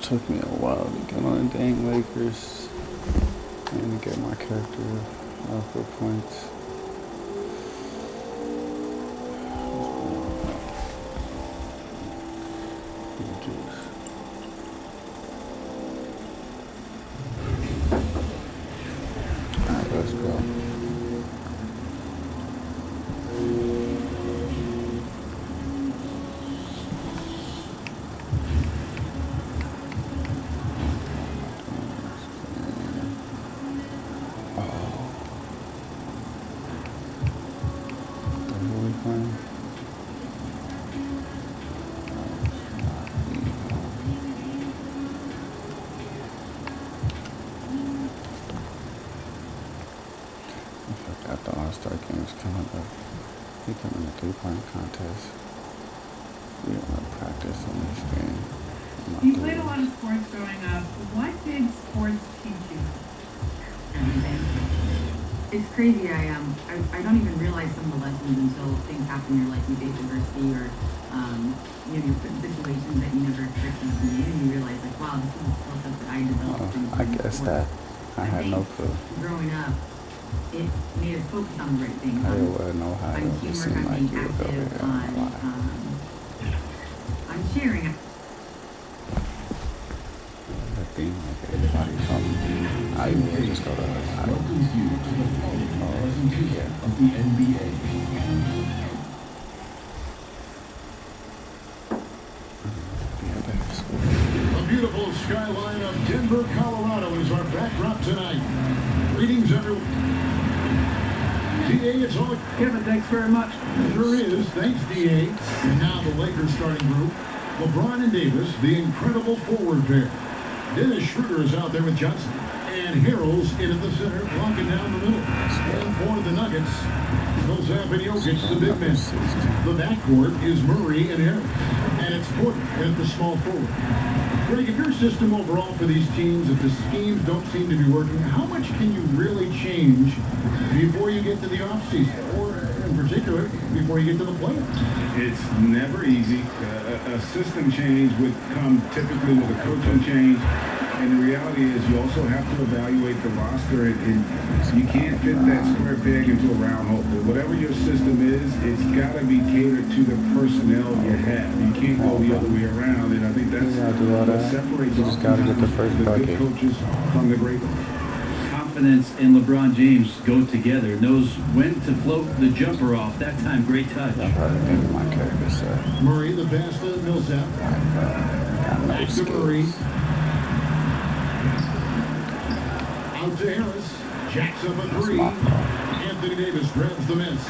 took me a while to get on the dang Lakers and to get my character for points. Alright, let's go. I thought All-Star game was coming up. He coming a 3-point contest. We don't have practice on this game. You played a lot of sports growing up. What did sports teach you? Everything. It's crazy. I don't even realize some of the lessons until things happen in your life. You face adversity or you're put in situations that you never expected to be in, and you realize like, wow, this is a skill set that I developed. I guess that I had no clue. Growing up, it made us focus on the right things. I wouldn't know how on it teamwork, seemed on like being you would go active, there. on cheering. The thing, like everybody from I would just go to welcomes you to the following presentation of the NBA. The beautiful skyline of Denver, Colorado is our backdrop tonight. Greetings, everyone. DA, it's all... Kevin, thanks very much. Sure is. Thanks, DA. And now the Lakers starting group. LeBron and Davis, the incredible forward pair. Dennis Schroeder is out there with Johnson. And Harrell's into the center, blocking down the middle. And for the Nuggets, Millsap and Jokic, the big men. The backcourt is Murray and Harris. And it's Porter at the small forward. Greg, if your system overall for these teams, if the schemes don't seem to be working, how much can you really change before you get to the offseason? Or, in particular, before you get to the playoffs? It's never easy. A system change would come typically with a coaching change. And the reality is you also have to evaluate the roster, and you can't fit that square peg into a round hole. But whatever your system is, it's got to be catered to the personnel you have. You can't go the other way around, and I think that's what separates you just got to get the first bucket. Coaches from the great ones. Confidence and LeBron James go together. Knows when to float the jumper off. That time, great touch. I'm probably thinking my character, sir. Murray, the pass to Millsap. Got no Back to Murray. Out to Harris. Jacks up a three. Anthony Davis grabs the miss.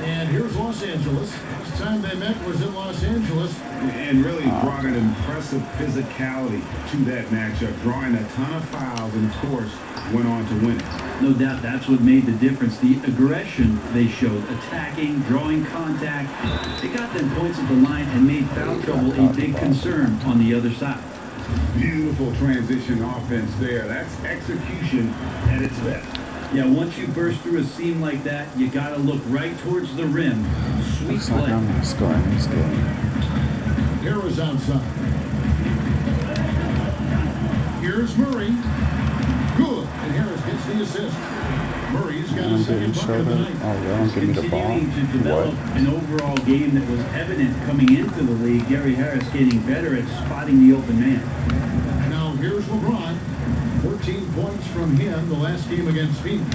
And here's Los Angeles. Last time they met was in Los Angeles. And really brought an impressive physicality to that matchup, drawing a ton of fouls, and of course, went on to win it. No doubt that's what made the difference. The aggression they showed, attacking, drawing contact. They got them points at the line and made foul trouble a big concern on the other side. Beautiful transition offense there. That's execution at its best. Yeah, once you burst through a seam like that, you got to look right towards the rim. Sweet Looks like play. I'm going to score in this game. Harris outside. Here's Murray. Good. And Harris gets the assist. Murray's got a second bucket of the night. Oh, y'all don't give me the ball. Continuing to develop an overall game that was evident coming into the league. Gary Harris getting better at spotting the open man. Now here's LeBron. 14 points from him the last game against Phoenix.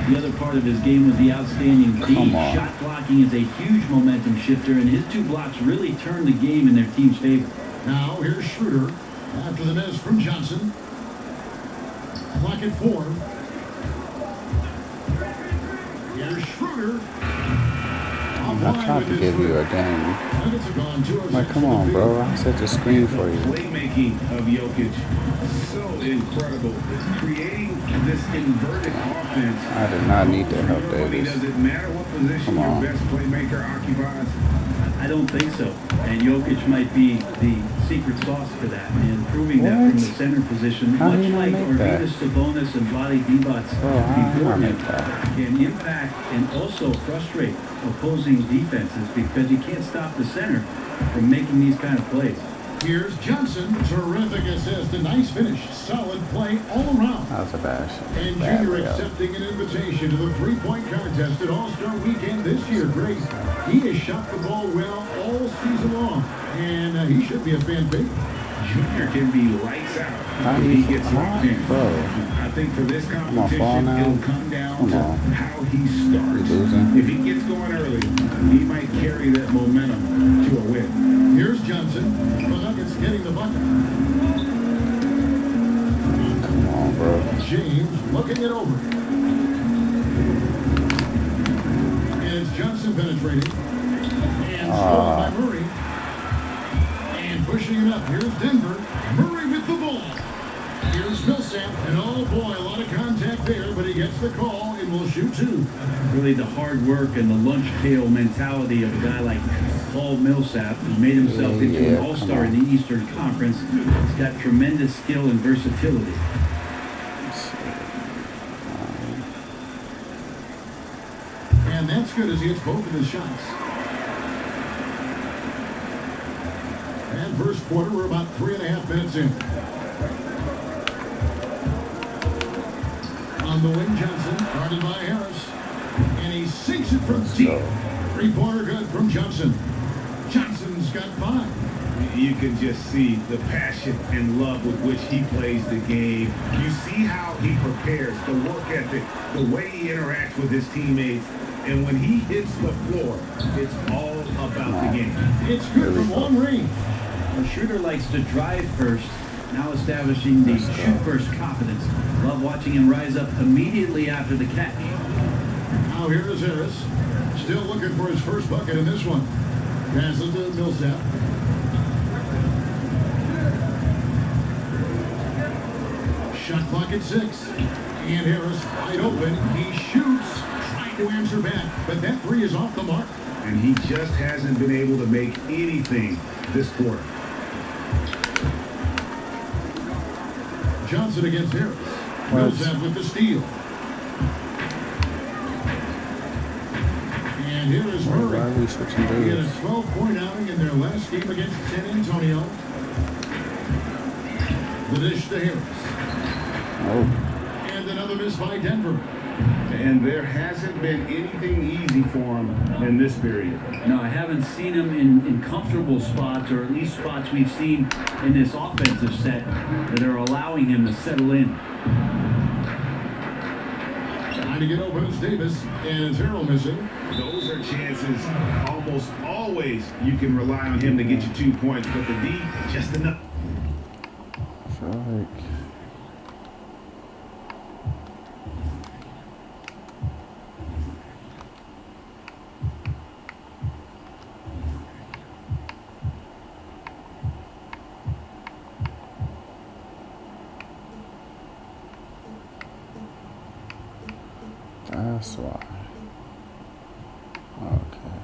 The other part of his game was the outstanding D. Come on. Shot blocking is a huge momentum shifter, and his two blocks really turned the game in their team's favor. Now here's Schroeder. After the miss from Johnson. Clock at 4. Here's Schroeder. I tried to give you a game. Like, come on, bro. I set the screen for you. Playmaking of Jokic, so incredible. Creating this inverted offense. I did not need to help Really, Davis. does it matter what position your best playmaker occupies? I don't think so. And Jokic might be the secret sauce for that, and proving that from the center position, How much do you not like make that? Arvidas Sabonis and Vlade Divac how do before I him, make that? can impact and also frustrate opposing defenses because you can't stop the center from making these kind of plays. Here's Johnson. Terrific assist. A nice finish. Solid play all around. That was a bad shot. And Bad Junior layup. accepting an invitation to the three-point contest at All-Star Weekend this year. Great. He has shot the ball well all season long. And he should be a fan favorite. Junior can be lights out Not if he even gets locked in. bro. I think for this on, fall competition, now. it'll come down Come to on. how he We starts. losing. If he gets going early, he might carry that momentum to a win. Here's Johnson. The Nuggets getting the bucket. Come on, bro. James looking it over. And it's Johnson penetrating. And stolen by Murray. And pushing it up. Here's Denver. Murray with the ball. Here's Millsap. And oh boy, a lot of contact there, but he gets the call and will shoot two. Really the hard work and the lunch pail mentality of a guy like Paul Millsap, who made himself into Yeah, an come all-star in on. the Eastern Conference. He's got tremendous skill and versatility. And that's good as he hits both of his shots. And first quarter, we're about 3.5 minutes in. On the wing, Johnson, guarded by Harris. And he sinks it from deep. go. Three-pointer good from Johnson. Johnson's got 5. You can just see the passion and love with which he plays the game. You see how he prepares, the work ethic, the way he interacts with his teammates. And when he hits the floor, it's all about the game. It's good from long range. A shooter likes to drive first, now establishing the shoot-first confidence. Love watching him rise up immediately after the catch. Now here is Harris. Still looking for his first bucket in this one. Passes to Millsap. Shot clock at 6. And Harris wide open. He shoots. Trying to answer back. But that three is off the mark. And he just hasn't been able to make anything this quarter. Johnson against Harris. Millsap with the steal. And here is Why Murray. are we switching He had a dudes? 12-point outing in their last game against San Antonio. The dish to Harris. Oh, And another miss by Denver. And there hasn't been anything easy for him in this period. No, I haven't seen him in comfortable spots, or at least spots we've seen in this offensive set that are allowing him to settle in. Trying to get open is Davis, and it's Harrell missing. Those are chances almost always you can rely on him to get you 2 points, but the D, just enough. I feel like that's why. Okay.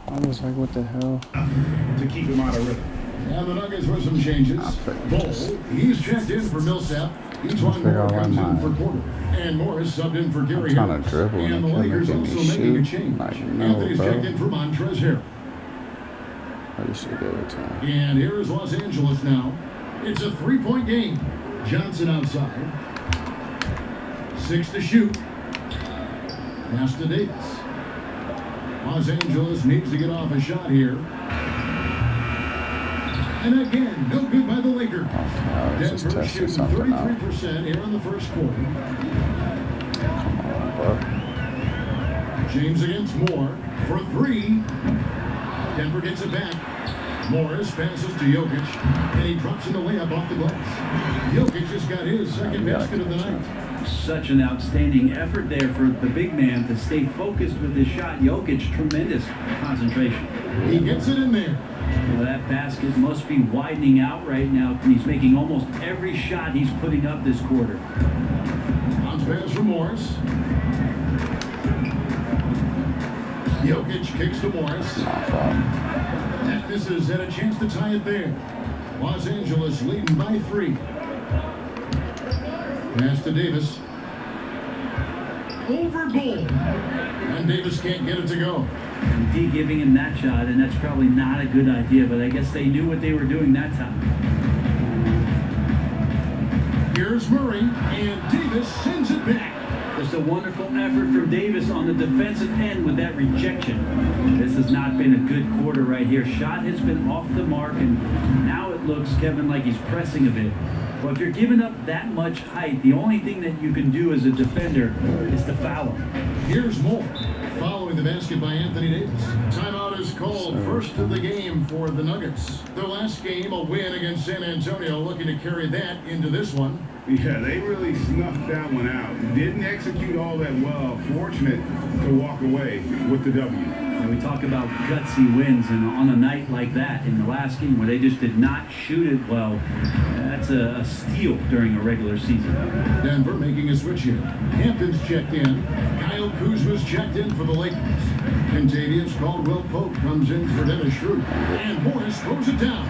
I was like, what the hell? To keep him out of rhythm. And the Nuggets with some changes. Bull, he's checked in for Millsap. Each Figure out Moore why comes in mine. for Porter. And Morris subbed in for Gary trying to Harris. dribble and And the they can't Lakers make me also making a shoot. change. Like, no, Anthony's bro. checked in for Montrezl Harrell. I used to give it to him. And here is Los Angeles now. It's a 3-point game. Johnson outside. 6 to shoot. Pass to Davis. Los Angeles needs to get off a shot here. And again, no good by the Lakers. I was just Denver testing shooting something out. 33% here in the first quarter. Come on, bro. James against Moore for 3. Denver gets it back. Morris passes to Jokic, and he drops in the layup off the glass. Jokic just got his second basket of the night. Such an outstanding effort there for the big man to stay focused with his shot. Jokic, tremendous concentration. He gets it in there. Well, that basket must be widening out right now. He's making almost every shot he's putting up this quarter. Bounce pass from Morris. Jokic kicks to Morris. My fault. That misses, had a chance to tie it there. Los Angeles leading by 3. Pass to Davis. over goal. And Davis can't get it to go. And D giving him that shot, and that's probably not a good idea, but I guess they knew what they were doing that time. Here's Murray, and Davis sends it back. Just a wonderful effort from Davis on the defensive end with that rejection. This has not been a good quarter right here. Shot has been off the mark, and now it looks, Kevin, like he's pressing a bit. Well, if you're giving up that much height, the only thing that you can do as a defender is to foul him. Here's more. Following the basket by Anthony Davis. Timeout is called. First of the game for the Nuggets. Their last game, a win against San Antonio, looking to carry that into this one. Yeah, they really snuffed that one out. Didn't execute all that well. Fortunate to walk away with the W. And we talk about gutsy wins, and on a night like that in the last game where they just did not shoot it well, that's a steal during a regular season. Denver making a switch here. Hampton's checked in. Kyle Kuzma's checked in for the Lakers. Contavious Caldwell-Pope comes in for Dennis Schroeder. And Morris throws it down.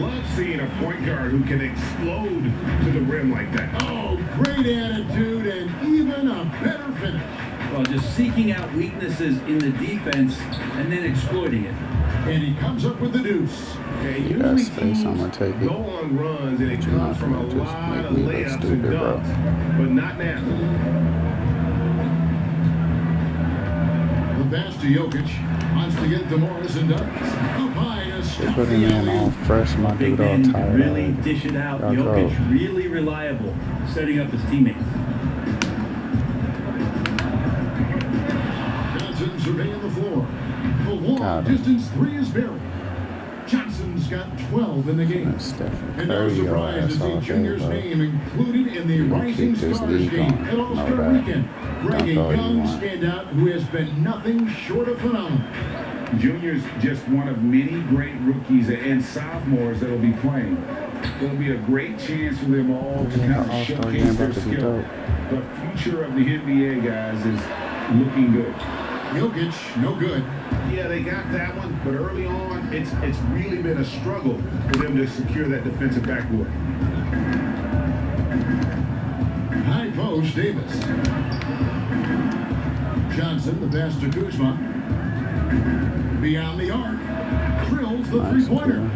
Love seeing a point guard who can explode to the rim like that. Oh, great attitude and even a better finish. Well, just seeking out weaknesses in the defense and then exploiting it. And he comes up with the deuce. Okay, You usually got space, I'm gonna teams take it. go on runs and it You're not comes from a gonna just lot make of me look layups and stupid, bro. dunks, but not now. The pass to Jokic. Wants to get to Morris and does. Up high to They stop put the him in alley. all fresh, my Big dude all man tired really already. dish it out. Y'all Jokic go. really reliable, setting up his teammates. Johnson surveying the floor. The Got long him. distance three is buried. Johnson's got 12 in the game. That's Stephen And no Curry, your surprise to ass see all day, Junior's bro. name included in the You can Rising keep this Stars league game going. at All-Star Know that. Weekend. Greg, a Dunk all you young want. standout who has been nothing short of phenomenal. Junior's just one of many great rookies and sophomores that'll be playing. It'll be a great chance for them all to kind of All-Star showcase game their about to be skill. dope. The future of the NBA, guys, is looking good. Jokic, no good. Yeah, they got that one, but early on, it's really been a struggle for them to secure that defensive backboard. High post, Davis. Johnson, the pass to Kuzma. Beyond the arc. Drills the Nice, three-pointer. cool.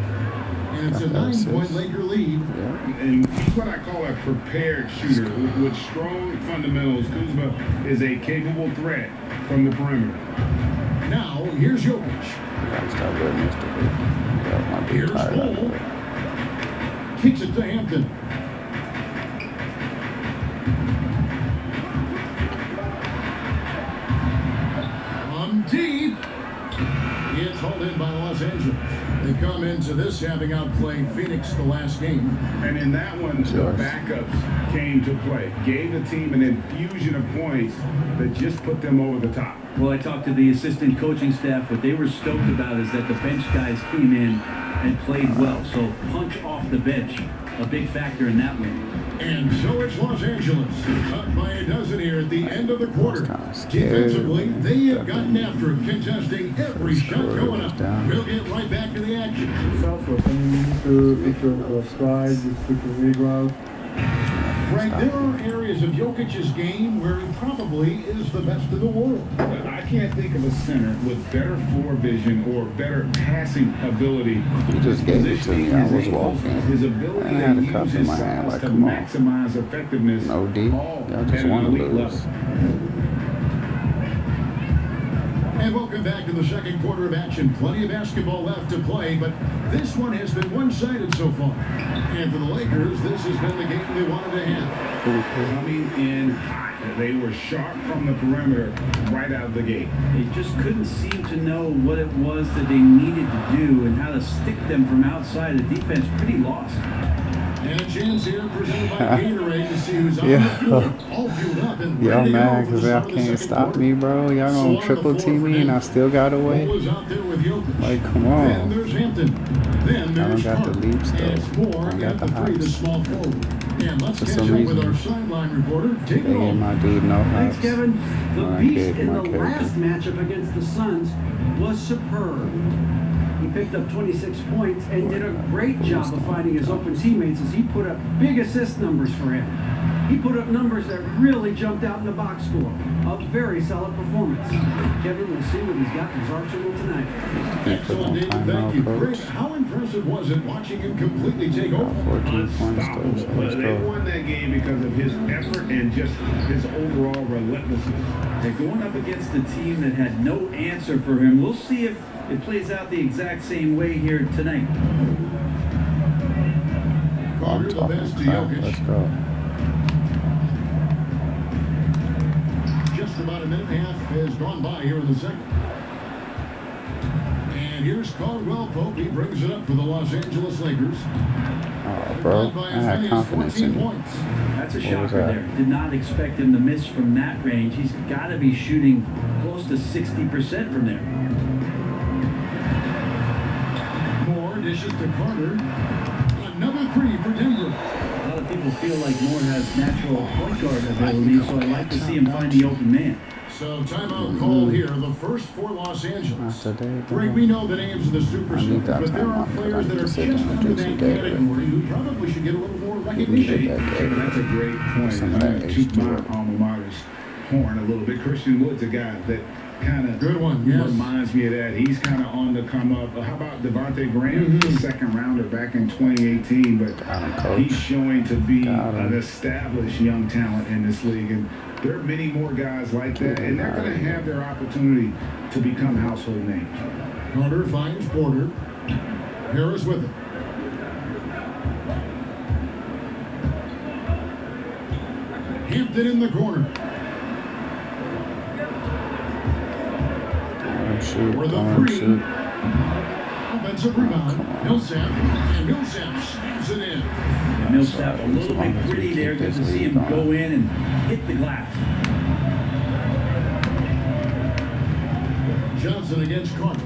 And it's a Got that 9-point assist. Laker lead. Yeah. And he's what I call a prepared shooter with strong fundamentals. Kuzma is a capable threat from the perimeter. Now, here's Jokic. Gotta stop letting this to be. Yeah, my dude Here's tired Cole. already. Kicks it to Hampton. On deep. It's hauled in by Los Angeles. They come into this having outplayed Phoenix the last game. And in that one, the Yours. backups came to play. Gave the team an infusion of points that just put them over the top. Well, I talked to the assistant coaching staff. What they were stoked about is that the bench guys came in and played well. So punch off the bench, a big factor in that win. And so it's Los Angeles, up by a dozen here at the end of the quarter. kinda scared. Defensively, they have gotten after it, contesting every First shot scorer going was up. down. We'll get right back to the action. Selfless. I mean, you need to pick your stride, you pick your leg route. Frank, there are areas of Jokic's game where he probably is the best in the world. I can't think of a center with better floor vision or better passing ability. He just gave it to me. I was walking. His ability And I had a to cup use in his my hand, size like, to come on. maximize effectiveness. No D. all Y'all just at an wanna elite lose. level. And welcome back to the second quarter of action. Plenty of basketball left to play, but this one has been one-sided so far. And for the Lakers, this has been the game they wanted to have. Coming in hot. They were sharp from the perimeter right out of the gate. They just couldn't seem to know what it was that they needed to do and how to stick them from outside. The defense pretty lost. And a chance here presented by Gatorade to see who's on Yeah. the floor, all fueled up and Y'all ready to go mad for the because y'all start of the can't second stop quarter. me, bro? Y'all So gonna on the triple floor team for me and I them. still got away? Cole is out there with Jokic. Like, come Then on. there's Hampton. Then I there's don't got the Clark. leaps, though. And it's Moore I got at the the three, the hops. small forward. And let's For catch some up with reason, our sideline reporter, They David gave Owen. my dude no Thanks, hops. Kevin. The I beast gave in my the character. last matchup against the Suns was superb. He picked up 26 points and did a great job of finding his open teammates as he put up big assist numbers for him. He put up numbers that really jumped out in the box score. A very solid performance. Kevin, we'll see what he's got in his arsenal tonight. Excellent, David. Thank you. Greg, how impressive was it watching him completely take over? 14 points though, so Unstoppable. let's They go. won that game because of his effort and just his overall relentlessness. They're going up against a team that had no answer for him. We'll see if it plays out the exact same way here tonight. Carter, the talking best to crap. Jokic. Let's go. Just about a minute and a half has gone by here in the second. And here's Caldwell Pope. He brings it up for the Los Angeles Lakers. Oh, bro, I had confidence in you. points. That's a What was shocker that? there. Did not expect him to miss from that range. He's got to be shooting close to 60% from there. Moore dishes to Carter. Another three for Denver. A lot of people feel like Moore has natural point guard ability, so I like to see him find the open man. So timeout called here. The first for Los Angeles. After they, Greg, we know the names of the superstars, that but there are timeout, but players I that need are to just sit down and under drink that some Gatorade. category who probably should get a little more needed recognition. that Gatorade. That's a great point. Some I'm of going that to toot my H2O. alma mater's horn a little bit. Christian Wood's a guy that kind of Good one, yes. reminds me of that. He's kind of on the come up. How about Devontae Graham, the second rounder back in 2018? But Got him, coach. he's showing to be Got him. an established young talent in this league. And there are many more guys like that, and they're going to have their opportunity to become household names. Carter finds Porter. Harris with it. Hampton in the corner. Don't shoot, For the don't three. shoot. Offensive rebound. Millsap. And Millsap slams it in. And Millsap a little bit gritty there. Good to see him go in and hit the glass. Johnson against Carter.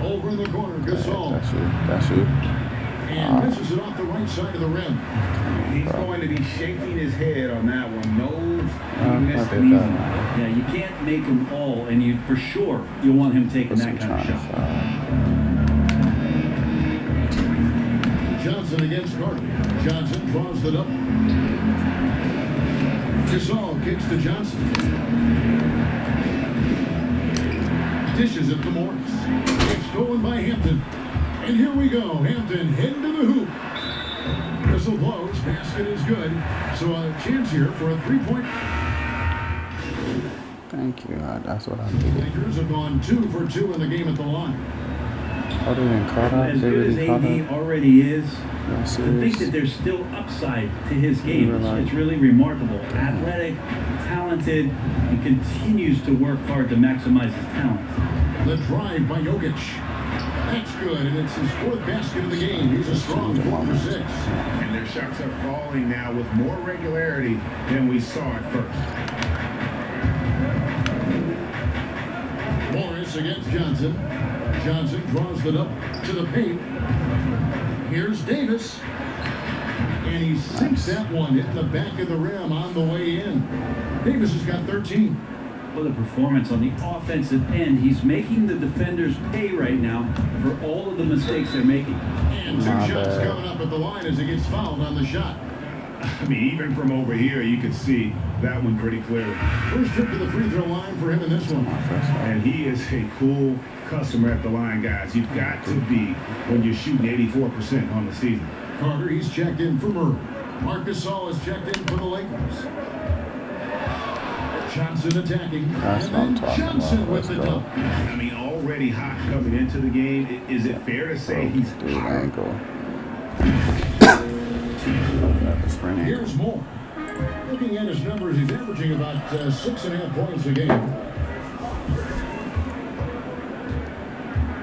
Over in the corner. Gasol. That's you. That's you. And misses it off the right side of the rim. He's going to be shaking his head on that one. Knows he I missed did an easy that. one. Yeah, you can't make them all, and you for sure you want him taking What's that he kind of trying to shot. find? Johnson against Carter. Johnson draws it up. Gasol kicks to Johnson. Dishes it to Morris. It's stolen by Hampton. And here we go. Hampton heading to the hoop. Whistle blows. Basket is good. So a chance here for a three-point. Thank you. That's what I needed. Lakers have gone 2 for 2 in the game at the line. Oh, they didn't caught up. As They good as really caught AD up. already is, You to think serious? that there's still upside to his game, Right. it's really remarkable. Athletic, talented, and continues to work hard to maximize his talents. The drive by Jokic. That's good, and it's his fourth basket of the game. He's a strong 4 for 6. And their shots are falling now with more regularity than we saw at first. Morris against Johnson. Johnson draws it up to the paint. Here's Davis. And he sinks that one, hitting the back of the rim on the way in. Davis has got 13. What a performance on the offensive end. He's making the defenders pay right now for all of the mistakes they're making. And 2 My shots bad. coming up at the line as he gets fouled on the shot. I mean, even from over here, you could see that one pretty clearly. First trip to the free throw line for him in this one. My first one. And he is a cool customer at the line, guys. You've got to be when you're shooting 84% on the season. Carter, he's checked in for Murray. Marcus Gasol is checked in for the Lakers. Johnson attacking. That's and what I'm then talking Johnson about. with Let's the go. dunk. I mean, already hot coming into the game. Is it fair to say he's Dude, hot? ankle. That's a sprained ankle. Here's Moore. Looking at his numbers, he's averaging about 6.5 points a game.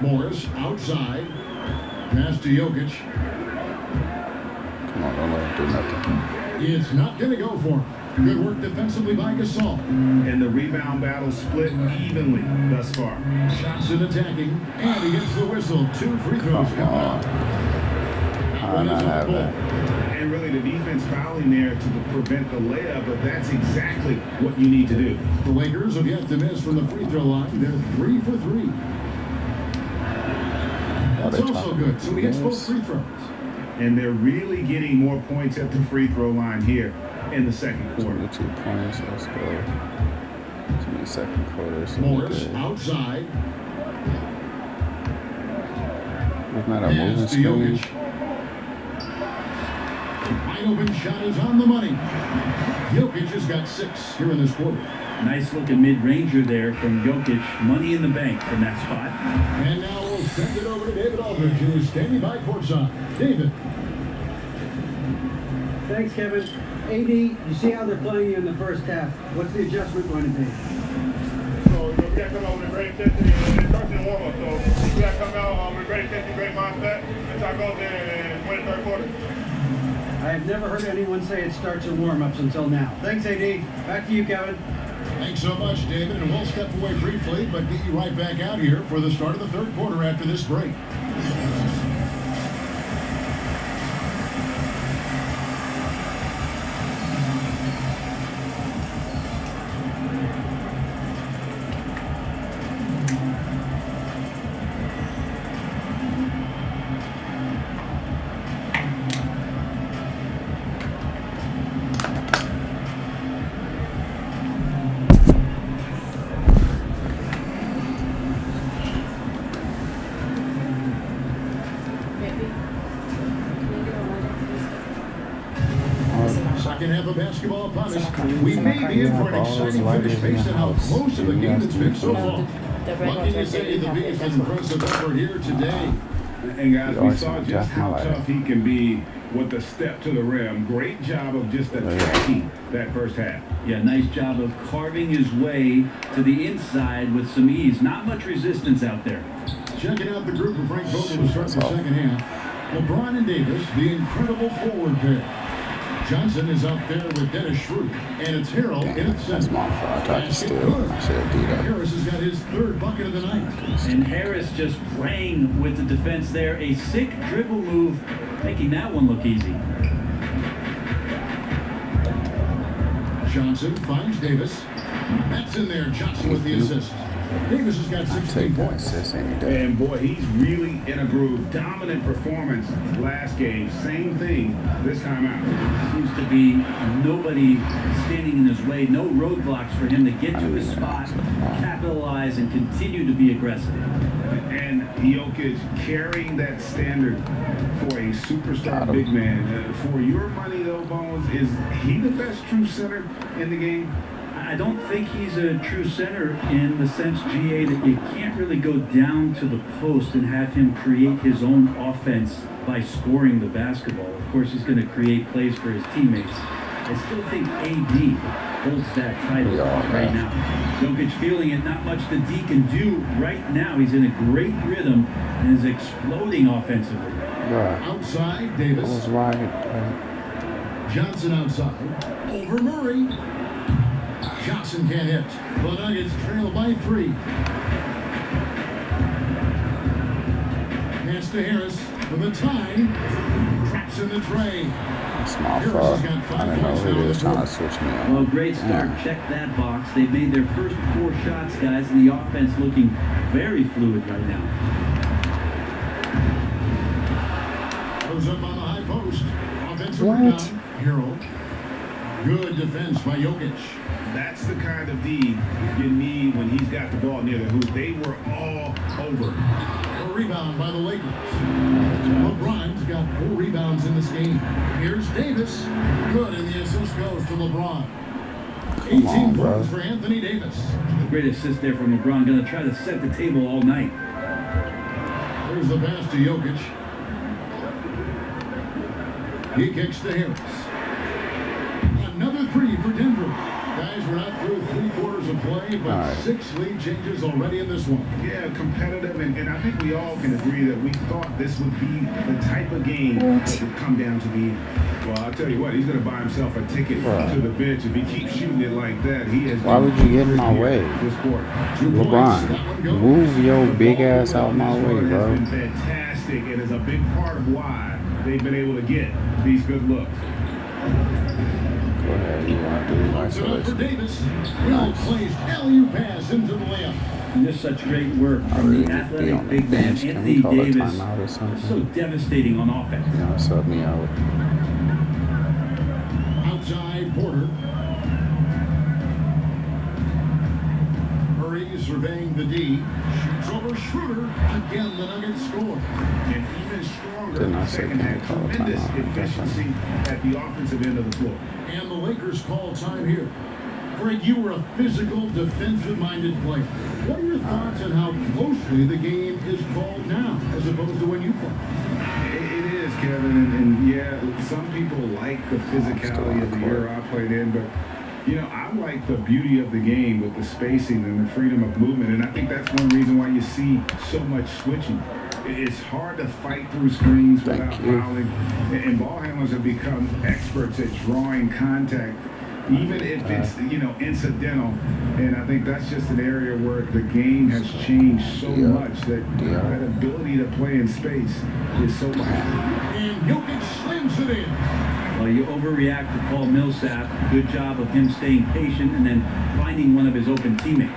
Morris outside. Pass to Jokic. Come on, don't let him do nothing. It's not going to go for him. Good work defensively by Gasol. And the rebound battle split evenly thus far. Johnson attacking, and he gets the whistle. 2 free throws Come coming on. up. That I one is not on have the ball. that. And really the defense fouling there to prevent the layup, but that's exactly what you need to do. The Lakers have yet to miss from the free throw line. They're 3 for 3. That's they also trying good. to So he hits both miss? free throws. And they're really getting more points at the free throw line here. in the second quarter. 22 points. Let's go. 22nd quarter. So Morris outside. Wasn't that a moving Hands to screen? Jokic. Wide open shot is on the money. Jokic has got 6 here in this quarter. Nice looking mid-ranger there from Jokic. Money in the bank from that spot. And now we'll send it over to David Aldridge, who is standing by courtside. David. Thanks, Kevin. AD, you see how they're playing you in the first half. What's the adjustment going to be? So we got to come out with a great intensity and start in the warm-up. So we got to come out with great intensity, great mindset, and try to go out there and win the third quarter. I have never heard anyone say it starts in warm-ups until now. Thanks, AD. Back to you, Kevin. Thanks so much, David. And we'll step away briefly, but get you right back out here for the start of the third quarter after this break. Second half of basketball upon us. We may be in for an exciting finish based on how close of a game it's been so far. What can you say the biggest impressive effort here today? And guys, we saw just how tough he can be with the step to the rim. Great job of just attacking that first half. Yeah, nice job of carving his way to the inside with some ease. Not much resistance out there. Checking out the group of Frank Vogel to start the second half. LeBron and Davis, the incredible forward pair. Johnson is up there with Dennis Schroeder, and it's Harrell in its That's center. my fault. I tried to steal. I should have did that. Harris has got his 3rd bucket of the night. And Harris just playing with the defense there. A sick dribble move, making that one look easy. Johnson finds Davis. That's in there. Johnson with the assist. Davis has got I 16 take that points. assist any day. And boy, he's really in a groove. Dominant performance last game. Same thing this time out. Seems to be nobody standing in his way. No roadblocks for him to get to his spot, capitalize, and continue to be aggressive. And Jokic carrying that standard for a superstar big man. For your money, though, Bones, is he the best true center in the game? I don't think he's a true center in the sense, GA, that you can't really go down to the post and have him create his own offense by scoring the basketball. Of course, he's going to create plays for his teammates. I still think AD holds that title right now. Jokic feeling it, not much the D can do right now. He's in a great rhythm and is exploding offensively. Bruh. Outside, I Davis. was right. Johnson outside. Over Murray. Johnson can't hit. The Nuggets trail by 3. Pass to Harris for the tie. Traps in the tray. It's my fault. I didn't know who he was trying to switch me on. Well, great start. Check that box. They made their first 4 shots, guys, and the offense looking very fluid right now. Goes up on the high post. Offensive rebound. Hero. Good defense by Jokic. That's the kind of D you need when he's got the ball near the hoop. They were all over. A rebound by the Lakers. LeBron's got 4 rebounds in this game. Here's Davis. Good, and the assist goes to LeBron. 18 points for Anthony Davis. Great assist there from LeBron. Going to try to set the table all night. There's the pass to Jokic. He kicks to Harris. Another 3 for Denver. Guys, we're not through 3 quarters of play, but 6 lead changes already in this one. Yeah, competitive, and I think we all can agree that we thought this would be the type of game that would come down to the end. Well, I'll tell you what, he's going to buy himself a ticket to the bench if he keeps shooting it like that. He has. Why would you get in my way? This quarter. LeBron, move your big ass out my way, bro. It's been fantastic, and is a big part of why they've been able to get these good looks. Go ahead, you want to do isolation. Davis. Will plays LU pass into the layup. And just such great work from the athletic big man, Anthony Davis. So devastating on offense. You know, sub me out. Outside, quarter. Murray surveying the D. Shoots over Schroeder. Again, the Nuggets score. And even stronger, Didn't I say second can't half, call a tremendous timeout? efficiency at the offensive end of the floor. And the Lakers call time here. Greg, you were a physical, defensive-minded player. What are your thoughts on how closely the game is called now, as opposed to when you played? It is, Kevin, and yeah, some people like the physicality of the era I played in, but you know, I like the beauty of the game with the spacing and the freedom of movement, and I think that's one reason why you see so much switching. It's hard to fight through screens without fouling, and ball handlers have become experts at drawing contact, even if it's, you know, incidental. And I think that's just an area where the game has changed so much that that ability to play in space is so much. And Jokic slams it in. Well, you overreact to Paul Millsap. Good job of him staying patient and then finding one of his open teammates.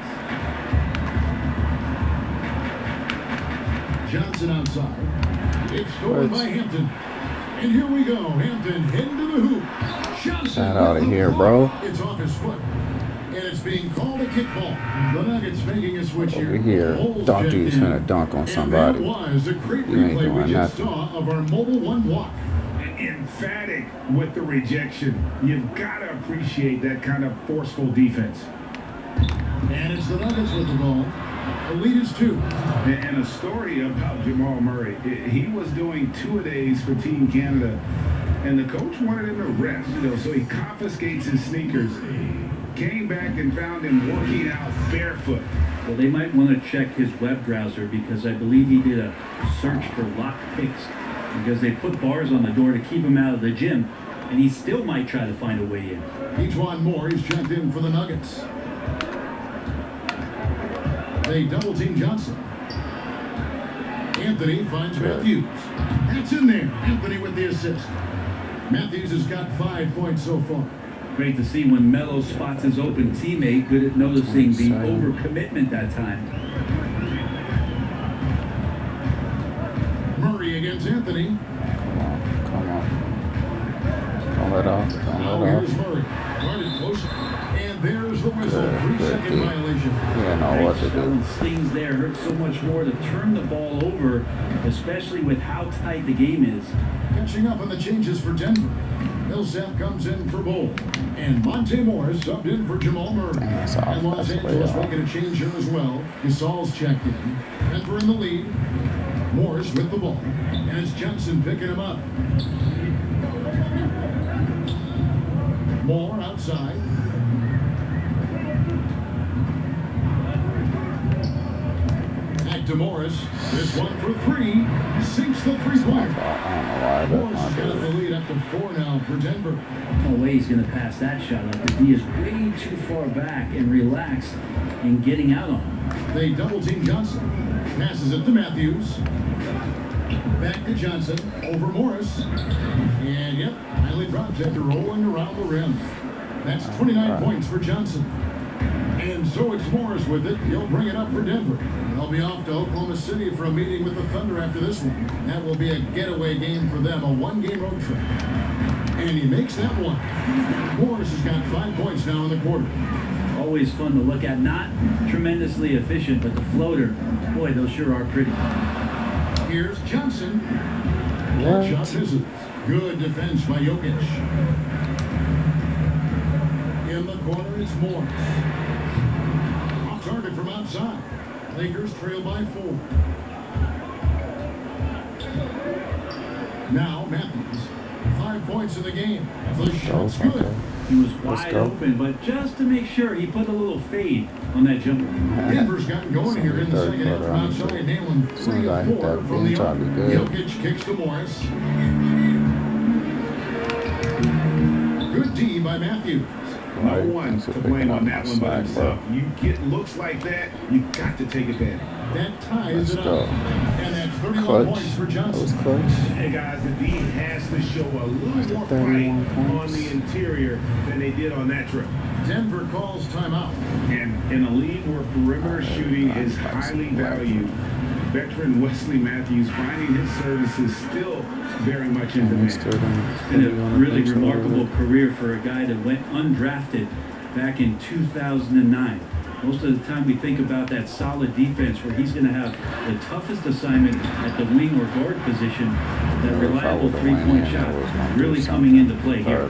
Johnson outside. It's stolen by Hampton. And here we go. Hampton heading to the hoop. Johnson Get out of here, bro. It's off his foot. And it's being called a kickball. The Nuggets making a switch Over here. here, Dunk Dude's finna dunk on somebody. And that was a great You ain't replay we doing just nothing. saw of our Mobile One block. Emphatic with the rejection. You've got to appreciate that kind of forceful defense. And it's the Nuggets with the ball. The lead is 2. And a story about Jamal Murray. He was doing two-a-days for Team Canada, and the coach wanted him to rest, you know, so he confiscates his sneakers. Came back and found him working out barefoot. Well, they might want to check his web browser because I believe he did a search for locked picks because they put bars on the door to keep him out of the gym, and he still might try to find a way in. Ejuan Moore is checked in for the Nuggets. They double team Johnson. Anthony finds Matthews. That's in there. Anthony with the assist. Matthews has got 5 points so far. Great to see when Melo spots his open teammate, good at noticing the overcommitment that time. Murray against Anthony. Come on. Don't let off. Don't Now let here's off. Murray. Guarded close. And there's the whistle. Good, 3-second good. violation. He didn't know what to do. Stings there hurt so much more to turn the ball over, especially with how tight the game is. Catching up on the changes for Denver. Millsap comes in for Bull. And Monte Morris subbed in for Jamal Murray. That's off. And Los That's way Angeles off. making a change here as well. Gasol's checked in. Denver in the lead. Morris with the ball. And it's Johnson picking him up. Moore outside. Back to Morris. This one for 3. Sinks the three-pointer. I don't know why, but Morris has got the lead up to 4 now for Denver. No way he's going to pass that shot up. The D is way too far back and relaxed in getting out on him. They double team Johnson. Passes it to Matthews. Back to Johnson. Over Morris. And yep, highly drops after rolling around the rim. That's 29 points for Johnson. And so it's Morris with it. He'll bring it up for Denver. They'll be off to Oklahoma City for a meeting with the Thunder after this one. That will be a getaway game for them, a one-game road trip. And he makes that one. Morris has got 5 points now in the quarter. Always fun to look at. Not tremendously efficient, but the floater, boy, those sure are pretty. Here's Johnson. That shot misses. Good defense by Jokic. In the corner, it's Morris. Off target from outside. Lakers trail by 4. Now Matthews. 5 points in the game. The shot's good. He was wide open, but just to make sure, he put a little fade on that jumper. Denver's gotten going here in the second half from outside, nailing 3 of 4 from the arc. Jokic kicks to Morris. Good D by Matthews. No one to blame on that one but himself. You get looks like that, you got to take it back. That ties it up. And that's 31 Clutch. points for Johnson. That was clutch. Hey guys, the D has to show a little more fight on the interior than they did on that trip. Denver calls timeout. And in a league where perimeter shooting is highly valued, veteran Wesley Matthews finding his services still very much in demand. It's been a really remarkable career for a guy that went undrafted back in 2009. Most of the time we think about that solid defense where he's going to have the toughest assignment at the wing or guard position. That reliable three-point shot really coming into play here.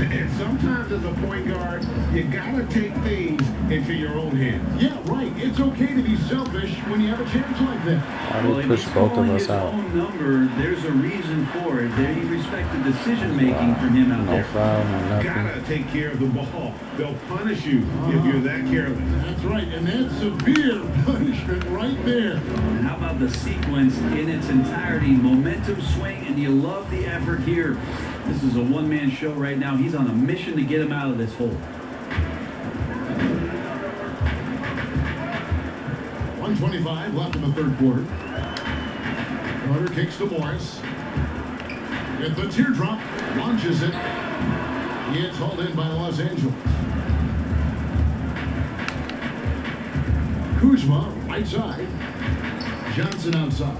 And sometimes as a point guard, you gotta take things into your own hands. Yeah, right. It's okay to be selfish when you have a chance like that. Why do you push both of us his out? own number, there's a reason for it. They respect the decision-making from him out No there. foul, no nothing. Gotta take care of the ball. They'll punish you if you're that careless. That's right, and that's severe punishment right there. And how about the sequence in its entirety? Momentum swing, and you love the effort here. This is a one-man show right now. He's on a mission to get him out of this hole. 1:25 left in the third quarter. Carter kicks to Morris. With the teardrop, launches it. It's hauled in by Los Angeles. Kuzma, right side. Johnson outside.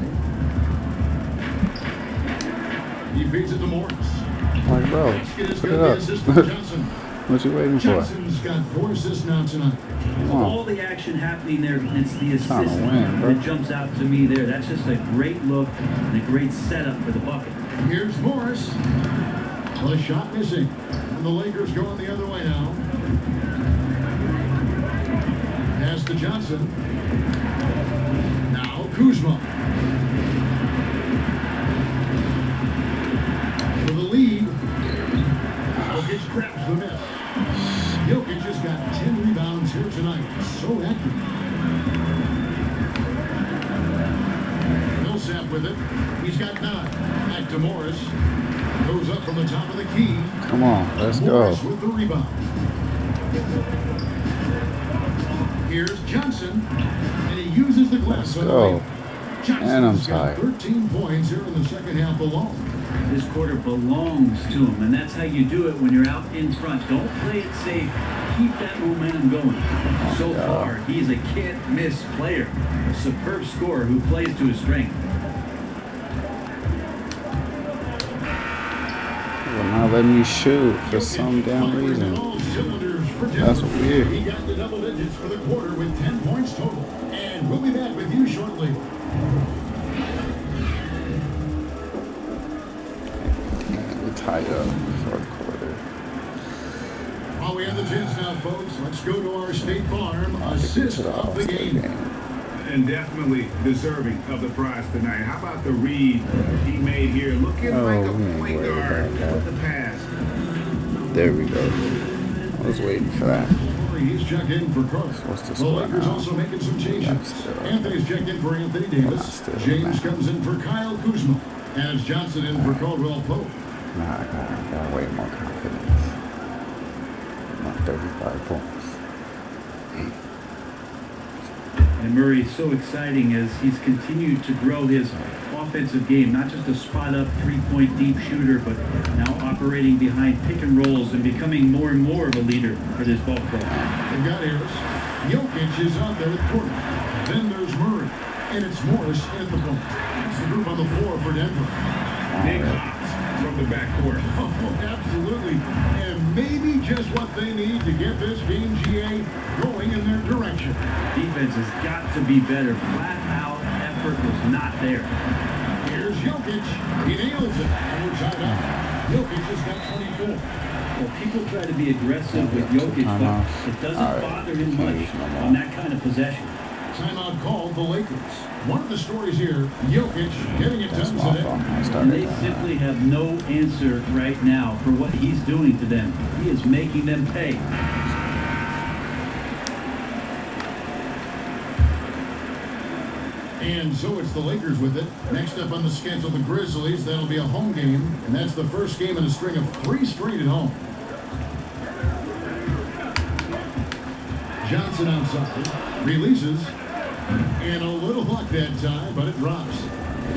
He feeds it to Morris. Like, bro, Basket is put good. it The up. assist from Johnson. What you waiting for? Johnson's got 4 assists now tonight. Come on. All the action happening there, it's the assist Trying to win, bro. that jumps out to me there. That's just a great look and a great setup for the bucket. Here's Morris. The shot missing. And the Lakers going the other way now. Pass to Johnson. Now Kuzma. For the lead. Jokic grabs the miss. Jokic has got 10 rebounds here tonight. So accurate. Millsap with it. He's got 9. Back to Morris. Goes up from the top of the key. Come on, let's go. Morris with the rebound. Here's Johnson, and he uses the glass. Let's go. And I'm Johnson's got tired. 13 points here in the second half alone. This quarter belongs to him, and that's how you do it when you're out in front. Don't play it safe. Keep that momentum going. So far, he's a can't-miss player. A superb scorer who plays to his strength. Will not let me shoot for some damn reason. That's weird. He got the double digits for the quarter with 10 points total. And we'll be back with you shortly. We're tied up fourth quarter. While we have the chance now, folks, let's go to our State Farm I'll get assist to the of the All-Star game. game. And definitely deserving of the prize tonight. How about the read he made here? Looking like we a ain't point worried guard about that. with the pass. There we go. I was waiting for that. He's checked in for Carter. What's the The score Lakers now? also making some changes. That's still- Anthony's checked in for Anthony Davis. still James mad. comes in for Kyle Kuzma. And it's Johnson in for Caldwell Pope. Nah, I got way more confidence. Not 35 points. And Murray is so exciting as he's continued to grow his offensive game, not just a spot-up three-point deep shooter, but now operating behind pick and rolls and becoming more and more of a leader for this ball club. They've got Harris. Jokic is out there at quarter. Then there's Murray. And it's Morris in the point. That's the group on the floor for Denver. Big hops from the backcourt. Oh, absolutely. And maybe just what they need to get this game, GA, going in their direction. Defense has got to be better. Flat-out effort was not there. Here's Jokic. He nails it. And we're tied up. Jokic has got 24. Well, people try to be aggressive with Jokic, but it doesn't bother him much on that kind of possession. Timeout called the Lakers. One of the stories here, Jokic getting it That's done my today. fault. I And started they that. simply have no answer right now for what he's doing to them. He is making them pay. And so it's the Lakers with it. Next up on the schedule, the Grizzlies. That'll be a home game, and that's the first game in a string of 3 straight at home. Johnson outside, releases, and a little luck that time, but it drops.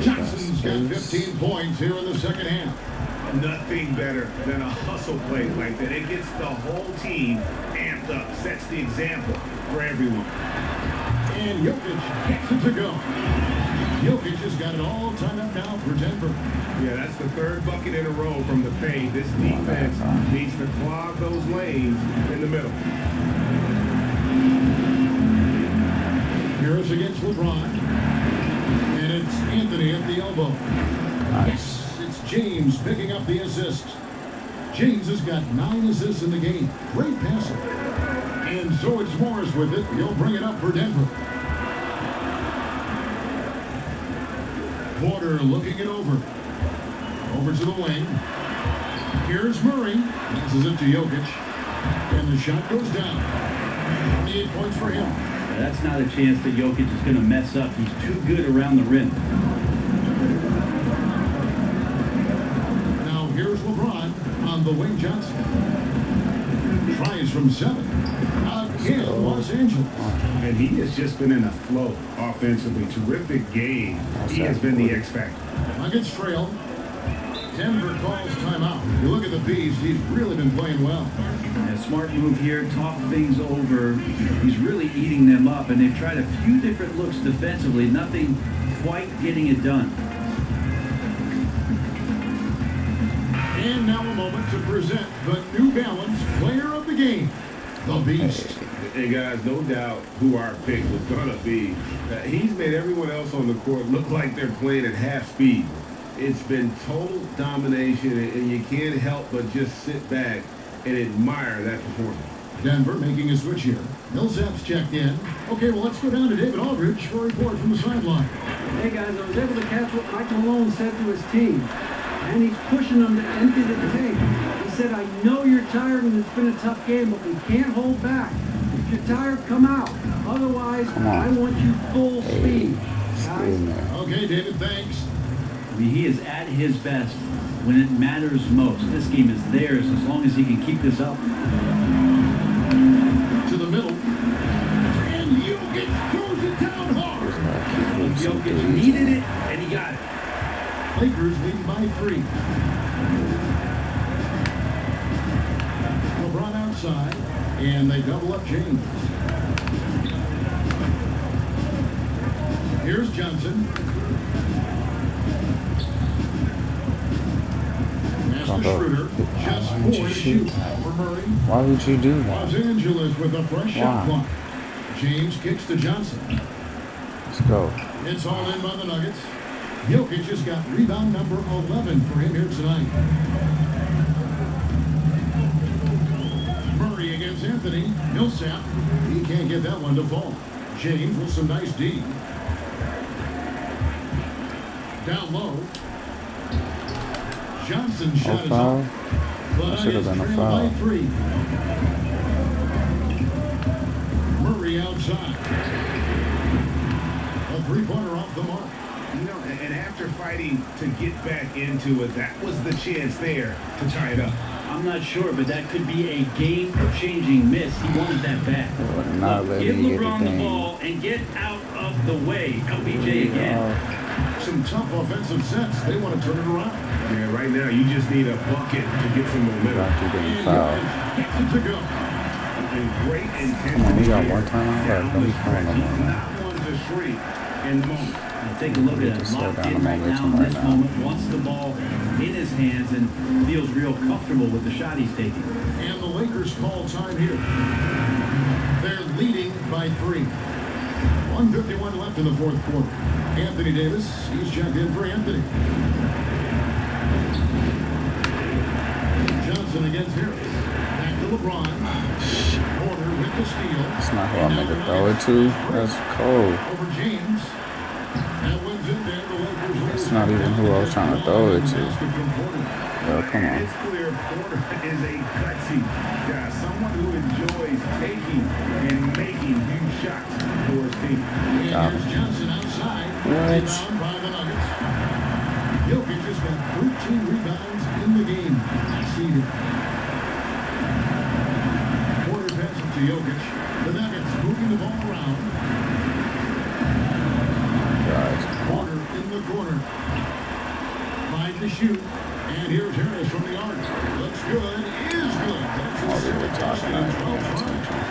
Johnson's got 15 points here in the second half. Nothing better than a hustle play like that. It gets the whole team amped up, sets the example for everyone. And Jokic gets it to go. Jokic has got it all tied up now for Denver. Yeah, that's the third bucket in a row from the paint. This defense needs to clog those lanes in the middle. Harris against LeBron. And it's Anthony at the elbow. Yes, it's James picking up the assist. James has got 9 assists in the game. Great passer. And so it's Morris with it. He'll bring it up for Denver. Porter looking it over. Over to the wing. Here's Murray. Passes it to Jokic. And the shot goes down. 28 points for him. That's not a chance that Jokic is going to mess up. He's too good around the rim. Now here's LeBron on the wing. Johnson tries from 7. Again, Los Angeles. And he has just been in a flow offensively. Terrific game. He has been the X factor. Nuggets trail. Denver calls timeout. You look at the Bees, he's really been playing well. A smart move here, talk things over. He's really eating them up, and they've tried a few different looks defensively, nothing quite getting it done. And now a moment to present the New Balance Player of the Game, the Beast. Hey guys, no doubt who our pick was gonna be. He's made everyone else on the court look like they're playing at half speed. It's been total domination, and you can't help but just sit back and admire that performance. Denver making a switch here. Millsap's checked in. Okay, well, let's go down to David Aldridge for a report from the sideline. Hey guys, I was able to catch what Mike Malone said to his team. And he's pushing them to empty the tank. He said, I know you're tired and it's been a tough game, but we can't hold back. If you're tired, come out. Otherwise, I want you full speed. Guys. Okay, David, thanks. I mean, he is at his best when it matters most. This game is theirs as long as he can keep this up. To the middle. And Jokic throws it down hard. Jokic needed it, and he got it. Lakers lead by 3. LeBron outside, and they double up James. Here's Johnson. Master Schroeder, just 4 to shoot for Murray. Why would you do that? Los Angeles with a fresh shot clock. James kicks to Johnson. Let's go. It's all in by the Nuggets. Jokic has got rebound number 11 for him here tonight. Murray against Anthony. Millsap. He can't get that one to fall. James with some nice D. Down low. Johnson's shot is foul. up. That should have been a Nuggets foul. trail by 3. Murray outside. A 3-pointer off the mark. You know, and after fighting to get back into it, that was the chance there to tie it up. I'm not sure, but that could be a game-changing miss. He wanted that back. Not Look, letting give me get LeBron the the thing. ball and get out of the way. LBJ again. Some tough offensive sets. They want to turn it around. Yeah, right now you just need a bucket to get some momentum. Got to get fouled. Gets it to go. And great intensity. Come on, we got here. one time out left. Don't be crying no more, man. Not one to shrink in the moment. Now take a look at it. Slow Locked down in the right now momentum in right this now. moment. Wants the ball in his hands and feels real comfortable with the shot he's taking. And the Lakers call time here. They're leading by 3. 1:51 left in the fourth quarter. Anthony Davis, he's checked in for Anthony. Johnson against Harris. Back to LeBron. Porter with the steal. That's not who I'm going to throw it to. That's cold. Over James. That wins it there. The Lakers lead. That's not even who I was trying to throw it to. Basket from Porter. Yo, come on. It's clear Porter is a gutsy guy, someone who enjoys taking and making huge shots for his team. And here's Johnson outside. What? Rebound by the Nuggets. Jokic has got 13 rebounds in the game. Exceeded. Porter passes to Jokic. The Nuggets moving the ball around. Guys, Porter in the corner. 5 to shoot. And here's Harris from the arc. Looks good. Is good. That's all his we were second talking basket in about. 12 tries.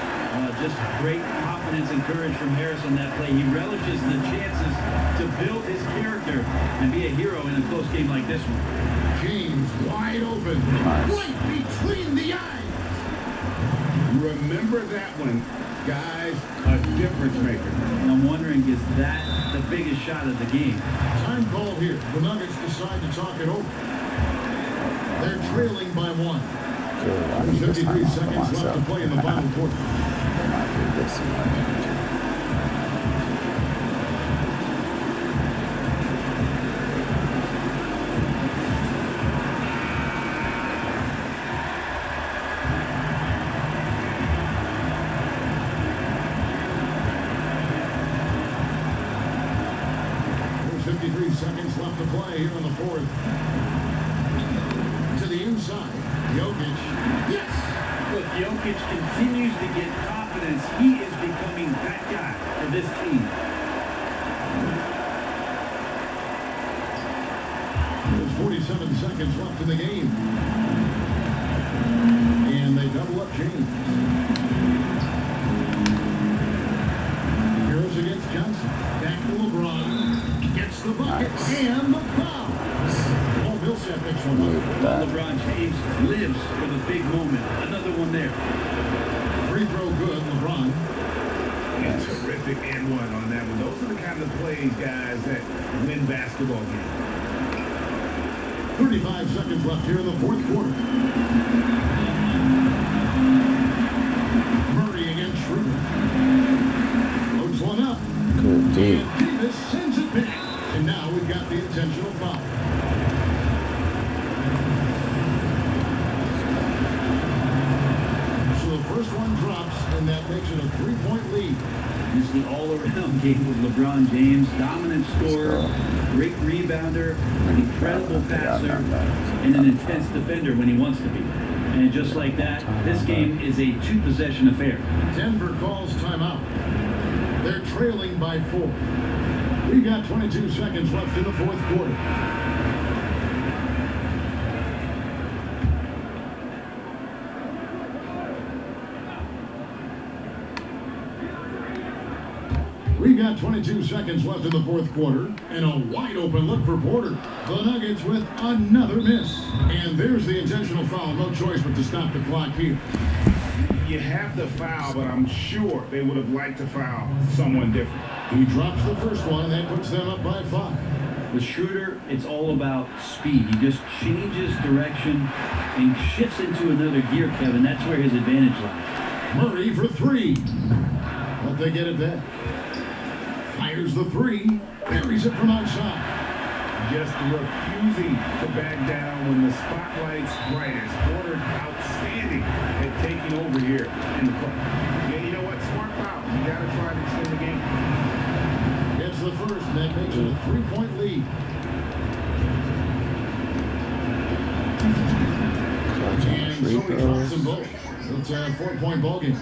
Just great confidence and courage from Harris on that play. He relishes the chances to build his character and be a hero in a close game like this one. James wide open. Nice. Right between the eyes. Remember that one, guys, a difference maker. And I'm wondering, is that the biggest shot of the game? Time call here. The Nuggets decide to talk it over. They're trailing by 1. Good. I need this 53 time off for seconds left to myself. play in the final quarter. I might do this in my energy. There's 53 seconds left to play here in the fourth. To the inside. Jokic. Yes! Look, Jokic continues to get confidence. He is becoming that guy for this team. There's 47 seconds left in the game. And they double up James. Heroes against Johnson. Back to LeBron. Gets the bucket. Nice. And the foul. Paul Millsap picks one up. Well, LeBron James lives for the big moment. Another one there. Free throw good, LeBron. And terrific and one on that one. Those are the kind of plays, guys, that win basketball games. 35 seconds left here in the fourth quarter. Murray against Schroeder. Loads one up. Good D. And Davis sends it back. And now we've got the intentional foul. So the first one drops, and that makes it a 3-point lead. It's the all-around game with LeBron James. Dominant scorer, great rebounder, incredible passer, and an intense defender when he wants to be. And just like that, this game is a two-possession affair. Denver calls timeout. They're trailing by 4. We've got 22 seconds left in the fourth quarter. We've got 22 seconds left in the fourth quarter, and a wide open look for Porter. The Nuggets with another miss. And there's the intentional foul. No choice but to stop the clock here. You have to foul, but I'm sure they would have liked to foul someone different. He drops the first one, and that puts them up by 5. With Schroeder, it's all about speed. He just changes direction and shifts into another gear, Kevin. That's where his advantage lies. Murray for 3. But they get it back. Fires the 3. Buries it from outside. Just refusing to back down when the spotlight's brightest. Porter outstanding at taking over here in the play. Yeah, you know what? Smart foul. You got to try to extend the game. Gets the first, and that makes it a 3-point lead. And so he drops them both. It's a 4-point ball game.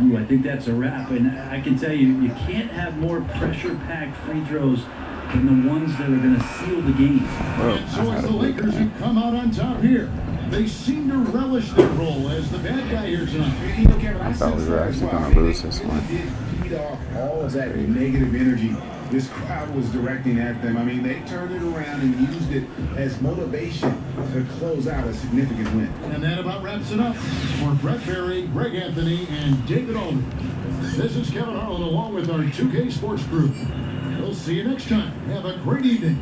Ooh, I think that's a wrap. And I can tell you, you can't have more pressure-packed free throws than the ones that are going to seal the game. And so it's the Lakers who come out on top here. They seem to relish their role as the bad guy here tonight. You know, Kevin, I thought we were actually going to lose this one. They did feed off all of that negative energy this crowd was directing at them. I mean, they turned it around and used it as motivation to close out a significant win. And that about wraps it up. For Brett Berry, Greg Anthony, and David Aldridge, this is Kevin Harlan along with our 2K Sports Group. We'll see you next time. Have a great evening.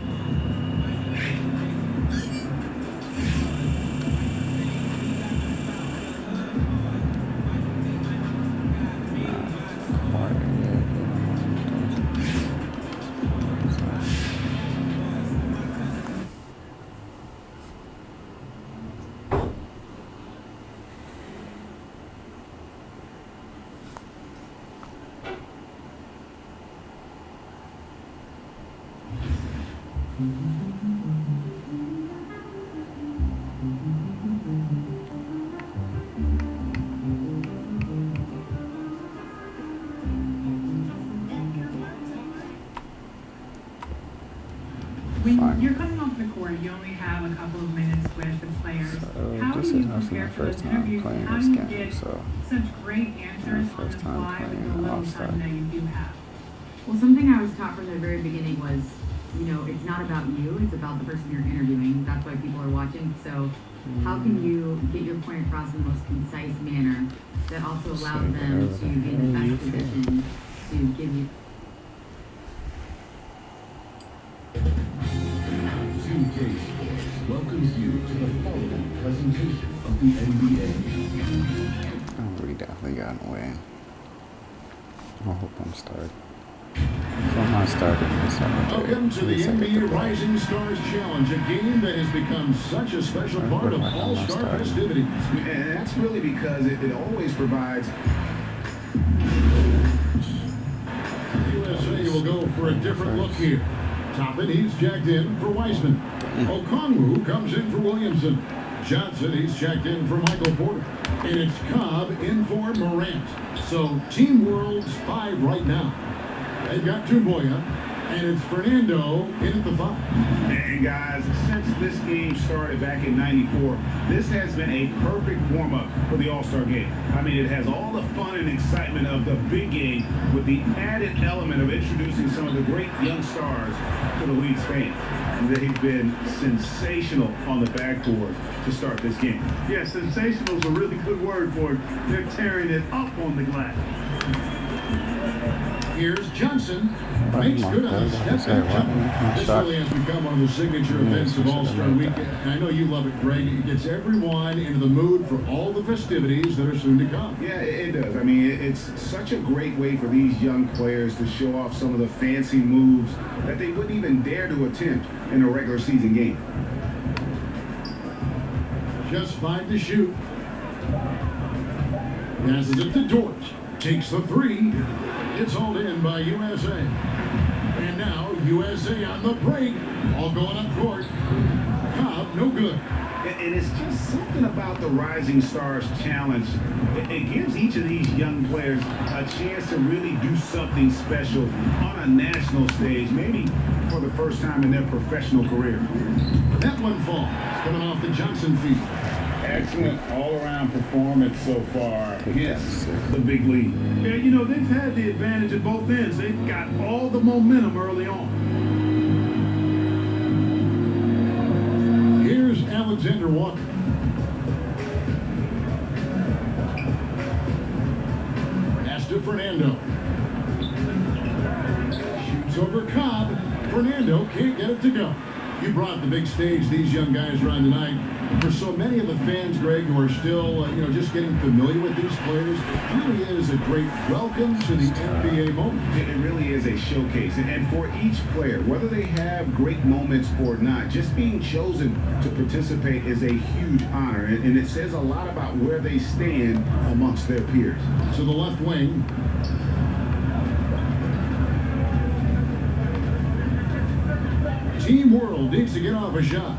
When you're coming off the court, you only have a couple of minutes with the players. So How this do is you actually prepare my for those first time interviews? playing How this do you game, get so such great answers on first the time fly with playing the little All-Star. time that you do have? Well, something I was taught from the very beginning was, you know, it's not about you, it's about the person you're interviewing. That's why people are watching. So how can you get your point across in the most concise manner that also allows them to be in the best position to give you... 2K Sports welcomes you to the following presentation of the NBA. Oh, we definitely got in the way. I hope I'm started. So I'm not starting this Welcome to the NBA Rising Stars Challenge, a game that has become such a special part of All-Star festivities. And that's really because it always provides. USA will go for a different look here. Toppin, he's checked in for Weissman. Okongwu comes in for Williamson. Johnson, he's checked in for Michael Porter. And it's Cobb in for Morant. So Team World's 5 right now. They've got Tuboya, and it's Fernando in at the 5. And guys, since this game started back in '94, this has been a perfect warm-up for the All-Star game. I mean, it has all the fun and excitement of the big game with the added element of introducing some of the great young stars to the league's fans. They've been sensational on the backboard to start this game. Yeah, sensational is a really good word for it. They're tearing it up on the glass. Here's Johnson. Makes good on the step back jumper. This really has become one of the signature events of All-Star Weekend. And I know you love it, Greg. It gets everyone into the mood for all the festivities that are soon to come. Yeah, it does. I mean, it's such a great way for these young players to show off some of the fancy moves that they wouldn't even dare to attempt in a regular season game. Just 5 to shoot. Passes it to Dort. Takes the 3. It's hauled in by USA. And now USA on the break. All going up court. Cobb, no good. And it's just something about the Rising Stars Challenge. It gives each of these young players a chance to really do something special on a national stage, maybe for the first time in their professional career. That one falls, coming off the Johnson feed. Excellent all-around performance so far against the big league. Yeah, you know, they've had the advantage at both ends. They've got all the momentum early on. Here's Alexander Walker. Pass to Fernando. Shoots over Cobb. Fernando can't get it to go. You brought the big stage these young guys are on tonight. For so many of the fans, Greg, who are still, just getting familiar with these players, it really is a great welcome to the NBA moment. It really is a showcase. And for each player, whether they have great moments or not, just being chosen to participate is a huge honor. And it says a lot about where they stand amongst their peers. So the left wing. Team World needs to get off a shot.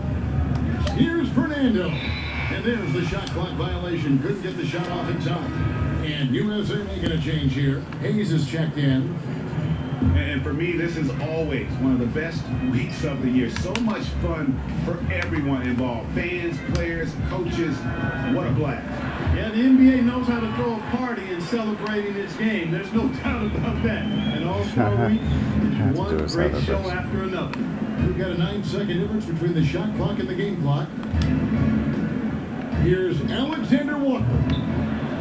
Here's Fernando. And there's the shot clock violation. Couldn't get the shot off in time. And USA making a change here. Hayes is checked in. And for me, this is always one of the best weeks of the year. So much fun for everyone involved. Fans, players, coaches. What a blast. Yeah, the NBA knows how to throw a party in celebrating its game. There's no doubt about that. And All-Star Week is one great show after another. We've got a 9-second difference between the shot clock and the game clock. Here's Alexander Walker.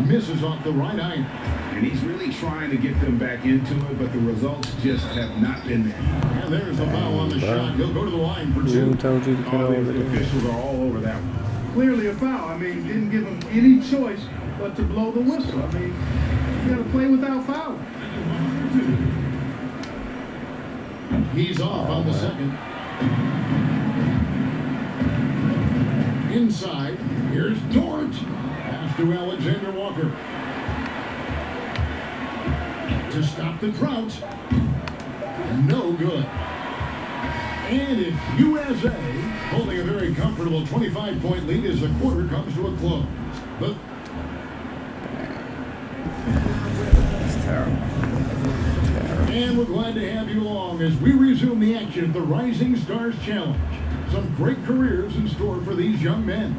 Misses off the right iron. And he's really trying to get them back into it, but the results just have not been there. And there's the foul on the shot. He'll go to the line for 2. Who told you to get over The there? officials are all over that one. Clearly a foul. I mean, didn't give him any choice but to blow the whistle. I mean, you got to play without fouling. He's off on the second. Inside, here's Dort. Pass to Alexander Walker. To stop the drought. No good. And it's USA holding a very comfortable 25-point lead as the quarter comes to a close. But It's terrible. and we're glad to have you along as we resume the action of the Rising Stars Challenge. Some great careers in store for these young men.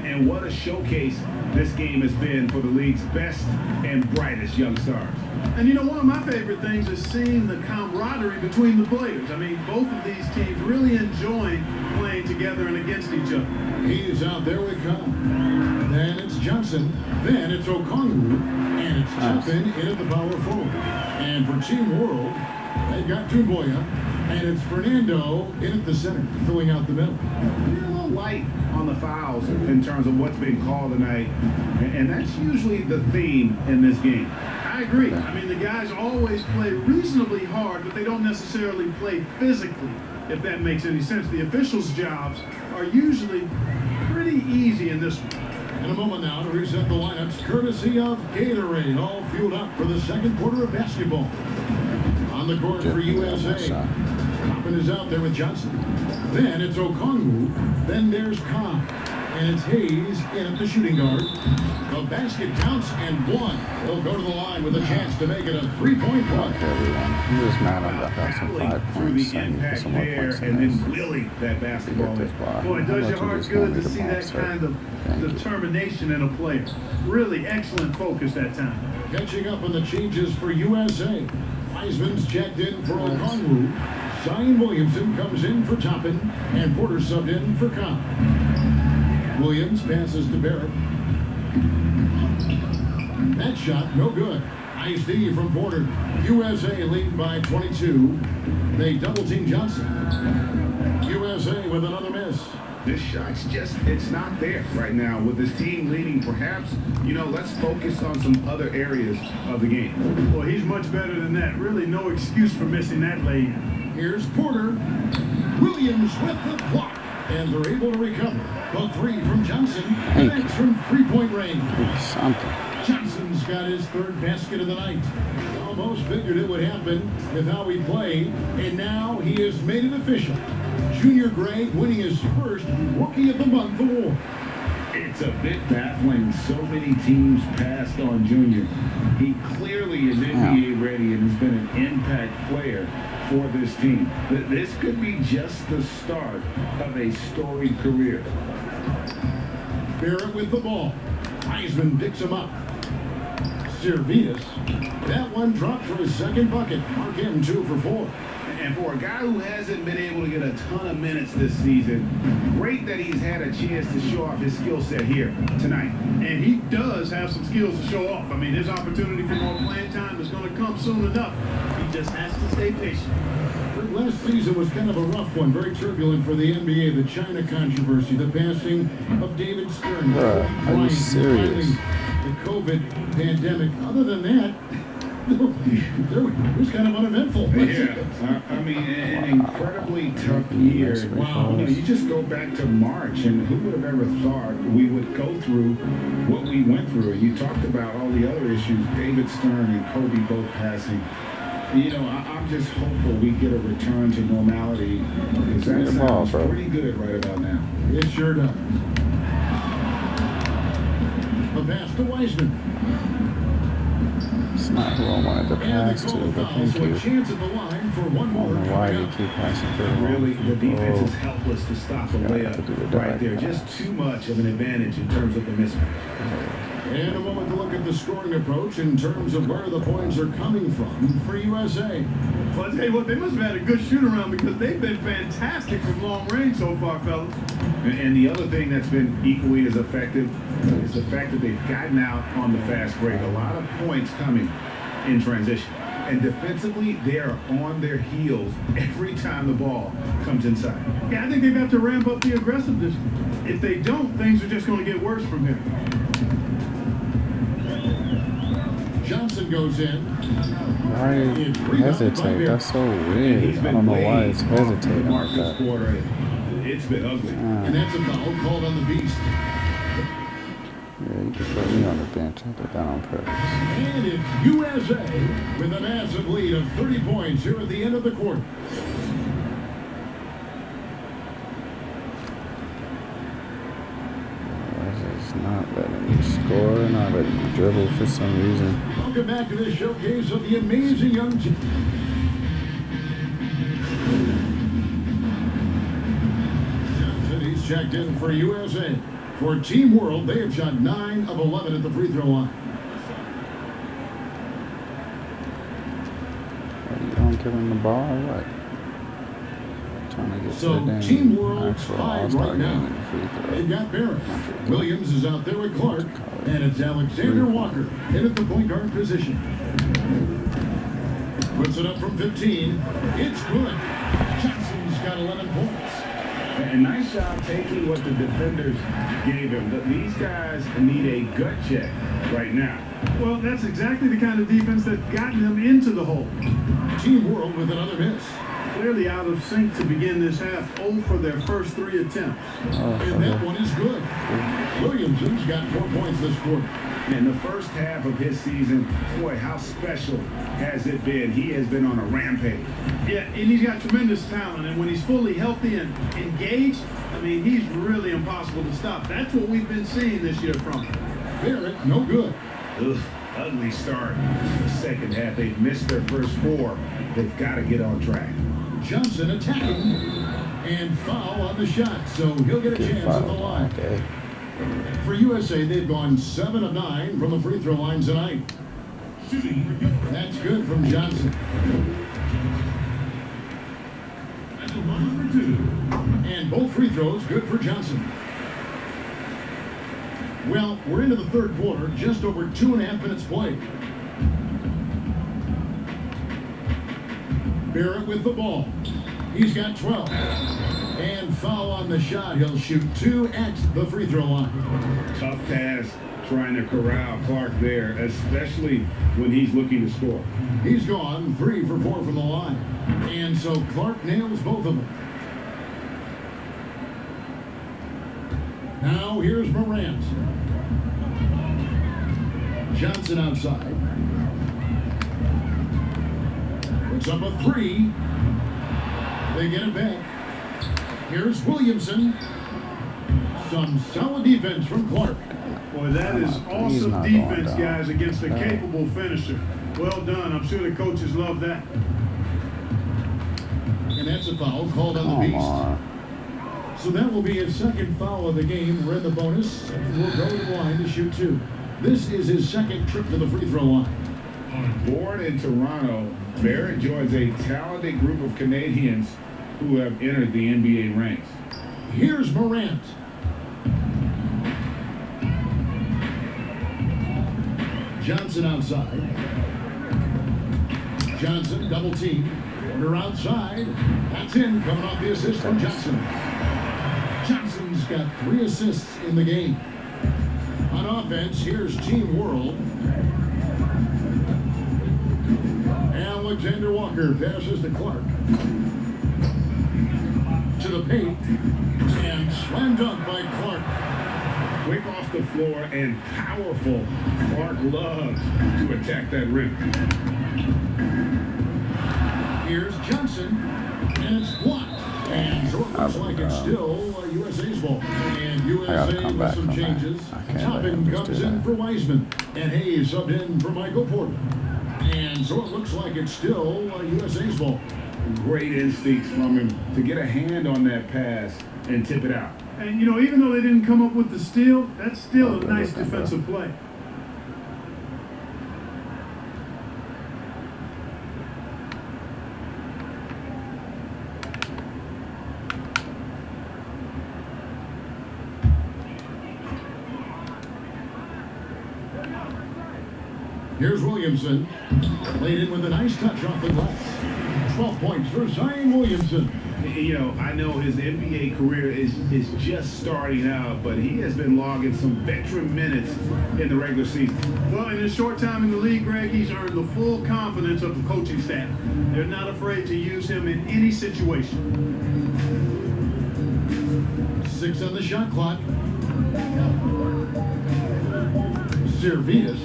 And what a showcase this game has been for the league's best and brightest young stars. And you know, one of my favorite things is seeing the camaraderie between the players. I mean, both of these teams really enjoying playing together and against each other. He's out there we come. Then it's Johnson. Then it's Okongwu. And it's Chapin into the power forward. And for Team World, they've got Tumboya. And it's Fernando in at the center, filling out the middle. You're a little light on the fouls in terms of what's being called tonight. And that's usually the theme in this game. I agree. I mean, the guys always play reasonably hard, but they don't necessarily play physically, if that makes any sense. The officials' jobs are usually pretty easy in this one. In a moment now to reset the lineups, courtesy of Gatorade, all fueled up for the second quarter of basketball. On the court for USA. Toppin is out there with Johnson. Then it's Okongwu. Then there's Khan. And it's Hayes in at the shooting guard. The basket counts and one. He'll go to the line with a chance to make it a three-point play. I'm just mad I got some 5 through points. the I need to get impact some more there points and in this. then willing that To basketball get this in. bar. Boy, it How does about your you heart just good hand me to the see ball, that sir? kind of Thank you. determination in a player. Really excellent focus that time. Catching up on the changes for USA. Wiseman's checked in for Okongwu. Zion Williamson comes in for Toppin. And Porter subbed in for Khan. Williams passes to Barrett. That shot, no good. Nice D from Porter. USA lead by 22. They double team Johnson. USA with another miss. This shot's just, it's not there right now. With this team leading, perhaps, let's focus on some other areas of the game. Well, he's much better than that. Really no excuse for missing that lay-in. Here's Porter. Williams with the block. And they're able to recover. The three from Johnson. That's from three-point range. Something. Johnson's got his third basket of the night. Almost figured it would happen with how he played. And now he has made it official. Junior Gray winning his first Rookie of the Month award. It's a bit baffling. So many teams passed on Junior. He clearly is NBA ready and has been an impact player for this team. This could be just the start of a storied career. Barrett with the ball. Wiseman picks him up. Servitas. That one dropped for his second bucket. Mark him 2 for 4. And for a guy who hasn't been able to get a ton of minutes this season, great that he's had a chance to show off his skill set here tonight. And he does have some skills to show off. I mean, his opportunity for more playing time is going to come soon enough. He just has to stay patient. Last season was kind of a rough one, very turbulent for the NBA. The China controversy, the passing of David Stern. Bruh, are you serious? The COVID pandemic. Other than that, it was kind of uneventful. Yeah, I mean, an incredibly tough year. Wow. You just go back to March, and who would have ever thought we would go through what we went through? You talked about all the other issues, David Stern and Kobe both passing. I'm just hopeful we get a return to normality, because that sounds pretty good right about now. It sure does. The pass to Wiseman. It's not who I wanted to pass to, but thank you. A chance at the line for one more. I don't know why you keep passing through. Really, the defense is helpless to stop a layup right there. Just too much of an advantage in terms of the mismatch. And a moment to look at the scoring approach in terms of where the points are coming from for USA. Well, I tell you what, they must have had a good shoot-around because they've been fantastic from long range so far, fellas. And the other thing that's been equally as effective is the fact that they've gotten out on the fast break. A lot of points coming in transition. And defensively, they are on their heels every time the ball comes inside. Yeah, I think they've got to ramp up the aggressiveness. If they don't, things are just going to get worse from here. Johnson goes in. Why hesitate? That's so weird. I don't know why it's hesitating like that. It's been ugly. And that's a foul called on the beast. Yeah, you can put me on the bench. I did that on purpose. And it's USA with a massive lead of 30 points here at the end of the quarter. It's not letting me score, not letting me dribble for some reason. Welcome back to this showcase of the amazing young checked in for USA. For Team World, they have shot 9 of 11 at the free throw line. You don't give him the ball or what? Trying to get So, to the Team damn World actual 5 All-Star right game now. in the free throw. They've got Barrett. Williams is out there with Clark. And it's Alexander Walker in at the point guard position. Puts it up from 15. It's good. Johnson's got 11 points. And nice job taking what the defenders gave him. These guys need a gut check right now. Well, that's exactly the kind of defense that's gotten them into the hole. Team World with another miss. Clearly out of sync to begin this half. 0 for their first 3 attempts. And that one is good. Williamson's got 4 points this quarter. In the first half of his season, boy, how special has it been? He has been on a rampage. Yeah, and he's got tremendous talent. And when he's fully healthy and engaged, I mean, he's really impossible to stop. That's what we've been seeing this year from him. Barrett, no good. Ugh, ugly start. The second half, they've missed their first 4. They've got to get on track. Johnson attacking. And foul on the shot, so he'll get a chance at the line. Okay. For USA, they've gone 7 of 9 from the free throw line tonight. That's good from Johnson. And both free throws good for Johnson. Well, we're into the third quarter, just over 2.5 minutes played. Barrett with the ball. He's got 12. And foul on the shot. He'll shoot 2 at the free throw line. Tough task trying to corral Clark there, especially when he's looking to score. He's gone 3 for 4 from the line. And so Clark nails both of them. Now here's Morant. Johnson outside. Puts up a 3. They get it back. Here's Williamson. Some solid defense from Clark. Boy, that is awesome defense, guys, against a capable finisher. Well done. I'm sure the coaches love that. And that's a foul called on the Beast. So that will be his second foul of the game. We're in the bonus. We'll go to the line to shoot 2. This is his second trip to the free throw line. Born in Toronto, Barrett joins a talented group of Canadians who have entered the NBA ranks. Here's Morant. Johnson outside. Johnson double team. Corner outside. That's in, coming off the assist from Johnson. Johnson's got 3 assists in the game. On offense, here's Team World. Alexander Walker passes to Clark. To the paint. And slam dunk by Clark. Quick off the floor and powerful. Clark loves to attack that rim. Here's Johnson. And it's blocked. And so it looks like it's still USA's ball. And USA with some changes. Toppin comes in for Wiseman. And Hayes subbed in for Michael Porter. And so it looks like it's still USA's ball. Great instincts from him to get a hand on that pass and tip it out. And, you know, even though they didn't come up with the steal, that's still a nice defensive play. Here's Williamson. Laid in with a nice touch off the glass. 12 points for Zion Williamson. You know, I know his NBA career is just starting out, but he has been logging some veteran minutes in the regular season. Well, in his short time in the league, Greg, he's earned the full confidence of the coaching staff. They're not afraid to use him in any situation. 6 on the shot clock. Servitas.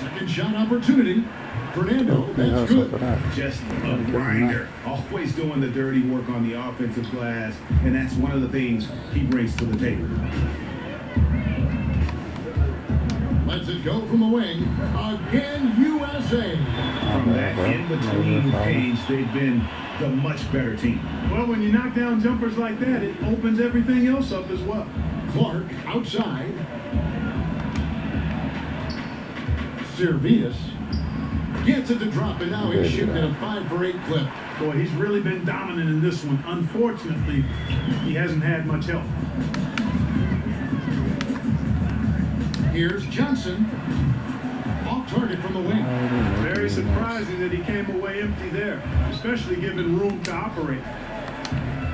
Second shot opportunity. Fernando, that's good. Just a grinder. Always doing the dirty work on the offensive glass, and that's one of the things he brings to the table. Let's lets it go from the wing. Again, USA. From that in-between page, they've been the much better team. Well, when you knock down jumpers like that, it opens everything else up as well. Clark outside. Servitas gets it to drop, and now he's shooting at a 5 for 8 clip. Boy, he's really been dominant in this one. Unfortunately, he hasn't had much help. Here's Johnson. Off target from the wing. Very surprising that he came away empty there, especially given room to operate.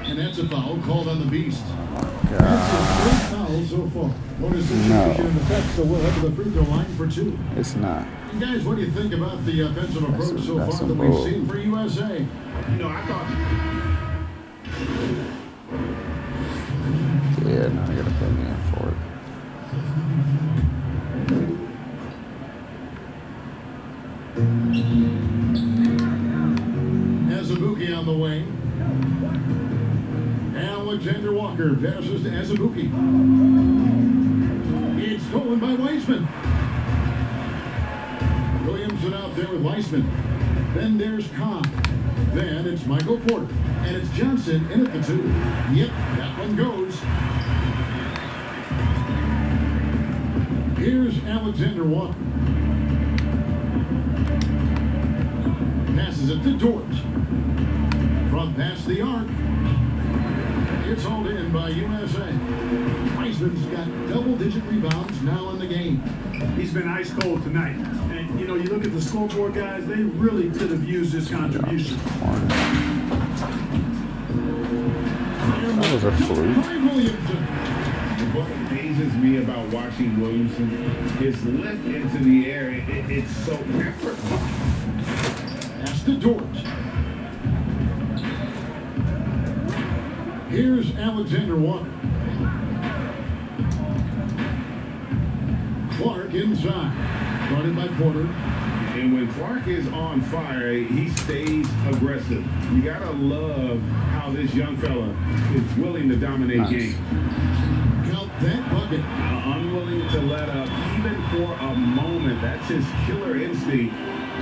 And that's a foul called on the Beast. God. That's his first foul so far. Bonus situation in effect, so we'll head to the free throw line for 2. It's not. And guys, what do you think about the offensive approach so that's far a that we've bull. seen for USA? You know, I thought Yeah, now I gotta put me in for it. Azubuike on the wing. Alexander Walker passes to Azubuike. It's stolen by Weissman. Williamson out there with Weissman. Then there's Kahn. Then it's Michael Porter. And it's Johnson in at the 2. Yep, that one goes. Here's Alexander Walker. Passes it to Dort. From past the arc. It's hauled in by USA. Weissman's got double-digit rebounds now in the game. He's been ice cold tonight. And, you know, you look at the scoreboard, guys, they really could have used his contribution. That was a fluke. What amazes me about watching Williamson, his lift into the air, it's so effortless. That's the Dort. Here's Alexander Walker. Clark inside. Guarded by Porter. And when Clark is on fire, he stays aggressive. You gotta love how this young fella is willing to dominate games. Count that bucket. Unwilling to let up, even for a moment. That's his killer instinct,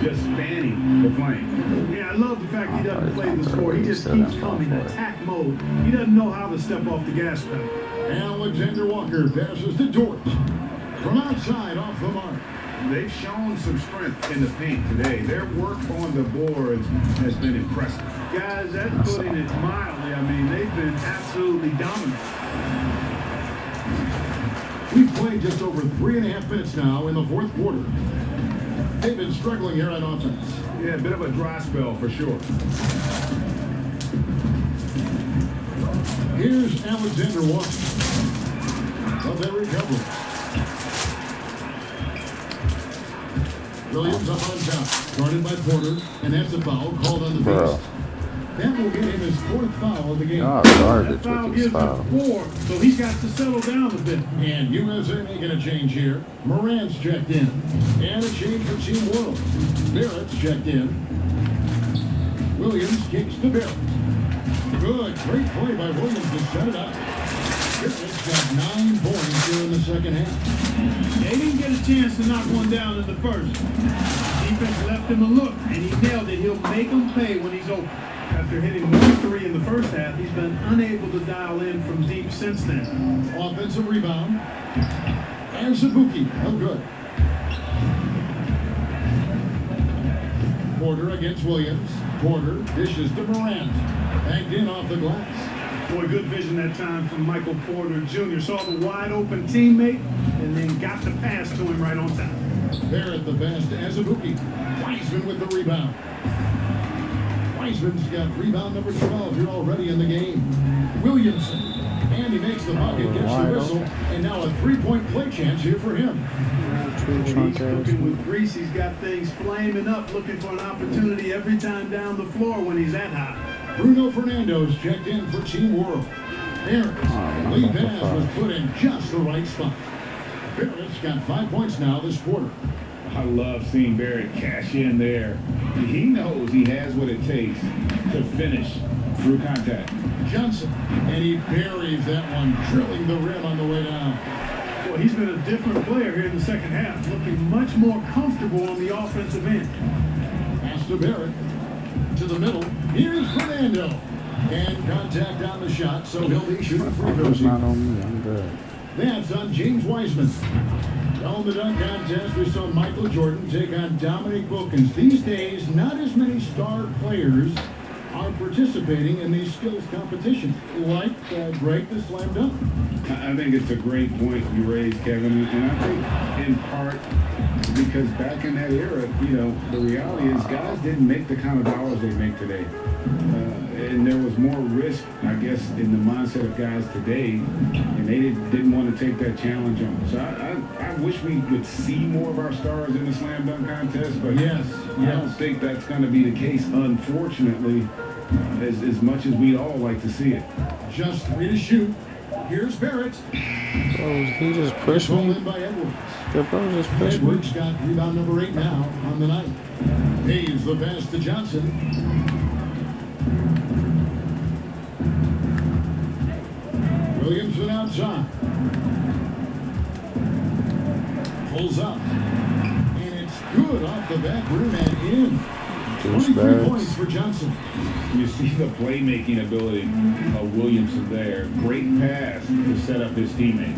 just fanning the flame. Yeah, I love the fact he doesn't play the score. He just keeps coming, attack mode. He doesn't know how to step off the gas pedal. Alexander Walker passes to Dort. From outside, off the mark. They've shown some strength in the paint today. Their work on the boards has been impressive. Guys, that's putting it mildly. I mean, they've been absolutely dominant. We've played just over 3.5 minutes now in the fourth quarter. They've been struggling here on offense. Yeah, a bit of a dry spell for sure. Here's Alexander Walker. Of that recovery. Williams up on top. Guarded by Porter. And that's a foul called on the Beast. That will get him his 4th foul of the game. Oh, garbage Foul with these gives him fouls. 4, so he's got to settle down a bit. And USA making a change here. Moran's checked in. And a change for Team World. Barrett's checked in. Williams kicks to Barrett. Good. Great play by Williams to set it up. Barrett's got 9 points here in the second half. They didn't get a chance to knock one down in the first. Defense left him a look, and he nailed it. He'll make him pay when he's open. After hitting 1-3 in the first half, he's been unable to dial in from deep since then. Offensive rebound. Azubuike, no good. Porter against Williams. Porter dishes to Morant. Banked in off the glass. Boy, good vision that time from Michael Porter Jr. Saw the wide open teammate and then got the pass to him right on time. Barrett the pass to Azubuike. Weissman with the rebound. Weissman's got rebound number 12 here already in the game. Williamson. And he makes the bucket, gets the whistle, and now a 3-point play chance here for him. He's cooking with grease. He's got things flaming up, looking for an opportunity every time down the floor when he's that hot. Bruno Fernando's checked in for Team World. Barrett's lead pass was put in just the right spot. Barrett's got 5 points now this quarter. I love seeing Barrett cash in there. He knows he has what it takes to finish through contact. Johnson, and he buries that one, drilling the rim on the way down. Boy, he's been a different player here in the second half, looking much more comfortable on the offensive end. Pass to Barrett. To the middle. Here's Fernando. And contact on the shot, so he'll be shooting free throws It's not here. on me. I'm good. That's on James Wiseman. On the dunk contest, we saw Michael Jordan take on Dominique Wilkins. These days, not as many star players are participating in these skills competitions, like Greg the Slam Dunk. I think it's a great point you raised, Kevin, and I think in part because back in that era, you know, the reality is guys didn't make the kind of dollars they make today. And there was more risk, I guess, in the mindset of guys today, and they didn't want to take that challenge on. So I wish we would see more of our stars in the slam dunk contest, but Yes. I don't think that's going to be the case, unfortunately, as much as we'd all like to see it. Just 3 to shoot. Here's Barrett. Bro, he just pushed Pulled me. in by Edwards. The bro just pushed me. Edwards got rebound number 8 now on the night. Hayes the pass to Johnson. Williamson outside. Pulls up. And it's good off the back rim and in. 23 points for Johnson. You see the playmaking ability of Williamson there. Great pass to set up his teammate.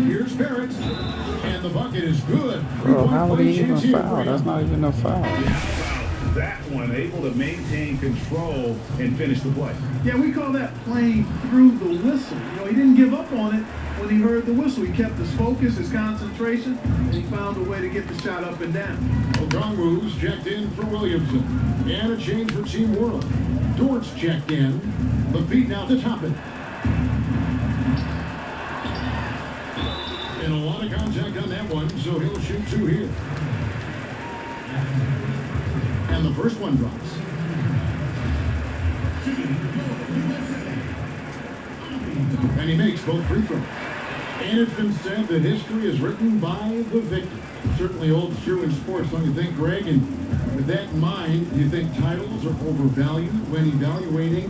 Here's Barrett. And the bucket is good. Bro, how would he Three-point even chance here foul? for That's him. not even a foul. That one, able to maintain control and finish the play. Yeah, we call that playing through the whistle. You know, he didn't give up on it when he heard the whistle. He kept his focus, his concentration, and he found a way to get the shot up and down. Okongwu's checked in for Williamson. And a change for Team World. Dort's checked in. The feet now to top it. And a lot of contact on that one, so he'll shoot 2 here. And the first one drops. And he makes both free throws. And it's been said that history is written by the victor. Certainly holds true in sports, don't you think, Greg? And with that in mind, do you think titles are overvalued when evaluating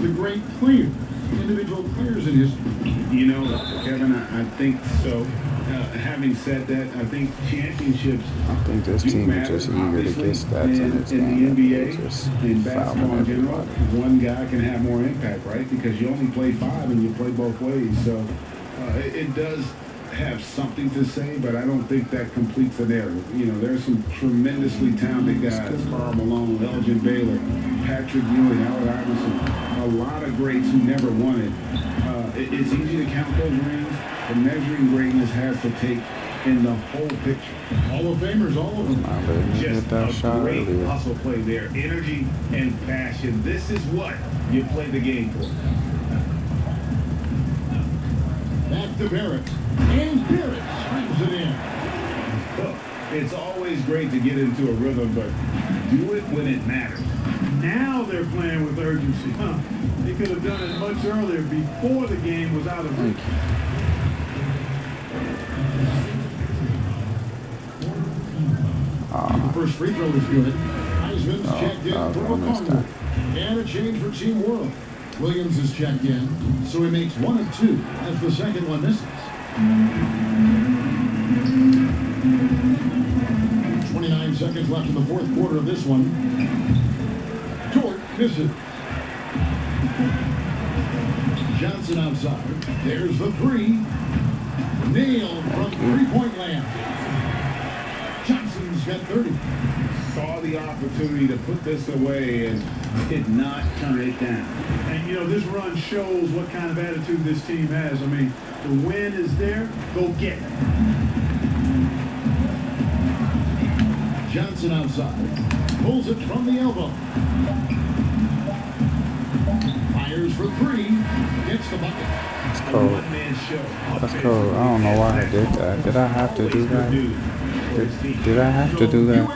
the great players, individual players in history? You know, Kevin, I think so. Having said that, I think championships I think this do team matter, is just eager to obviously, get stats in its in game. the They're NBA, just in basketball fouling in general, everybody. one guy can have more impact, right? Because you only play 5 and you play both ways. So it does have something to say, but I don't think that completes the narrative. You know, there's some tremendously talented guys, Karl Malone, Elgin Baylor, Patrick Ewing, Allen Iverson, a lot of greats who never won it. It's easy to count those rings, but measuring greatness has to take in the whole picture. Hall of Famers, all of them. I let him Just get that a shot great earlier. hustle play there. Energy and passion. This is what you play the game for. Back to Barrett. And Barrett slams it in. Look, it's always great to get into a rhythm, but do it when it matters. Now they're playing with urgency. They could have done it much earlier before the game was out of reach. The first free throw is good. Heisman's checked in for Okongwu. And a change for Team World. Williams is checked in, so he makes 1 of 2 as the second one misses. 29 seconds left in the fourth quarter of this one. Dort misses. Johnson outside. There's the 3. Nailed from three-point land. Johnson's got 30. Saw the opportunity to put this away and did not turn it down. And, you know, this run shows what kind of attitude this team has. I mean, the win is there. Go get it. Johnson outside. Pulls it from the elbow. Fires for 3. Gets the bucket. That's cold. That's cold. I don't know why I did that. Did I have to do that? Did I have to do that?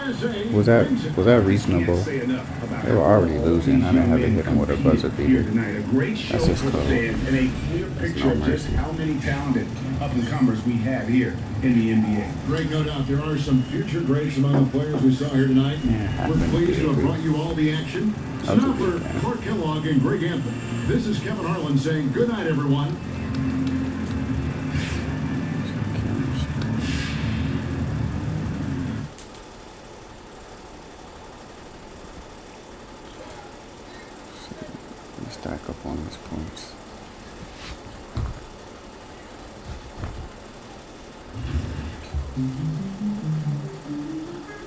Was that reasonable? They were already losing. I didn't have to hit them with a buzzer beater. That's just cold. And a clear picture of just how many talented up-and-comers we have here in the NBA. Greg, no doubt there are some future greats among the players we saw here tonight. We're pleased to have brought you all the action. So now for Clark Kellogg and Greg Anthony, this is Kevin Harlan saying good night, everyone. stack up on these points.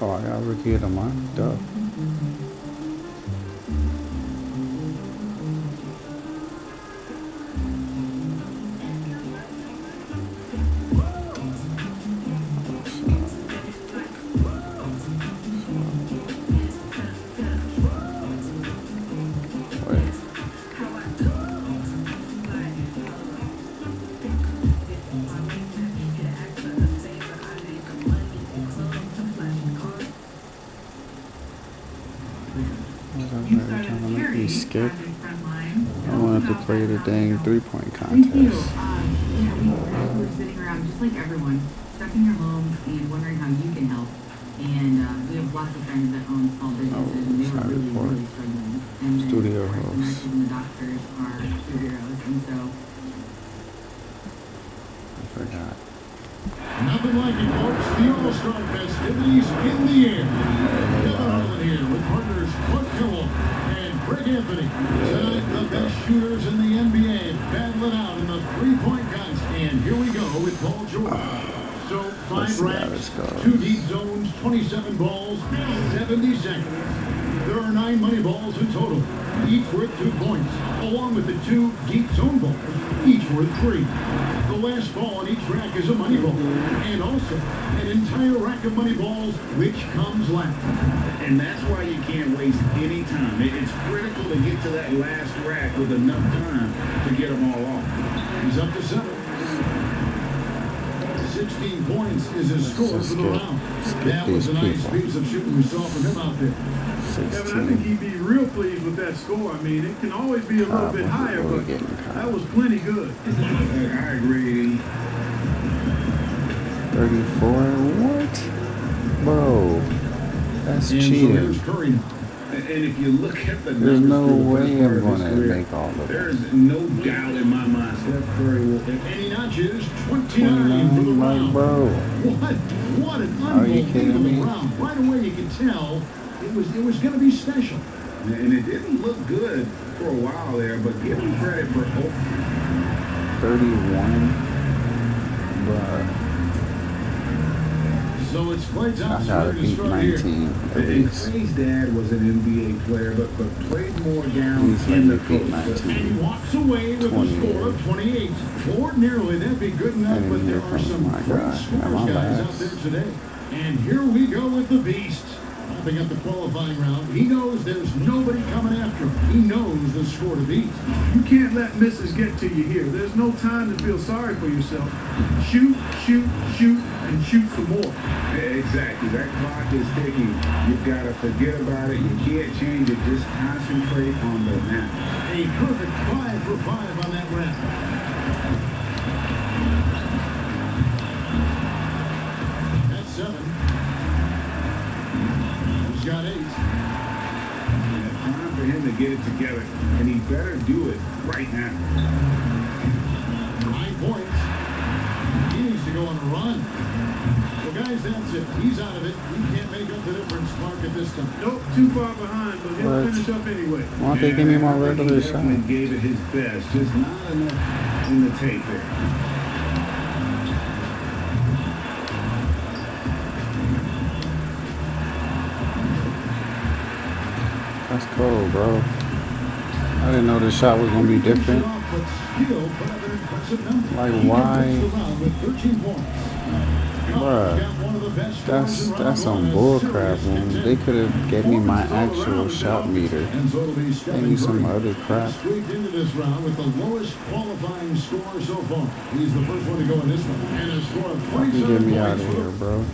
Oh, I got Ricky of the month, duh. Skip. I wanted to play the dang 3-point contest. We were sitting around just like everyone, stuck in your homes and wondering how you can help. And we have lots of friends that own small businesses, and they were really struggling. And then Studio the host. nurses and the doctors are superheroes, and so I forgot. Nothing like it, folks. The All-Star festivities in the air. Kevin Harlan here with partners Clark Kellogg and Greg Anthony. Tonight, the best shooters in the NBA battle it out in the three-point contest. And here we go with Paul George. So, 5 racks, 2 deep zones, 27 balls, 70 seconds. There are 9 money balls in total, each worth 2 points, along with the 2 deep zone balls, each worth 3. The last ball on each rack is a money ball, and also an entire rack of money balls, which comes last. And that's why you can't waste any time. It's critical to get to that last rack with enough time to get them all off. He's up to 7. 16 points is his score for the round. That was a nice piece of shooting we saw from him out there. Kevin, I think he'd be real pleased with that score. I mean, it can always be a little bit higher, but that was plenty good. I agree. 34? What? Bro, that's cheating. And if you look at the there's no way I'm going to make all of there it. is no doubt in my mind Steph Curry will. And he notches 29 for the round. Bro. What an unbelievable round. Right away you could tell it was going to be special. And it didn't look good for a while there, but give him credit for 31. Bruh. So it's Klay I Thompson gotta to beat start 19 here. at And least. Clay's dad was an NBA player, but played more down He's in the like beat post. 19. And he walks away with a score of 28. Ordinarily, that'd be good enough, And but here there are comes some my great guy. scores Am I guys out last? there today. And here we go with the Beast. Wrapping up the qualifying round, he knows there's nobody coming after him. He knows the score to beat. You can't let misses get to you here. There's no time to feel sorry for yourself. Shoot, shoot, shoot, and shoot some more. Exactly. That clock is ticking. You've got to forget about it. You can't change it. Just concentrate on the now. A perfect 5 for 5 on that round. That's 7. He's got 8. And it's time for him to get it together, and he better do it right now. 9 points. He needs to go on a run. Well, guys, that's it. He's out of it. He can't make up the difference, Clark, at this time. Nope, too far behind, but he'll What? finish up anyway. Why don't they give me my regular He shot? definitely gave it his best, just not enough in the tape there. That's cool, bro. I didn't know this shot was gonna be different. Like, why? Bruh, that's some bullcrap, man. They could have gave me my actual shot meter. Gave me some other crap. Squeaked into this round with the lowest qualifying score so far. He's the first one to go in this one. And a score of 27 Get me out points. of here, bro.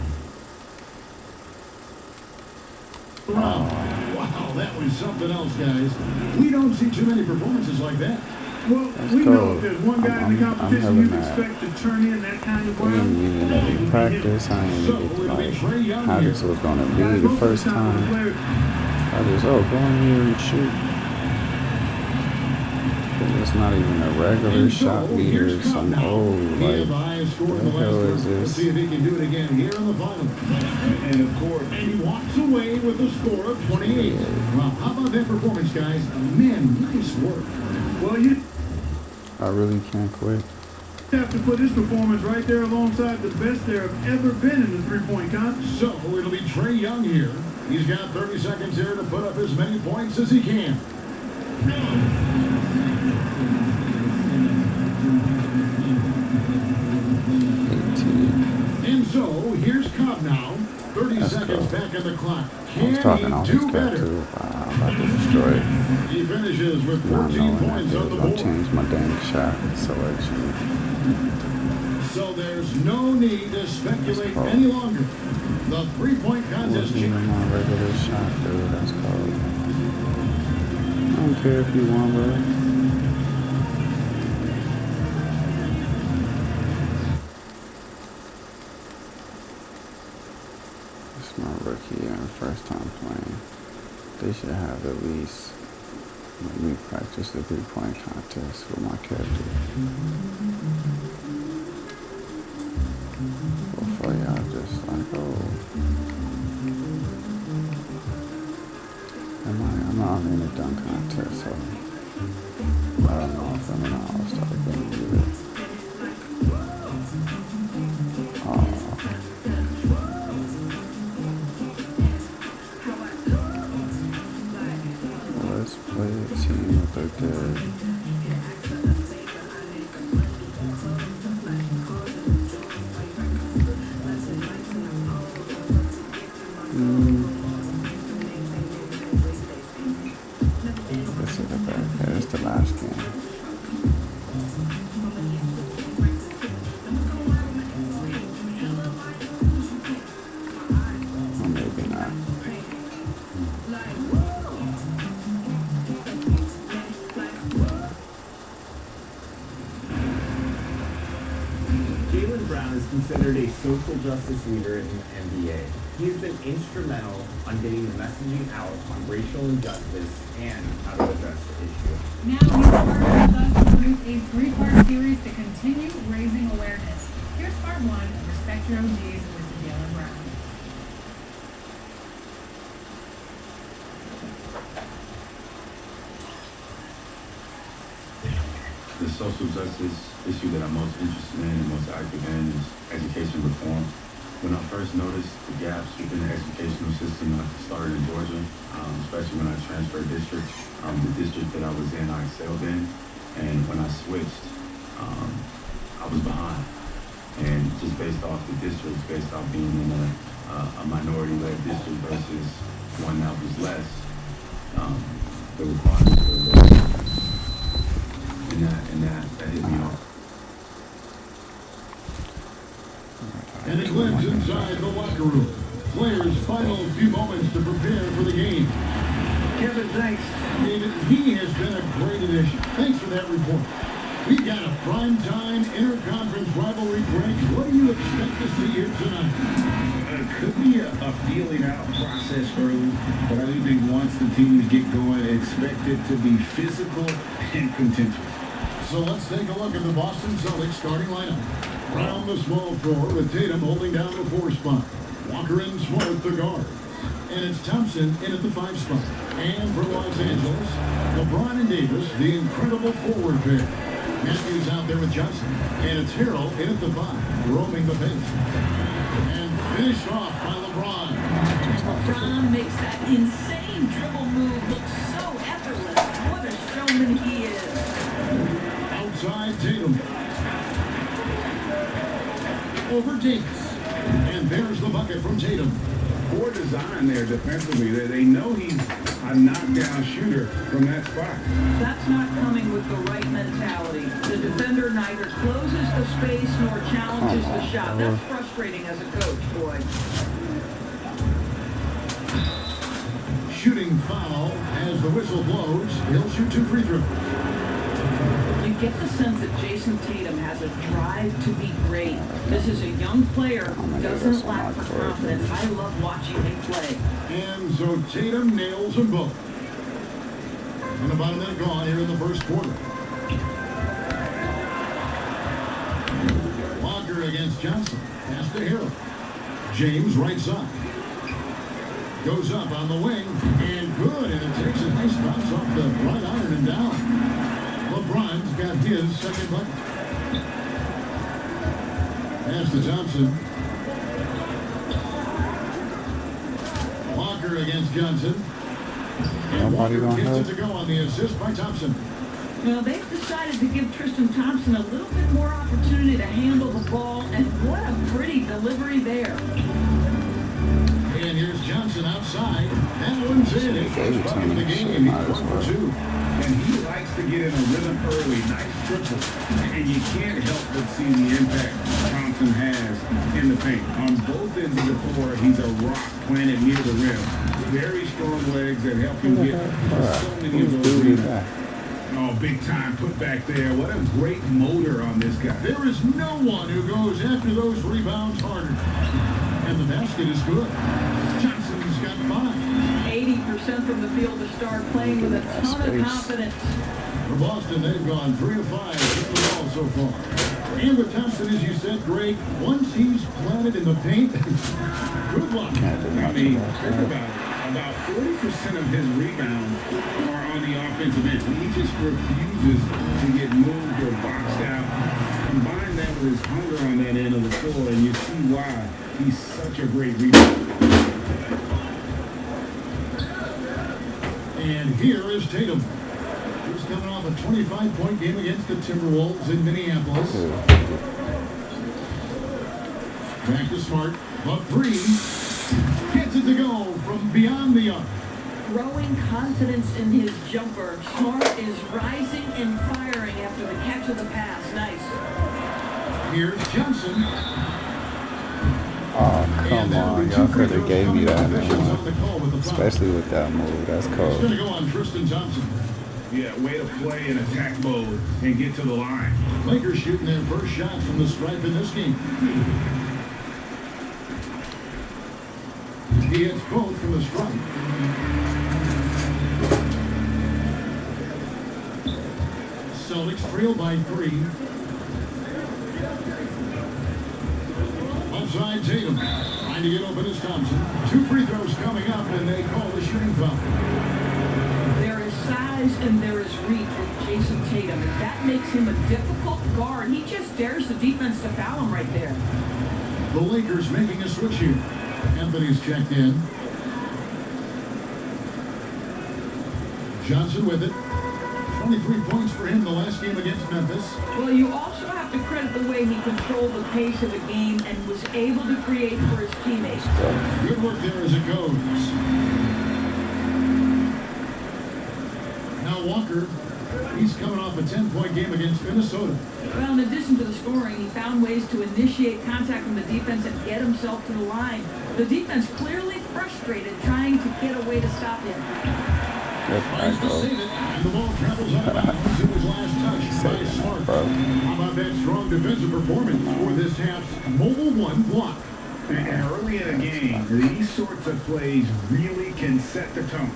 Wow, that was something else, guys. We don't see too many performances like that. Well, That's we cool. know if there's one guy in the I'm competition hella you mad. expect to turn in that kind of We didn't round. even let me practice. I didn't even get like how this was gonna be the first time. I just go in here and shoot. It's not even a regular shot meter. It's some old, like, what the hell is Let's see this? if he can do it again here in the final. And of course, And he walks away with a score of 28. Well, how about that performance? points, guys. Man, nice work. Well, you I really can't quit. have to put his performance right there alongside the best there have ever been in the three-point contest. So it'll be Trey Young here. He's got 30 seconds here to put up as many points as he can. And so here's Cobb now. 30 seconds back in the clock. I was talking all Can this he do crap better? too. I'm about to destroy it. He finishes with Not 14 knowing that points they on was the gonna board. change my dang shot selection. So there's no need to speculate cold. any longer. The three-point contest Wasn't even my regular shot, dude. That's cold. I don't care if you won, bro. It's my rookie year and first time playing. They should have at least let me practice the three-point contest with my character. Before y'all just like, oh, I'm not in a dunk contest, so I don't know if I'm an all-star game either. Let's play a team with a good. Let's see the back. There's the last game. Or maybe not. Jaylen Brown is considered a social justice leader in the NBA. He's been instrumental on getting the messaging out on racial injustice and how to address the issue. Now he's partnered with us to produce a three-part series to continue raising awareness. Here's part one of Respect Your OGs with Jaylen Brown. The social justice issue that I'm most interested in and most active in is education reform. When I first noticed the gaps within the educational system, I started in Georgia, especially when I transferred districts. The district that I was in, I excelled in, and when I switched, I was behind. And just based off the districts, based off being in a minority-led district versus one that was less, the requirements were low. And that hit me off. And a glimpse inside the locker room. Players' final few moments to prepare for the game. Kevin, thanks. David, he has been a great addition. Thanks for that report. We've got a primetime interconference rivalry break. What do you expect to see here tonight? Could be a feeling out process early, but I do think once the teams get going, expect it to be physical and contentious. So let's take a look at the Boston Celtics starting lineup. Round the small floor with Tatum holding down the 4 spot. Walker and Smart the guard. And it's Thompson in at the 5 spot. And for Los Angeles, LeBron and Davis, the incredible forward pair. Matthews out there with Johnson. And it's Harrell in at the 5, roaming the paint. And finished off by LeBron. LeBron makes that insane dribble move look so effortless. What a showman he is. Outside Tatum. Over Davis. And there's the bucket from Tatum. Poor design there defensively. They know he's a knockdown shooter from that spot. That's not coming with the right mentality. The defender neither closes the space nor challenges the shot. That's frustrating as a coach, boy. Shooting foul as the whistle blows. He'll shoot 2 free throws. You get the sense that Jason Tatum has a drive to be great. This is a young player who doesn't lack for confidence. I love watching him play. And so Tatum nails them both. And about a minute gone here in the first quarter. Walker against Johnson. Pass to Harrell. James right side. Goes up on the wing and good, and it takes a nice bounce off the right iron and down. LeBron's got his second bucket. Pass to Thompson. Walker against Johnson. And Nobody Walker gonna gets help. it to go on the assist by Thompson. Well, they've decided to give Tristan Thompson a little bit more opportunity to handle the ball, and what a pretty delivery there. And here's Johnson outside. That one's in. It's Gave it first to bucket of the him. game. Shit, He's might as 1 for well. 2. And he likes to get in a rhythm early. Nice triple. And you can't help but see the impact Thompson has in the paint. On both ends of the floor, he's a rock planted near the rim. Very strong legs that help him get so many of Whose those dude is rebounds. that? Oh, big time put back there. What a great motor on this guy. There is no one who goes after those rebounds harder. And the basket is good. Johnson's got 5. 80% from the field to start, playing with a ton of confidence. For Boston, they've gone 3 of 5 with the ball so far. And with Thompson, as you said, Greg, once he's planted in the paint, good luck. Can't do I much mean, about think that. about it. About 40% of his rebounds are on the offensive end. He just refuses to get moved or boxed out. Combine that with his hunger on that end of the floor, and you see why he's such a great rebounder. And here is Tatum. He's coming off a 25-point game against the Timberwolves in Minneapolis. Back to Smart. Up 3. Gets it to go from beyond the arc. Growing confidence in his jumper. Smart is rising and firing after the catch of the pass. Nice. Here's Johnson. Oh, come on. Y'all could have gave me that one. Especially with that move. That's It's going to cold. go on Tristan Thompson. Yeah, way to play in attack mode and get to the line. Lakers shooting their first shot from the stripe in this game. He hits both from the stripe. Celtics trail by 3. Outside Tatum. Trying to get open is Thompson. 2 free throws coming up, and they call the shooting foul. There is size and there is reach with Jason Tatum, and that makes him a difficult guard. He just dares the defense to foul him right there. The Lakers making a switch here. Anthony's checked in. Johnson with it. 23 points for him the last game against Memphis. Well, you also have to credit the way he controlled the pace of the game and was able to create for his teammates. Good work there as it goes. Now Walker, he's coming off a 10-point game against Minnesota. Well, in addition to the scoring, he found ways to initiate contact from the defense and get himself to the line. The defense clearly frustrated, trying to get a way to stop him. Tries to save it, and the ball travels out of bounds. It was last touched by Smart. How about that strong defensive performance for this half's Mobile One block? And early in a game, these sorts of plays really can set the tone.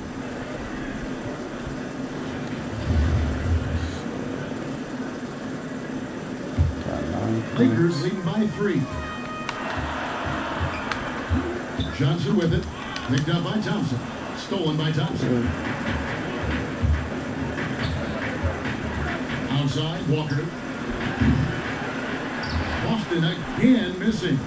Lakers leading by 3. Johnson with it. Picked up by Thompson. Stolen by Thompson. Outside, Walker. Boston again missing.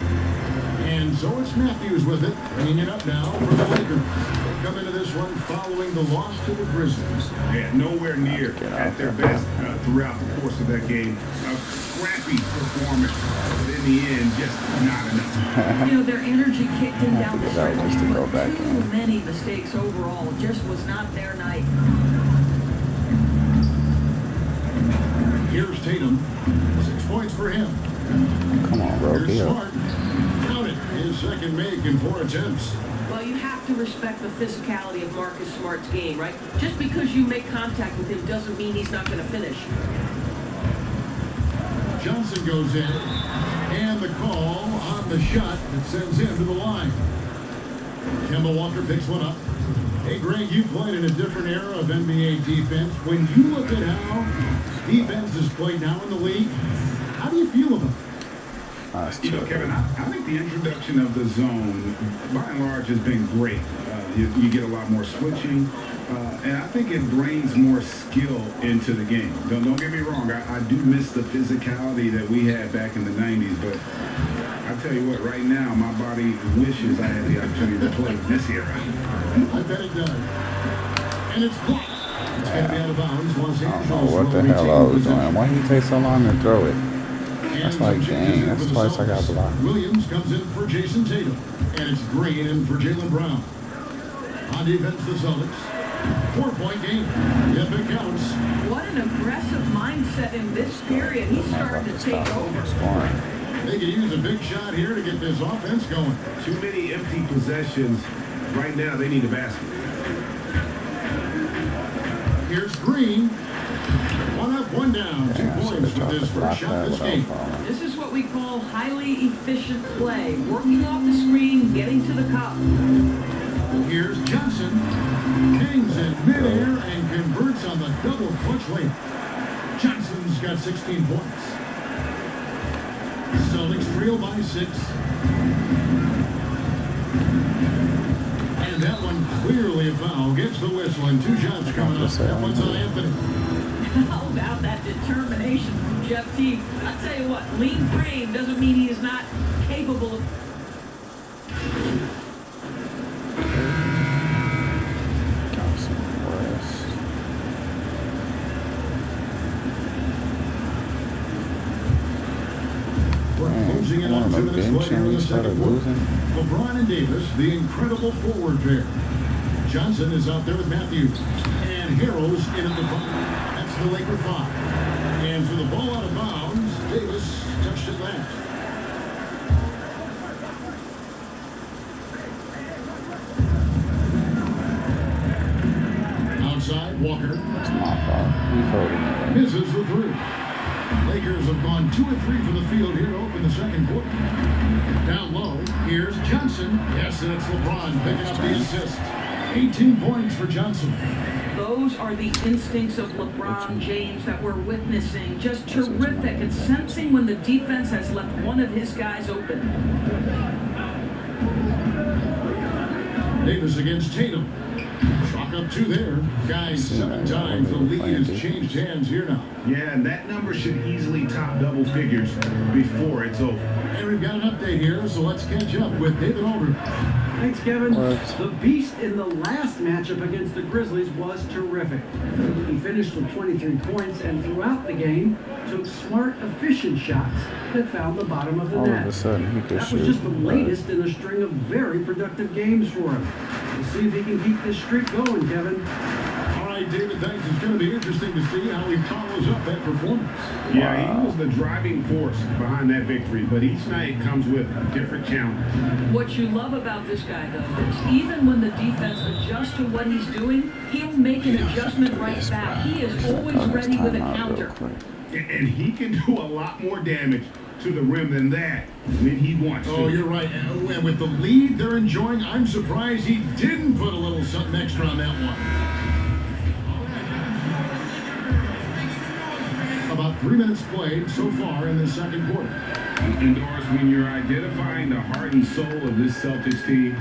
And so it's Matthews with it. Bringing it up now for the Lakers. They come into this one following the loss to the Grizzlies. Yeah, nowhere near at their best throughout the course of that game. A scrappy performance, but in the end, just not enough. You know, their energy kicked in down the stretch, Just to go back but too in. many mistakes overall. Just was not their night. Here's Tatum. 6 points for him. Come on, bro. Here's Deal. Smart. Counted. His second make in 4 attempts. Well, you have to respect the physicality of Marcus Smart's game, right? Just because you make contact with him doesn't mean he's not going to finish. Johnson goes in, and the call on the shot that sends him to the line. Kemba Walker picks one up. Hey, Greg, you played in a different era of NBA defense. When you look at how defense is played now in the league, how do you feel about it? That's You know, Kevin, I think the introduction of the zone, by and large, has been great. You get a lot more switching, and I think it brings more skill into the game. Don't get me wrong, I do miss the physicality that we had back in the 90s, but I tell you what, right now, my body wishes I had the opportunity to play this era. I bet it does. And it's blocked. It's going to be out of bounds. Los I don't Angeles know what the will hell I retain was doing. possession. Why did he take so long to throw it? That's And like, some changes dang, in that's for the twice I got Celtics. blocked. Williams comes in for Jason Tatum. And it's Green in for Jaylen Brown. On defense, the Celtics. 4-point game. If it counts. What an aggressive mindset in this period. He's starting to take over. Scoring. They could use a big shot here to get this offense going. Too many empty possessions. Right now, they need a basket. Here's Green. One up, one down. 2 points with his first shot this game. This is what we call highly efficient play. Working off the screen, getting to the cup. Here's Johnson. Hangs in midair and converts on the double clutch layup. Johnson's got 16 points. Celtics trail by 6. And that one clearly a foul. Gets the whistle and 2 shots coming up. That one's on Anthony. How about that determination from Jeff Teague? I'll tell you what, lean frame doesn't mean he is not capable of... Closing in on 2 minutes later in the second quarter. LeBron and Davis, the incredible forward pair. Johnson is out there with Matthews. And Harrell's in at the 5. That's the Laker 5. And for the ball out of bounds, Davis touched it last. Outside, Walker. That's my fault. He's holding it. Misses the 3. Lakers have gone 2 of 3 from the field here to open the second quarter. Down low, here's Johnson. Yes, and it's LeBron picking up the assist. 18 points for Johnson. Those are the instincts of LeBron James that we're witnessing. Just terrific and sensing when the defense has left one of his guys open. Davis against Tatum. Chalk up 2 there. Guys, 7 times the lead has changed hands here now. Yeah, and that number should easily top double figures before it's over. And we've got an update here, so let's catch up with David Aldridge. Thanks, Kevin. The beast in the last matchup against the Grizzlies was terrific. He finished with 23 points and throughout the game took smart, efficient shots that found the bottom of the All net. of a sudden, he could That shoot. was just the latest in a string of very productive games for him. We'll see if he can keep this streak going, Kevin. All right, David, thanks. It's going to be interesting to see how he follows up that performance. Yeah, he was the driving force behind that victory, but each night comes with a different challenge. What you love about this guy, though, is even when the defense adjusts to what he's doing, he'll make an adjustment right back. He is always ready with a counter. And he can do a lot more damage to the rim than that when he wants to. Oh, you're right. And with the lead they're enjoying, I'm surprised he didn't put a little something extra on that one. About 3 minutes played so far in the second quarter. And Doris, when you're identifying the heart and soul of this Celtics team,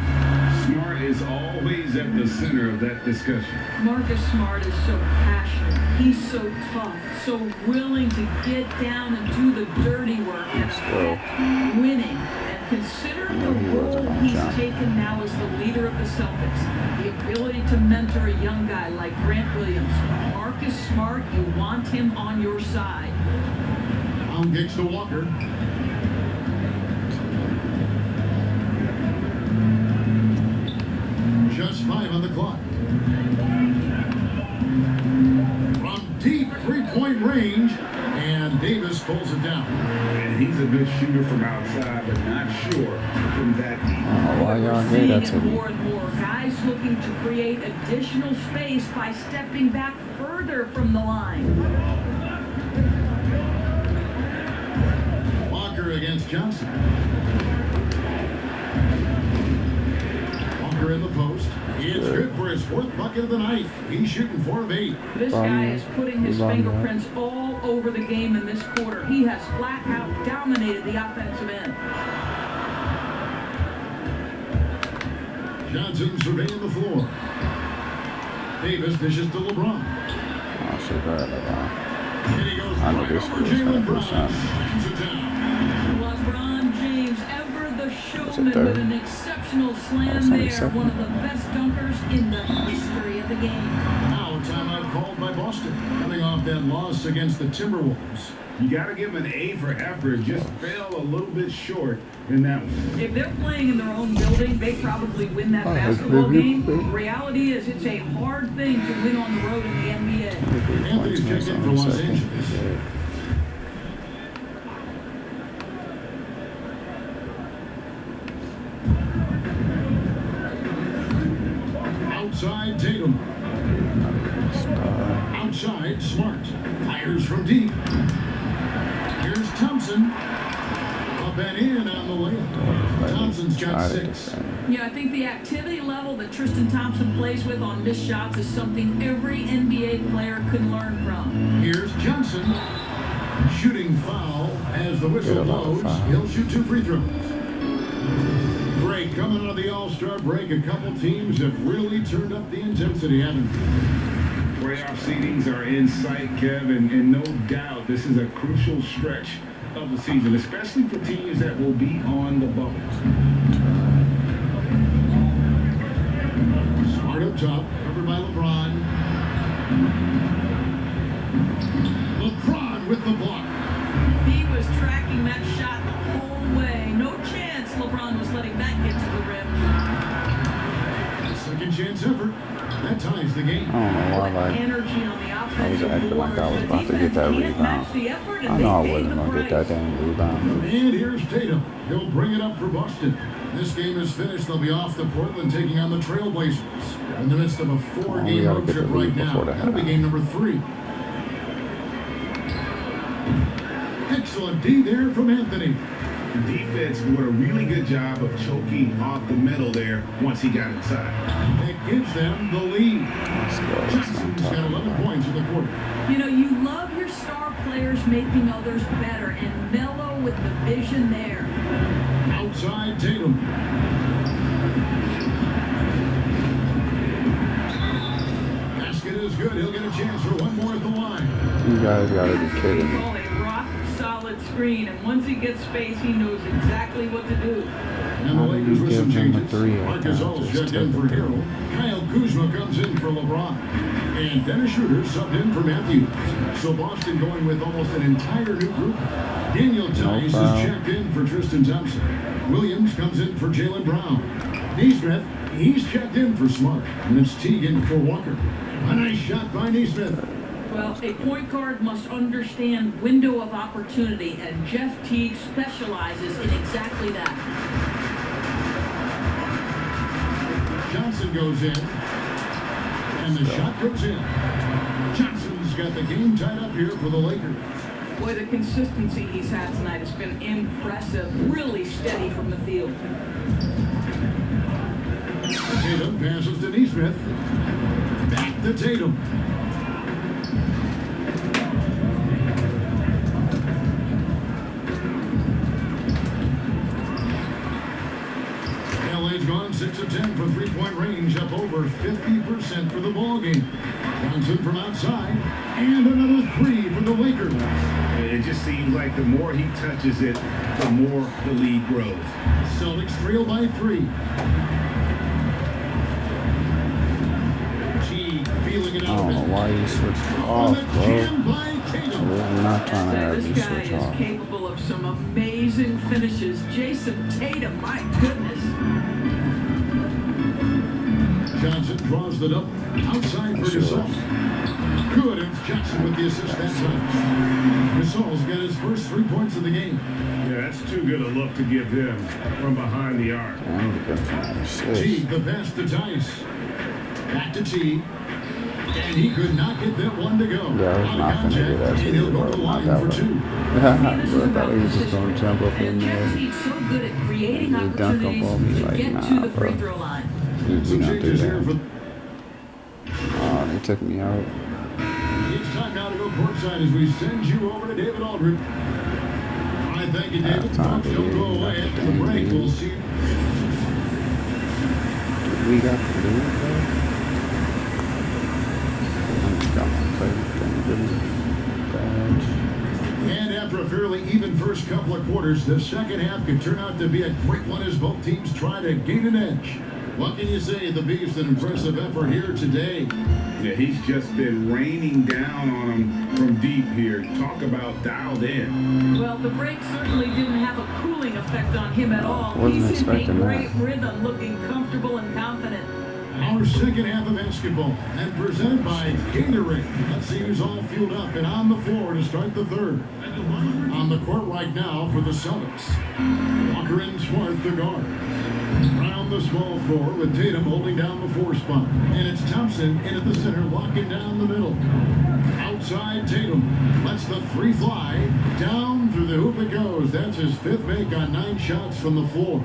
Smart is always at the center of that discussion. Marcus Smart is so passionate. He's so tough, so willing to get down and do the dirty work and affect winning. And consider the role he's taken now as the leader of the Celtics. The ability to mentor a young guy like Grant Williams. Marcus Smart, you want him on your side. Brown kicks to Walker. Just 5 on the clock. From deep three-point range, and Davis pulls it down. And he's a good shooter from outside, but not sure from that deep. Why y'all gave that to me? More and more guys looking to create additional space by stepping back further from the line. Walker against Johnson. Walker in the post. It's good for his fourth bucket of the night. He's shooting 4 of 8. This guy is putting his fingerprints all over the game in this quarter. He has flat out dominated the offensive end. Johnson surveying the floor. Davis dishes to LeBron. Oh, shit, LeBron. And he goes I know right this over was Jalen gonna Brown. do something. Slams it down. LeBron James, ever the showman third? with an exceptional slam It's only there. second. One of the best dunkers in the history of the game. Now a timeout called by Boston. Coming off that loss against the Timberwolves. You got to give him an A for effort. Just fell a little bit short in that one. If they're playing in their own building, they probably win that basketball game. Reality is it's a hard thing to win on the road in the NBA. Anthony's checked in for Los Angeles. Outside Tatum. Outside Smart. Fires from deep. Here's Thompson. Up and in on the layup. Thompson's got 6. Yeah, I think the activity level that Tristan Thompson plays with on missed shots is something every NBA player can learn from. Here's Johnson. Shooting foul as the whistle blows. He'll shoot 2 free throws. Break coming out of the All-Star break. A couple teams have really turned up the intensity, haven't they? Playoff seedings are in sight, Kevin, and no doubt this is a crucial stretch of the season, especially for teams that will be on the bubbles. Smart up top, covered by LeBron. LeBron with the block. He was tracking that shot the whole way. No chance LeBron was letting that get to the rim. Second chance effort. That ties the game. I don't know why, like, Energy on the I was offensive acting like I was about to get that rebound. I know I wasn't going to get that damn rebound. And here's Tatum. He'll bring it up for Boston. This game is finished. They'll be off to Portland, taking on the Trailblazers. In the midst of a 4-game road trip right now. That'll be game number 3. Excellent D there from Anthony. The defense doing a really good job of choking off the middle there once he got inside. It gives them the lead. Jackson's got 11 points in the quarter. You know, you love your star players making others better, and Melo with the vision there. Outside Tatum. Basket is good. He'll get a chance for one more at the line. You guys got to be kidding me. A rock-solid screen, and once he gets space, he knows exactly what to do. And the Lakers with some changes. Marcus All's checked in for Hero. Kyle Kuzma comes in for LeBron. And Dennis Schroeder subbed in for Matthews. So Boston going with almost an entire new group. Daniel Tice is checked in for Tristan Thompson. Williams comes in for Jalen Brown. Neesmith, he's checked in for Smart. And it's Teague in for Walker. A nice shot by Neesmith. Well, a point guard must understand window of opportunity, and Jeff Teague specializes in exactly that. Johnson goes in, and the shot goes in. Johnson's got the game tied up here for the Lakers. Boy, the consistency he's had tonight has been impressive, really steady from the field. Tatum passes to Neesmith. Back to Tatum. LA's gone 6 of 10 from three-point range, up over 50% for the ball game. Johnson from outside, and another 3 for the Lakers. It just seems like the more he touches it, the more the lead grows. Celtics trail by 3. Feeling it I don't know why you switched off, bro. I'm not trying to have you This guy switch is off. capable of some amazing finishes. Jason Tatum, my goodness. Johnson draws the double. Outside for Gasol. Good, it's Jackson with the assist that time. Gasol's got his first 3 points of the game. Yeah, that's too good a look to give him from behind the arc. Teague, the pass to Tice. Back to Teague. And he could not get that one to go. Yeah, I was not going to do that to And you, he'll go to the bro. line Not for that 2. I thought he was just going to jump up in there He's so good at creating and dunk up opportunities on me. to Like, get nah, to the free bro. throw line. Some don't do changes here that. for. Oh, they took me out. It's time now to go courtside as we send you over to David Aldridge. I thank you, David. Halftime, Folks, don't go away after the break. We'll see you. We got to do it, though. I'm got my play. Badge. And after a fairly even first couple of quarters, the second half could turn out to be a quick one as both teams try to gain an edge. What can you say? The Beast, an impressive effort here today. Yeah, he's just been raining down on him from deep here. Talk about dialed in. Well, the break certainly didn't have a cooling effect on him at all. Wasn't He's in a expecting great that. rhythm, looking comfortable and confident. Our second half of basketball and presented by Gatorade. Let's see who's all fueled up and on the floor to start the third. On the court right now for the Celtics. Walker and Smart, the guard. Around the small floor with Tatum holding down the 4 spot. And it's Thompson in at the center, locking down the middle. Outside Tatum lets the 3 fly. Down through the hoop it goes. That's his 5th make on 9 shots from the floor.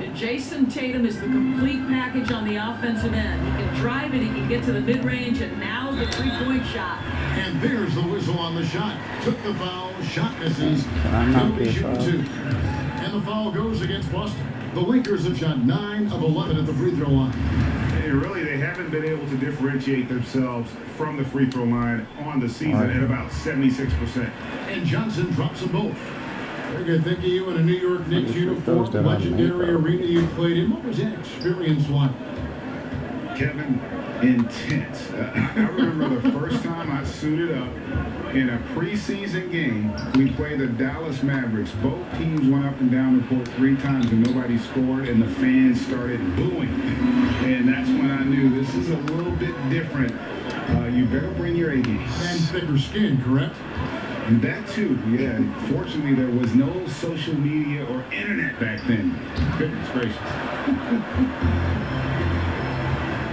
And Jason Tatum is the complete package on the offensive end. He can drive it, he can get to the mid-range, and now the 3-point shot. And there's the whistle on the shot. Took the foul, shot misses. Can I not be shooting fouled? 2. And the foul goes against Boston. The Lakers have shot 9 of 11 at the free throw line. And really, they haven't been able to differentiate themselves from the free throw line on the season at about 76%. And Johnson drops them both. Very good. Think of you in a New York Knicks Free throws uniform, that I legendary made, though. arena you played in. What was that experience like? Kevin, intense. I remember the first time I suited up in a preseason game. We played the Dallas Mavericks. Both teams went up and down the court 3 times and nobody scored, and the fans started booing. And that's when I knew this is a little bit different. You better bring your A game. And thicker skin, correct? And that too, yeah. Fortunately, there was no social media or internet back then. Goodness gracious.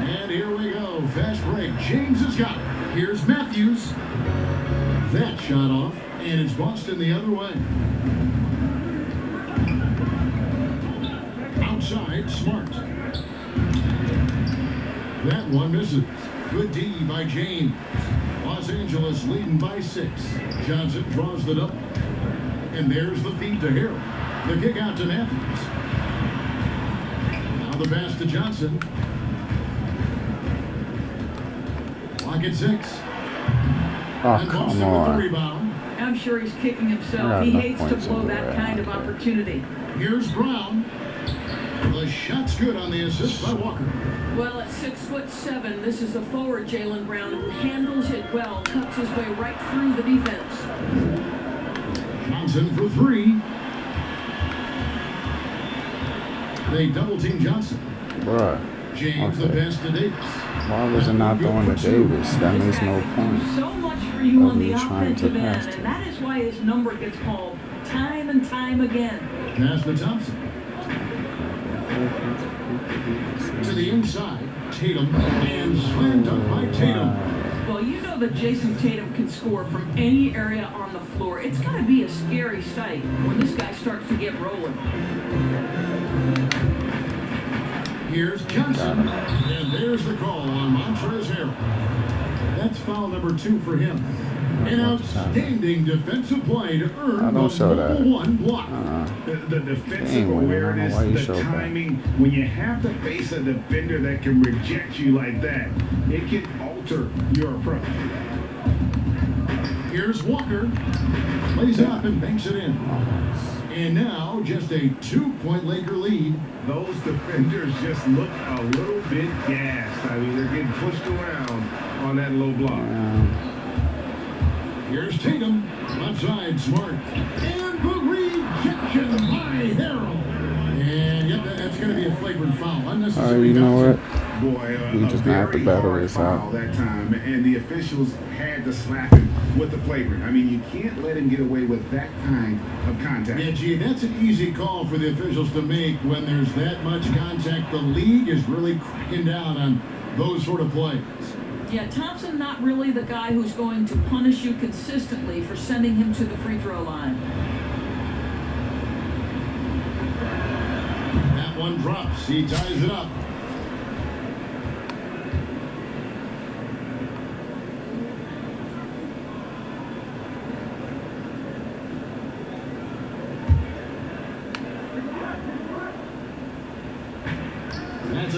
And here we go. Fast break. James has got it. Here's Matthews. That shot off, and it's Boston the other way. Outside, Smart. That one misses. Good D by James. Los Angeles leading by 6. Johnson draws the double. And there's the feed to Harold. The kick out to Matthews. Now the pass to Johnson. Clock at 6. Oh, And come Boston with the on. rebound. I'm sure he's kicking I himself. got He enough hates to points blow in that there. kind of opportunity. Here's Brown. The shot's good on the assist by Walker. Well, at 6'7", this is the forward Jaylen Brown who handles it well, cuts his way right through the defense. Johnson for 3. They double team Johnson. Bruh. James the Okay. pass to Davis. Why was it not throwing to Davis? That makes no point. So much for you on the Others trying to offensive end, pass to and that is why his number gets called time and time again. Pass to Thompson. To the inside. Tatum. And slam dunk by Tatum. Well, you know that Jason Tatum can score from any area on the floor. It's going to be a scary sight when this guy starts to get rolling. Here's Johnson. And there's the call on Montrezl Harrell. That's foul number 2 for him. An outstanding defensive play to earn the number 1 block. The defensive Dang, Wayne, I don't know awareness, why you the showed that. timing, when you have to face a defender that can reject you like that, it can alter your approach. Here's Walker. Lays up and banks it in. And now just a 2-point Laker lead. Those defenders just look a little bit gassed. I mean, they're getting pushed around on that low block. Here's Tatum. Left side, Smart. And the rejection by Harrell. And yep, that's going to be a flagrant foul. Unnecessary. You know what? Boy, We just gonna have to battle hard this foul out. that time, and the officials had to slap him with the flagrant. I mean, you can't let him get away with that kind of contact. Yeah, gee, that's an easy call for the officials to make when there's that much contact. The league is really cracking down on those sort of plays. Yeah, Thompson not really the guy who's going to punish you consistently for sending him to the free throw line. That one drops. He ties it up.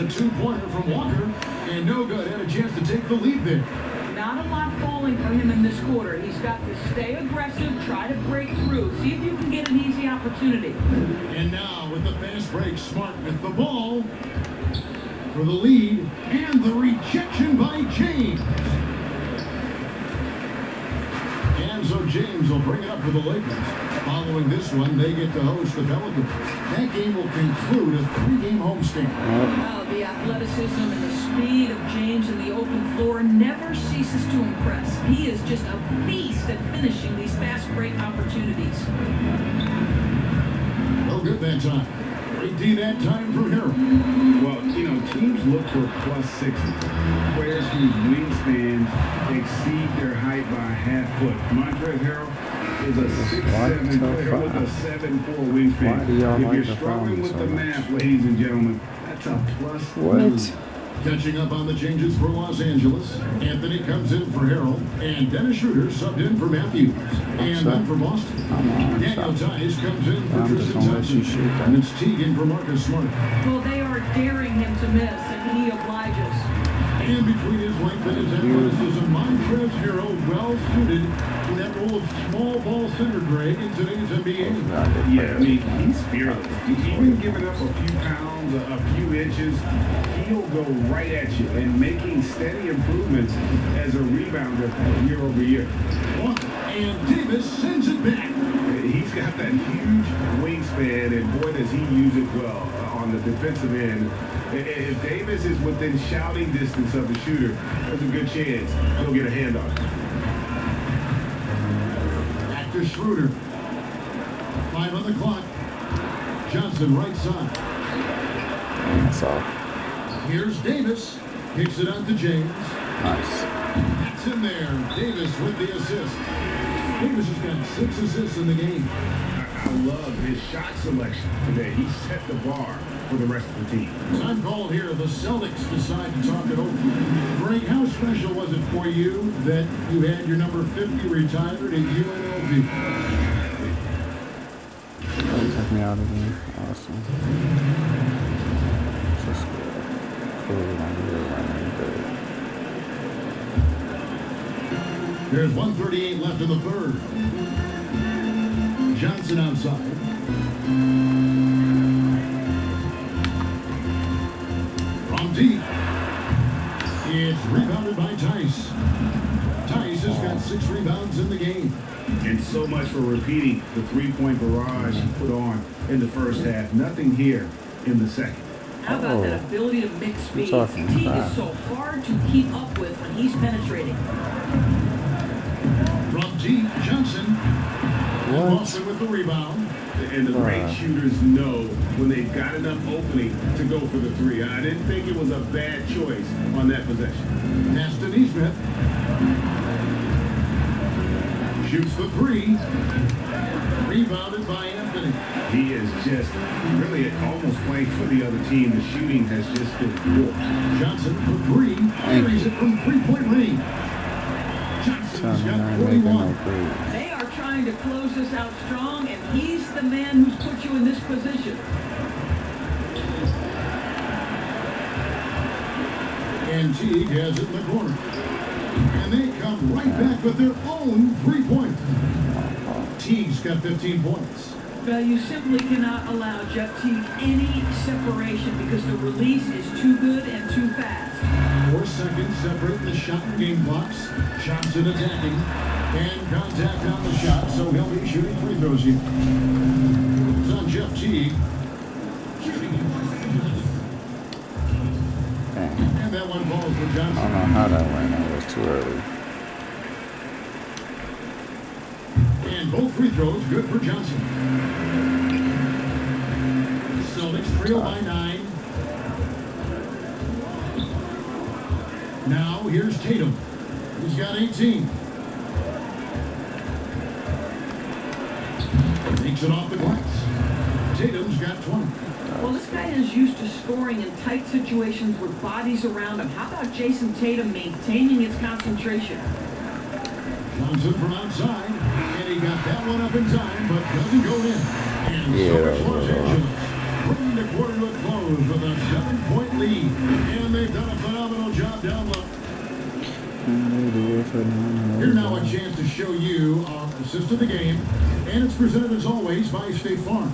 a two-pointer from Walker, and no good. Had a chance to take the lead there. Not a lot falling for him in this quarter. He's got to stay aggressive, try to break through, see if you can get an easy opportunity. And now with the fast break, Smart with the ball for the lead, and the rejection by James. And so James will bring it up for the Lakers. Following this one, they get to host the Pelicans. That game will conclude a 3-game homestand. Well, the athleticism and the speed of James in the open floor never ceases to impress. He is just a beast at finishing these fast break opportunities. No good that time. 18 that time for Harold. Well, you know, teams look for +6s. Players whose wingspans exceed their height by a half foot. Montrezl Harrell is a 6'7" player with a 7'4" wingspan. Why do y'all If like you're the struggling phone with so the much? math, ladies and gentlemen, that's a plus. What? Catching up on the changes for Los Angeles. Anthony comes in for Harold, and Dennis Schroeder subbed in for Matthews. And then for Boston, Daniel Tice comes in for Tristan Thompson. And it's Teagan for Marcus Smart. Well, they are daring him to miss, and he obliges. And between his length and his athleticism, Montrezl Harrell well suited to that role of small ball center, Greg, in today's NBA. Yeah, I mean, he's fearless. Even giving up a few pounds, a few inches, he'll go right at you and making steady improvements as a rebounder year over year. And Davis sends it back. He's got that huge wingspan, and boy, does he use it well on the defensive end. If Davis is within shouting distance of the shooter, there's a good chance he'll get a hand on it. Back to Schroeder. 5 on the clock. Johnson right side. That's off. Here's Davis. Kicks it out to James. Nice. That's in there. Davis with the assist. Davis has got 6 assists in the game. I love his shot selection today. He set the bar for the rest of the team. Time called here. The Celtics decide to talk it over. Greg, how special was it for you that you had your number 50 retired at UNLV? Check me out again. Awesome. Just cool. There's 1:38 left in the third. Johnson outside. From deep. It's rebounded by Tice. Tice has got 6 rebounds in the game. And so much for repeating the three-point barrage he put on in the first half. Nothing here in the second. How about that ability to mix speeds? talking Teague fast. is so hard to keep up with when he's penetrating. From deep, Johnson. And Boston with the rebound. And the great shooters know when they've got enough opening to go for the three. I didn't think it was a bad choice on that possession. Pass to Nesmith. Shoots the 3. Rebounded by Anthony. He is just really almost playing for the other team. The shooting has just been poor. Johnson for 3. Carries it from 3-point range. Johnson's got 41. They are trying to close this out strong, and he's the man who's put you in this position. And Teague has it in the corner. And they come right back with their own 3-pointer. Teague's got 15 points. Well, you simply cannot allow Jeff Teague any separation because the release is too good and too fast. 4 seconds separating the shot and game clocks. Johnson attacking. And contact on the shot, so he'll be shooting free throws here. It's on Jeff Teague. And that one falls for Johnson. I don't know how that went. That was too early. And both free throws good for Johnson. Celtics trail by 9. Now here's Tatum. He's got 18. Takes it off the glass. Tatum's got 20. Well, this guy is used to scoring in tight situations with bodies around him. How about Jason Tatum maintaining his concentration? Johnson from outside, and he got that one up in time, but doesn't go in. And so it's Los Angeles. bringing the quarter to a close with a 7-point lead. And they've done a phenomenal job down low. Here now a chance to show you our assist of the game. And it's presented as always by State Farm.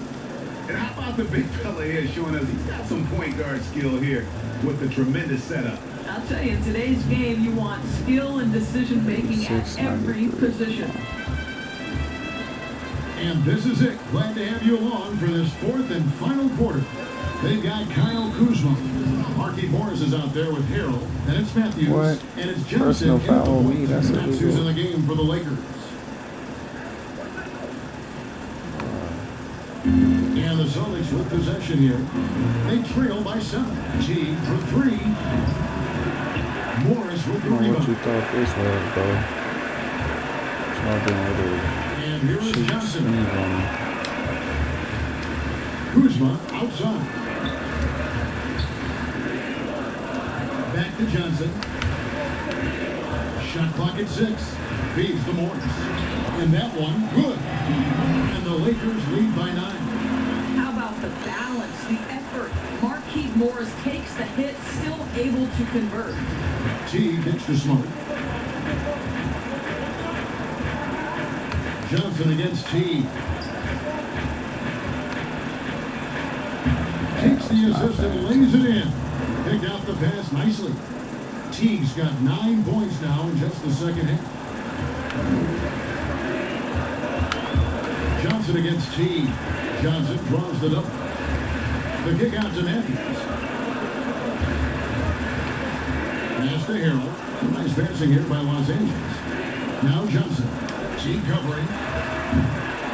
And how about the big fella here showing us he's got some point guard skill here with the tremendous setup. I'll tell you, in today's game, you want skill and decision making at every position. And this is it. Glad to have you along for this fourth and final quarter. They've got Kyle Kuzma. Marquise Morris is out there with Harold. And it's Matthews. What? And it's Johnson. Personal foul on me. That's Matthews in illegal. the game for the Lakers. And the Celtics with possession here. They trail by 7. T for 3. Morris with I the don't know what rebound. you thought this was, bro. It's not being able And here to is shoot Johnson. screens on me. Kuzma outside. Back to Johnson. Shot clock at 6. Feeds to Morris. And that one, good. And the Lakers lead by 9. How about the balance, the effort? Marquise Morris takes the hit, still able to convert. T pitch to Smart. Johnson against T. Takes the assist and lays it in. Picked out the pass nicely. Teague's got 9 points now in just the second half. Johnson against T. Johnson draws the double. The kick out to Matthews. Pass to Harold. Nice passing here by Los Angeles. Now Johnson. T covering.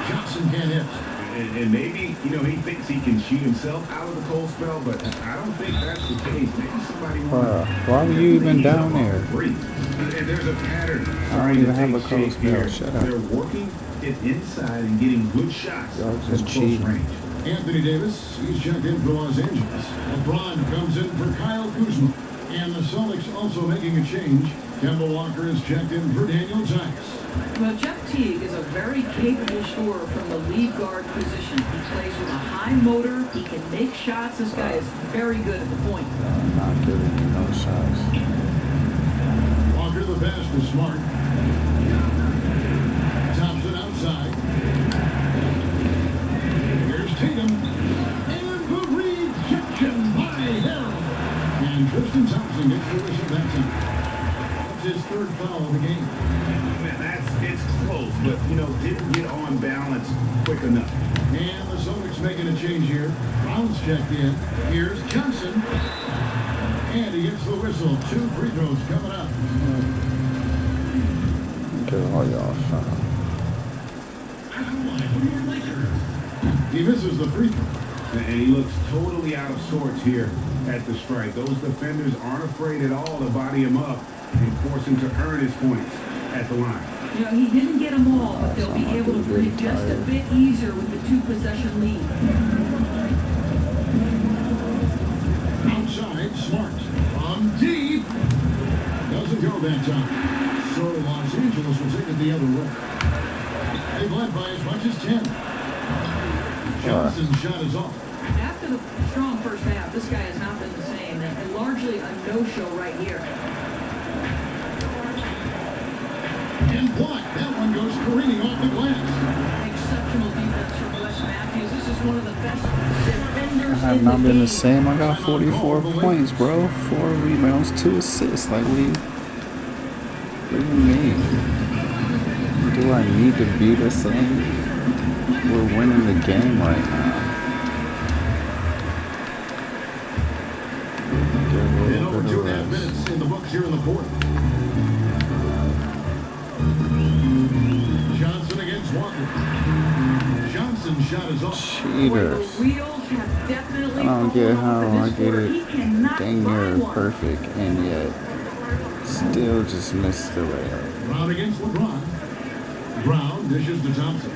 Johnson can't hit. And maybe, you know, he thinks he can shoot himself out of the cold spell, but I don't think that's the case. Maybe somebody Why were you even down there? And there's a pattern. I don't even have a cold spell. Shut up. They're working it inside and getting good shots Y'all from just close cheating. range. Anthony Davis, he's checked in for Los Angeles. LeBron comes in for Kyle Kuzma. And the Celtics also making a change. Kemba Walker is checked in for Daniel Tice. Well, Jeff Teague is a very capable scorer from the lead guard position. He plays with a high motor. He can make shots. This guy is very good at the point. I'm not giving you no shots. Walker the pass to Smart. Thompson outside. Here's Tatum. And the rejection by Harold. And Tristan Thompson gets the whistle that time. That's his third foul of the game. It's close, but, you know, didn't get on balance quick enough. And the Celtics making a change here. Brown's checked in. Here's Johnson. And he gets the whistle. 2 free throws coming up. Get all y'all foul. He misses the free throw. And he looks totally out of sorts here at the strike. Those defenders aren't afraid at all to body him up and force him to earn his points at the line. You know, he didn't get them all, but they'll be able to breathe just a bit easier with the 2-possession lead. Outside, Smart. From deep. Doesn't go that time. So Los Angeles will take it the other way. They've led by as much as 10. Johnson's shot is off. After the strong first half, this guy has not been the same, and largely a no-show right here. And blocked. That one goes careening off the glass. Exceptional defense from Wes Matthews. This is one of the best defenders I have in not the been game. the same. I got 44 points, bro. 4 rebounds, 2 assists. Like, what do you mean? Do I need to be the same? We're winning the game right now. Get a In little over bit of 2.5 rest. minutes in the books here in the fourth. Johnson against Walker. Johnson's shot is off. Cheaters. Wheels have definitely I don't get fallen off how in I this get quarter. He it cannot dang near find one. perfect and yet still just missed the layup. Brown against LeBron. Brown dishes to Thompson.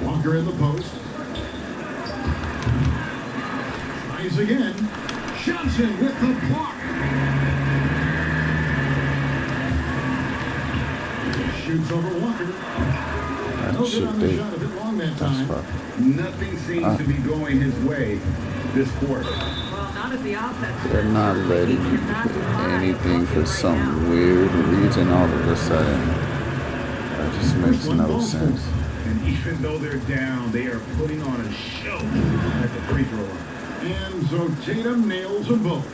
Walker in the post. Tries again. Johnson with the block. Shoots over Walker. No shit, on the shot a bit long that that's time. fucking. Nothing seems to be going his way this quarter. Well, not at the offense. They're not letting you do anything for some weird reason all of a sudden. That just makes no sense. And even though they're down, they are putting on a show at the free throw line. And so Tatum nails them both.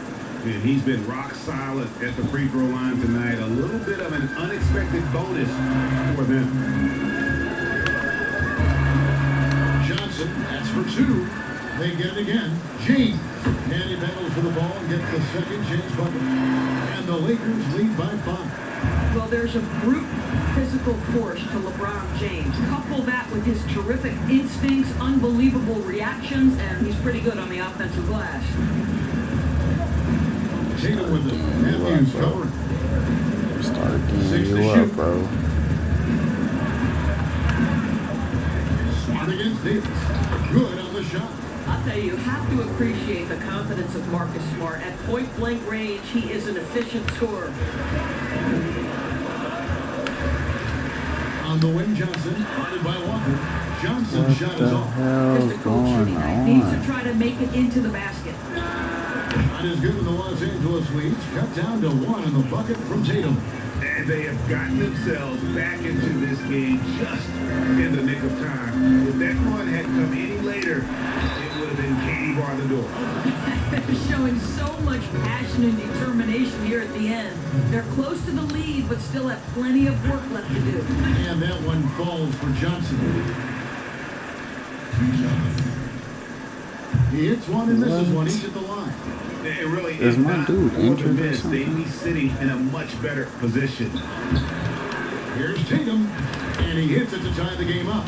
And he's been rock solid at the free throw line tonight. A little bit of an unexpected bonus for them. Johnson, that's for two. They get it again. James. And he battles for the ball and gets the second James bucket. And the Lakers lead by 5. Well, there's a brute physical force to LeBron James. Couple that with his terrific instincts, unbelievable reactions, and he's pretty good on the offensive glass. Tatum with it. Matthews covering. Start getting you up, bro. Smart against Davis. Good on the shot. I'll tell you have to appreciate the confidence of Marcus Smart. At point-blank range, he is an efficient scorer. On the wing, Johnson, guarded by Walker. Johnson's What shot is the off. hell's going Needs to on? try to make it into the basket. Not as good in the Los Angeles leads. Cut down to 1 on the bucket from Tatum. And they have gotten themselves back into this game just in the nick of time. If that run had come any later, it would have been Katie bar the door. They're showing so much passion and determination here at the end. They're close to the lead, but still have plenty of work left to do. And that one falls for Johnson. He hits one and misses one. He's at the line. It really Is my not dude for the injured or miss. They'd something? be sitting in a much better position. Here's Tatum, and he hits it to tie the game up.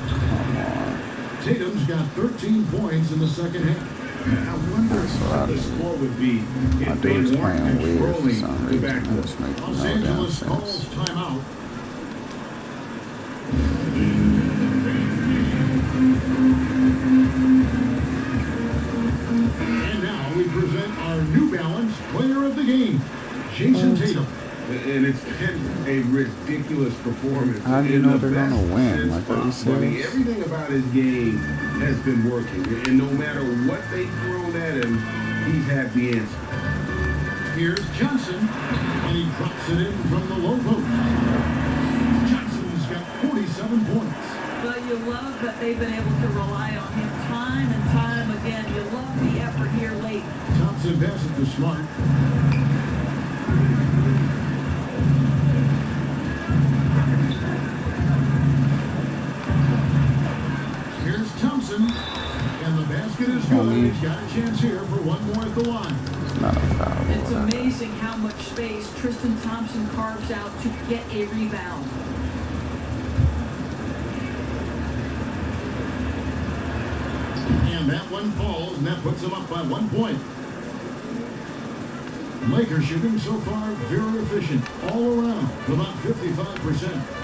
Tatum's got 13 points in the second half. I wonder what the score would be My if they dude's weren't playing weird for controlling some the reason. That backcourt. just makes Los no damn Angeles sense. calls timeout. And now we present our New Balance Player of the Game, Jason Tatum. And it's been a ridiculous performance. How do you in know the they're gonna best win? sense Like, are you possible. I mean, serious? everything about his game has been working. And no matter what they've thrown at him, he's had the answer. Here's Johnson, and he drops it in from the low post. Johnson's got 47 points. But you love that they've been able to rely on him time and time again. You love the effort here late. Thompson passes to Smart. Here's Thompson, and the basket is good. He's got a chance here for one more at the line. It's not a foul. It's amazing how much space Tristan Thompson carves out to get a rebound. And that one falls, and that puts them up by 1 point. Lakers shooting so far very efficient all around, about 55%.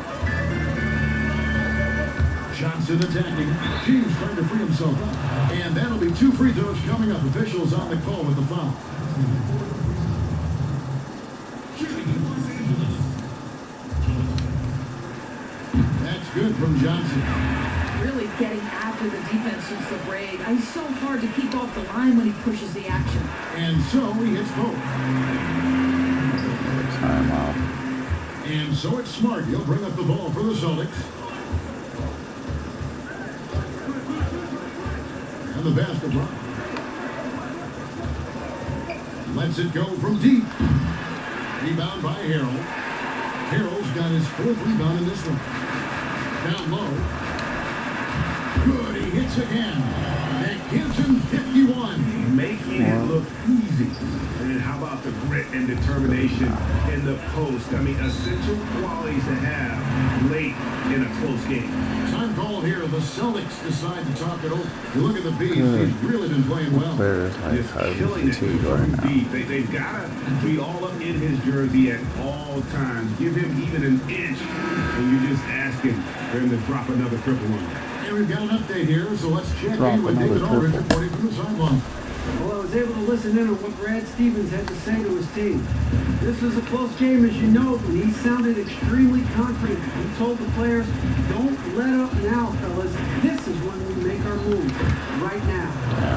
Johnson attacking. James trying to free himself up. And that'll be 2 free throws coming up. Officials on the call with the foul. That's good from Johnson. Really getting after the defense since the break. He's so hard to keep off the line when he pushes the action. And so he hits both. Timeout. And so it's Smart. He'll bring up the ball for the Celtics. And the basket block. Lets it go from deep. Rebound by Harrell. Harrell's got his 4th rebound in this one. Down low. Good, he hits again. That gives him 51. Making it look easy. And how about the grit and determination in the post? I mean, essential qualities to have late in a close game. Time call here. The Celtics decide to talk it over. You look at the Beast. He's really been playing well. Players like Just highly killing it fatigued right from now. deep. They've got to be all up in his jersey at all times. Give him even an inch, and you're just asking for him to drop another triple on you. And we've got an update here, so let's check Drop in with another David Aldridge triple. reporting from the sideline. Well, I was able to listen in on what Brad Stevens had to say to his team. This was a close game, as you know, but he sounded extremely confident. He told the players, don't let up now, fellas. This is when we make our move. Right now.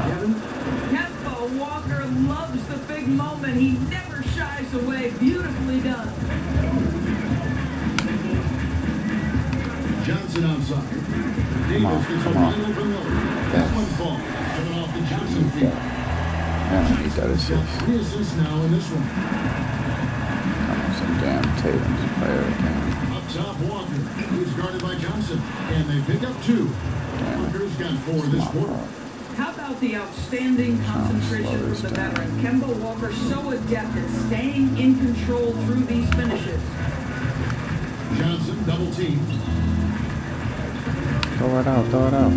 Kevin? Kemba Walker loves the big moment. He never shies away. Beautifully done. Johnson outside. Davis gets a wide open look. That one fall. Coming off the Johnson feet. Yeah, he got assist. 3 assists now in this one. Come on, some damn Tatum's player again. Up top, Walker. He's guarded by Johnson. And they pick up 2. Walker's got 4 this quarter. How about the outstanding concentration from the veteran? Kemba Walker so adept at staying in control through these finishes. Johnson double team. Throw it out, throw it out.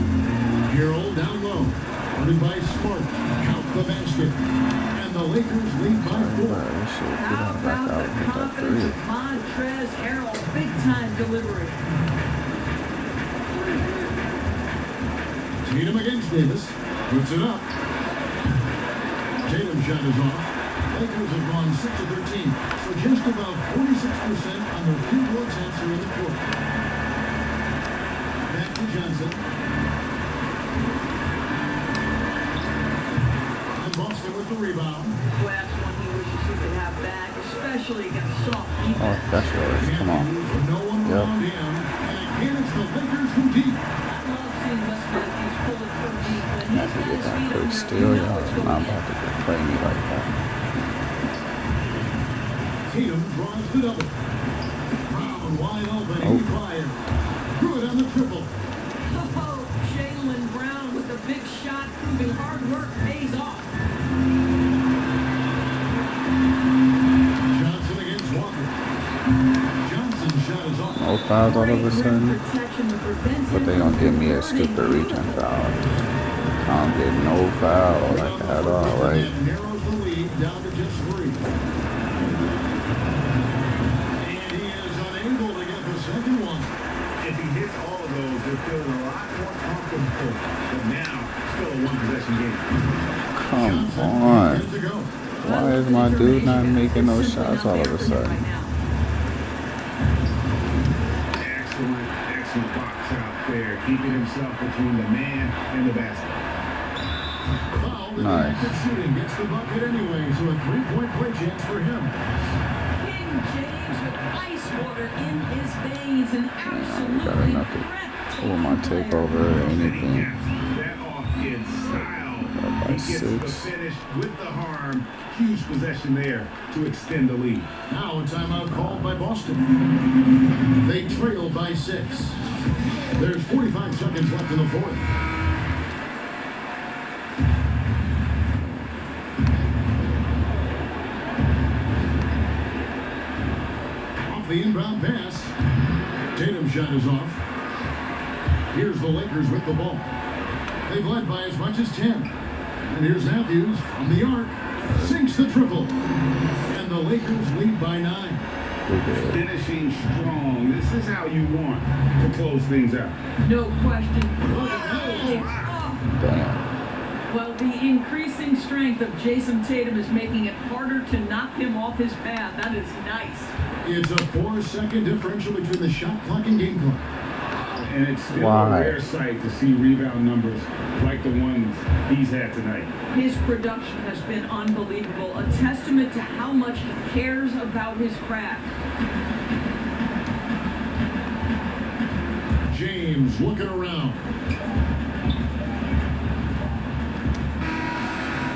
Hero down low. Running by Smart. Count the basket. And the Lakers lead by 4. How about the confidence of Montrezl Harrell? Big time delivery. Tatum against Davis. Puts it up. Tatum shot is off. Lakers have gone 6 of 13. So just about 46% on their field goal attempts here in the quarter. Back to Johnson. And Boston with the rebound. That's one he wishes he could have back, especially against soft defense. Oh, that's yours. Come on. No one around him. And again, it's the Lakers from deep. I love seeing Wes Matthews pull it from deep. When I have to get that quick steal, y'all. I'm not about to just play me like that. Tatum draws the double. Brown wide open. He fired. Good on the triple. Oh, Jaylen Brown with a big shot, proving hard work pays off. Johnson against Walker. Johnson's shot is off. No fouls all of a sudden. But they gonna give me a stupid reaching foul. I don't get no foul like at all, right? And narrows the lead down to just 3. And he is unable to get the second one. If he hits all of those, they're feeling a lot more comfortable. But now, still a one-possession game. Come on. Why is my dude not making those shots all of a sudden? Excellent box out there, keeping himself between the man and the basket. Nice. Shooting gets the bucket anyway, so a 3-point play chance for him. King James with ice water in his veins and Got absolutely enough to pull my takeover or anything. That off in style. By He gets the 6. finish with the harm. Huge possession there to extend the lead. Now a timeout called by Boston. They trail by 6. There's 45 seconds left in the fourth. Off the inbound pass. Tatum's shot is off. Here's the Lakers with the ball. They've led by as much as 10. And here's Matthews from the arc. Sinks the triple. And the Lakers lead by 9. Finishing strong. This is how you want to close things out. No question. Damn. Well, the increasing strength of Jason Tatum is making it harder to knock him off his path. That is nice. It's a 4-second differential between the shot clock and game clock. And it's still a rare sight to see rebound numbers like the ones he's had tonight. His production has been unbelievable, a testament to how much he cares about his craft. James looking around.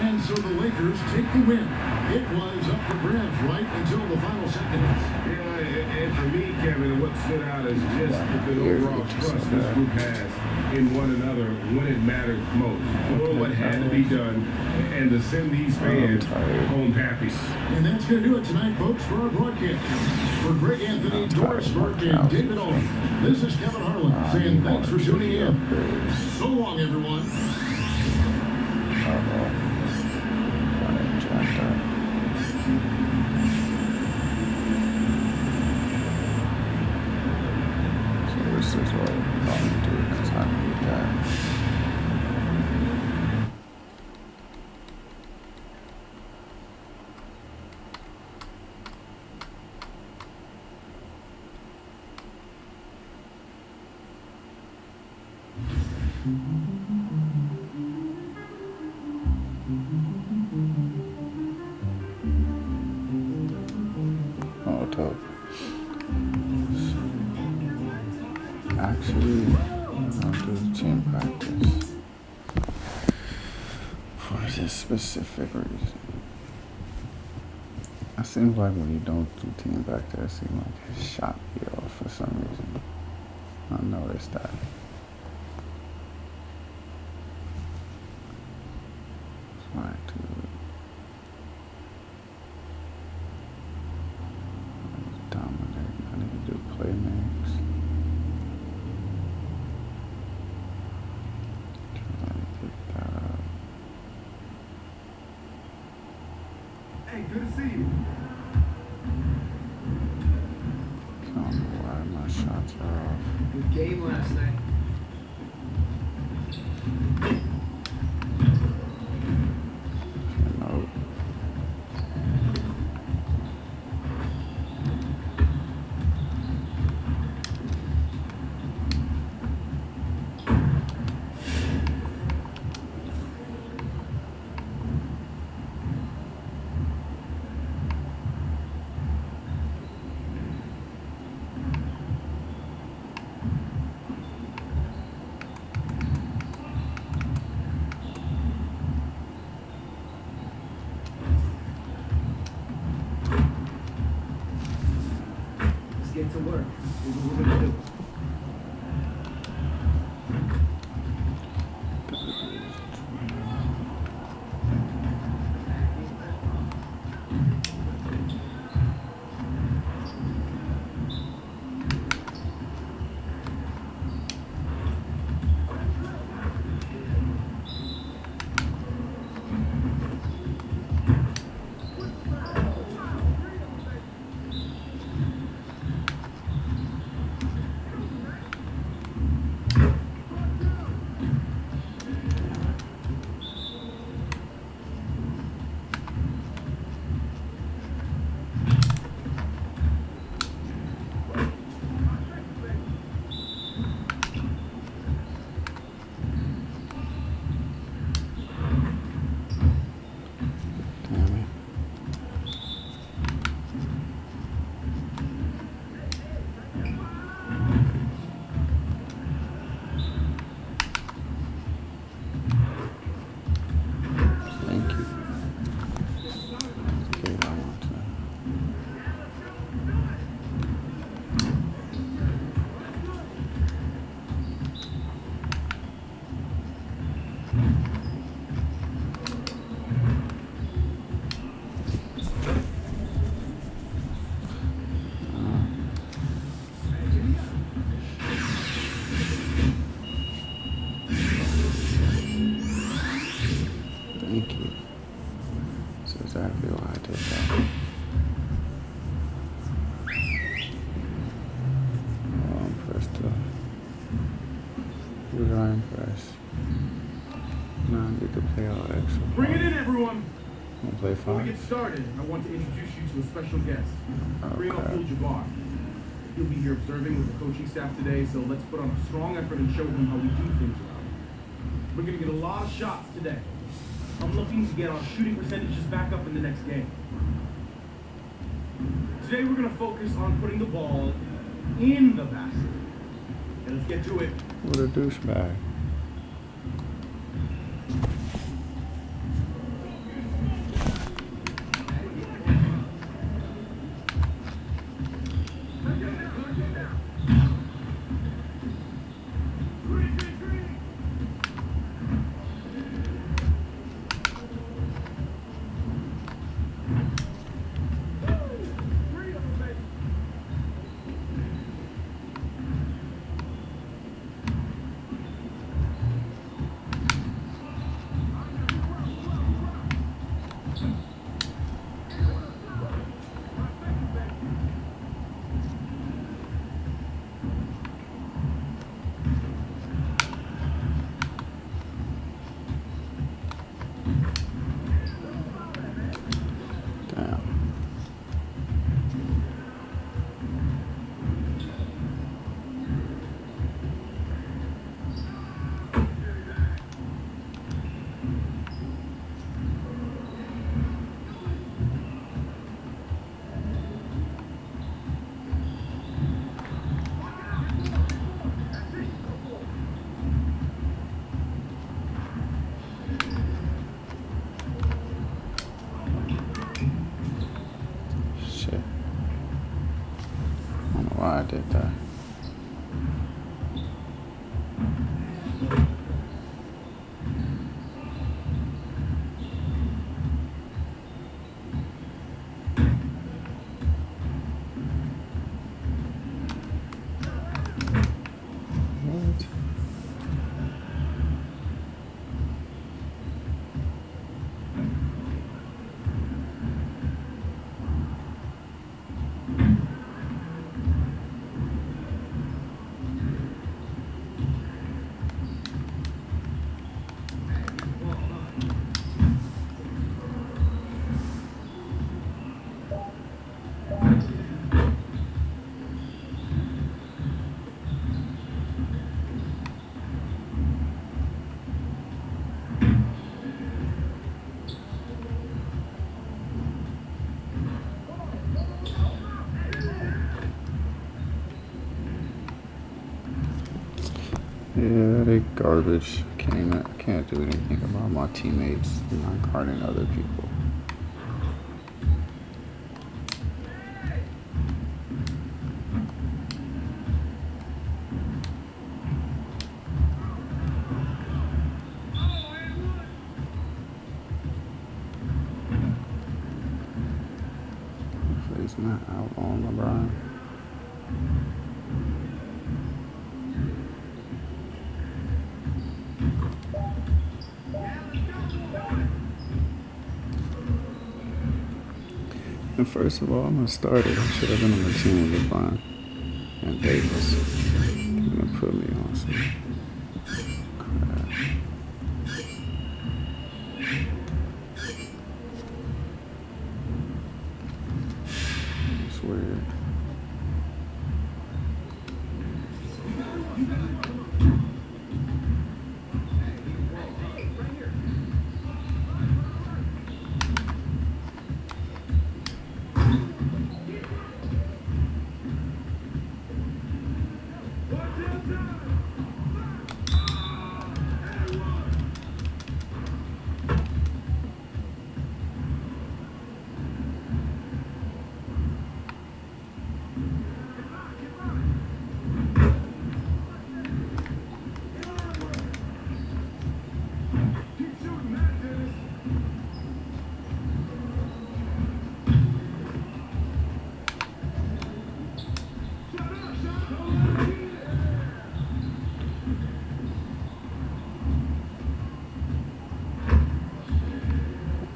And so the Lakers take the win. It was up for grabs right until the final seconds. Yeah, and for me, Kevin, what stood out is just the overall trust this group has in one another when it mattered most. Or what had to be done, and to send these fans home happy. And that's going to do it tonight, folks, for our broadcast. For Greg Anthony, Doris Burke, and David Owen, this is Kevin Harlan saying thanks for tuning in. So long, everyone. So this is what I'm going to do because I need that. dope. Actually, I'll do team practice for this specific reason. It seems like when you don't do team practice, it seems like his shot be off for some reason. I noticed that. Alright, dude. Dominate. I need to do playmates. Try to get that up. Hey, good to see you. I don't know why my shots are off. Good game last night. Nope. Let's get to work. This is what we're gonna do. Damn it. Thank you. Okay, I want to. Thank you. That's exactly why I did that. Press the rewind press. Now I need to play all extra. Bring it in, everyone. Wanna play Before we five? get started, I want to introduce you to a special guest, Kareem Okay. Abdul-Jabbar. He'll be here observing with the coaching staff today, so let's put on a strong effort and show him how we do things around here. We're going to get a lot of shots today. I'm looking to get our shooting percentages back up in the next game. Today we're going to focus on putting the ball in the basket. And let's get to it. What a douchebag. why I did that. What? Yeah, they garbage. I can't do anything about my teammates not guarding other people. If he's not out on LeBron. And first of all, I'm gonna start it. I should have been on the team with LeBron and Davis. You're gonna put me on some crap. It's weird.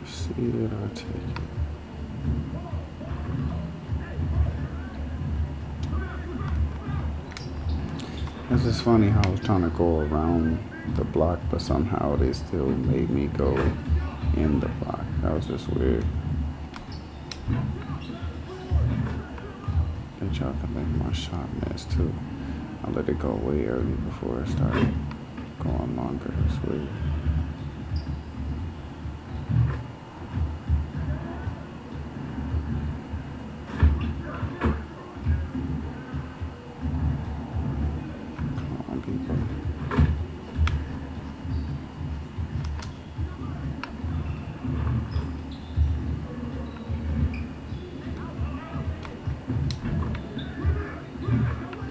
See it, I'll take it. It's just funny how I was trying to go around the block, but somehow they still made me go in the block. That was just weird. Bitch, y'all can make my shot miss too. I let it go way early before it started going longer. It's weird. Come on, people.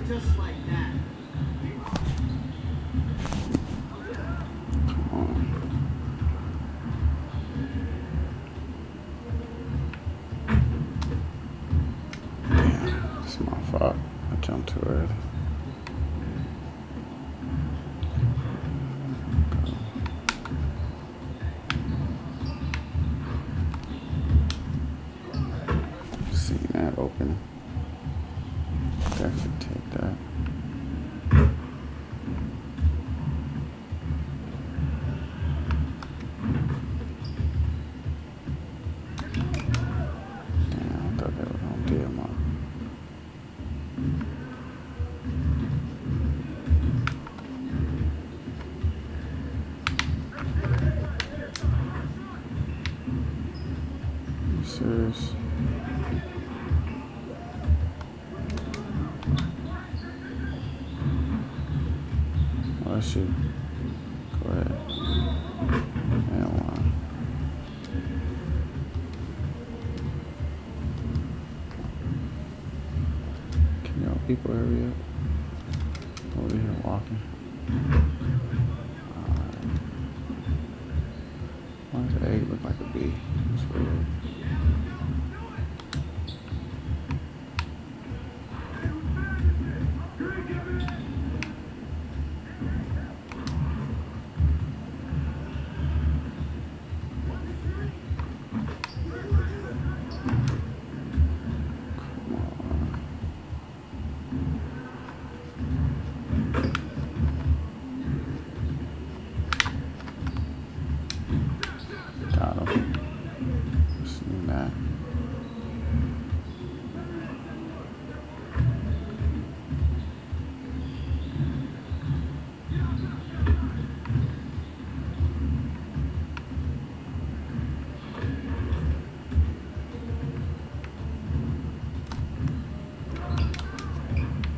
Just like that. Come on. Damn, it's my fault. I jumped too early. Seen that open. Definitely take that. Damn, I thought they were gonna deal him up. You serious? Bless you. Go ahead. And one. Can y'all People, hurry up. Over here walking. Why does the egg look like a bee? That's weird. Got him. Seen that.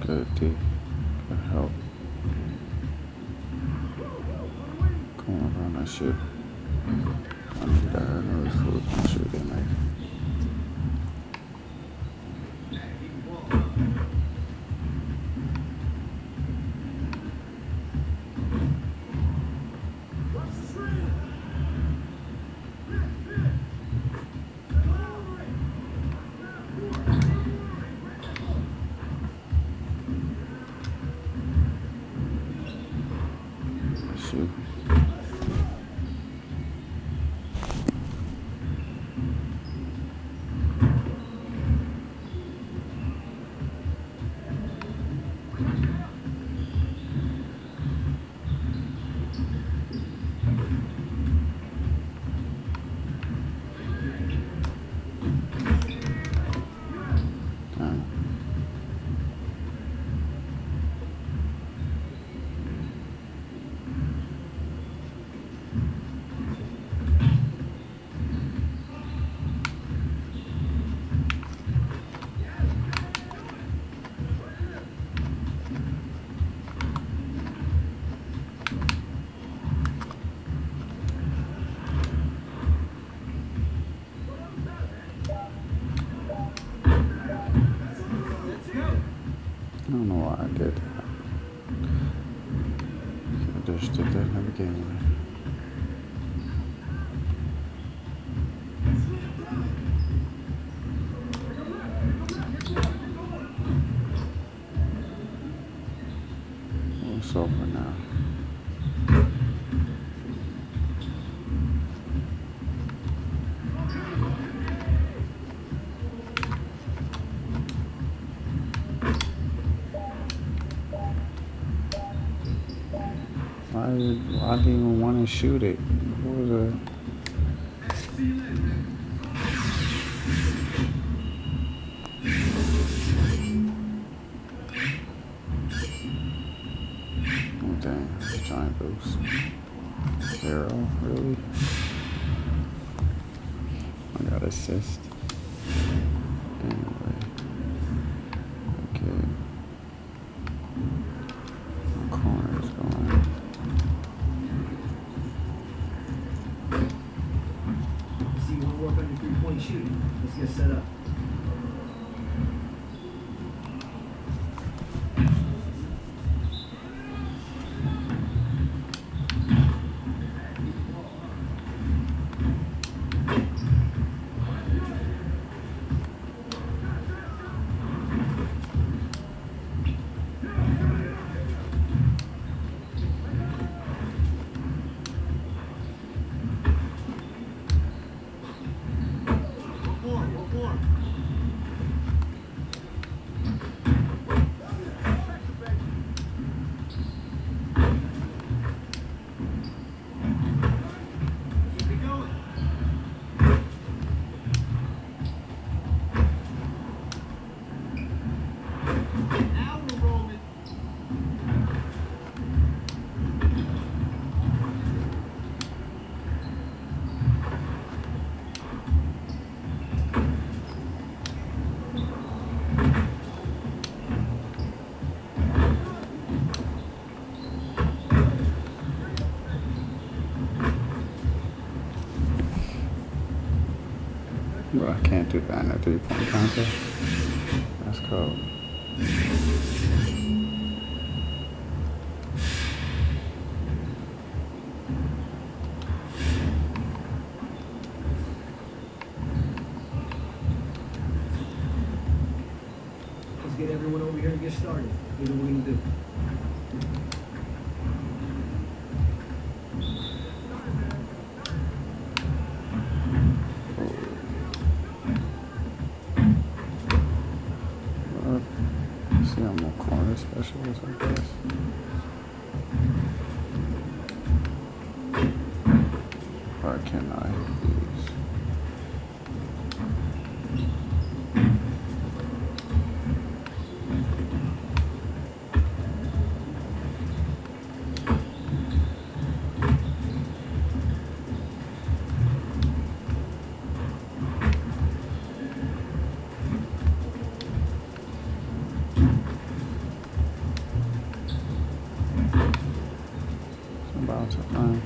Good D. Good help. Come on around that shit. I need that. I know this fool's gonna shoot that night. Shoot. I don't know why I did that. I just did that in the beginning. It's over now. I didn't even want to shoot it. What was it? Oh dang, that's a giant boost. 0, really? I got assist. Anyway. Okay. My corner is going. So you want to work on your three-point shooting? Let's get set up. Well, I can't do that in a 3-point contest. That's cold. get everyone over here and get started. Here's what we're gonna do. See how more corner specials, I guess. Or can I hit these? About to find.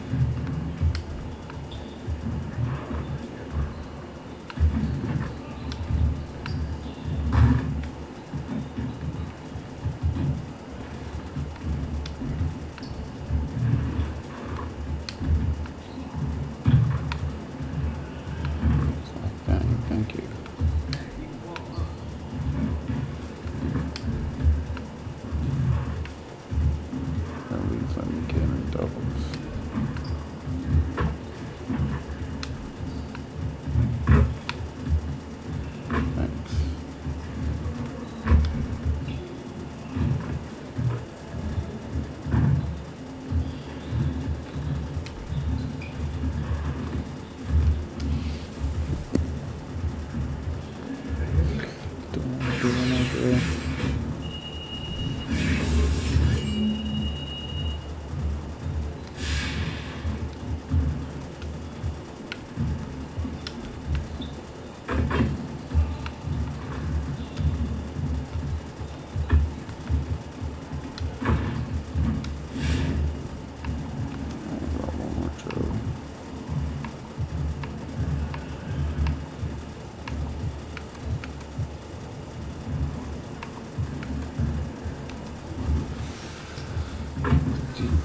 Thank you. At least let me get in doubles. Thanks. Doing okay.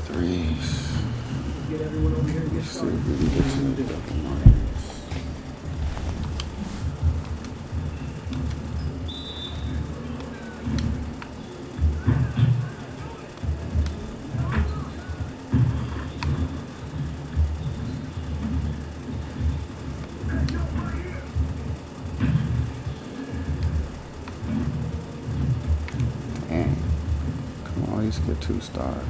Threes. Get everyone over here and get See started. if we can Here's get what to we're the gonna do. double minus. Dang. Come on, at least get 2 stars.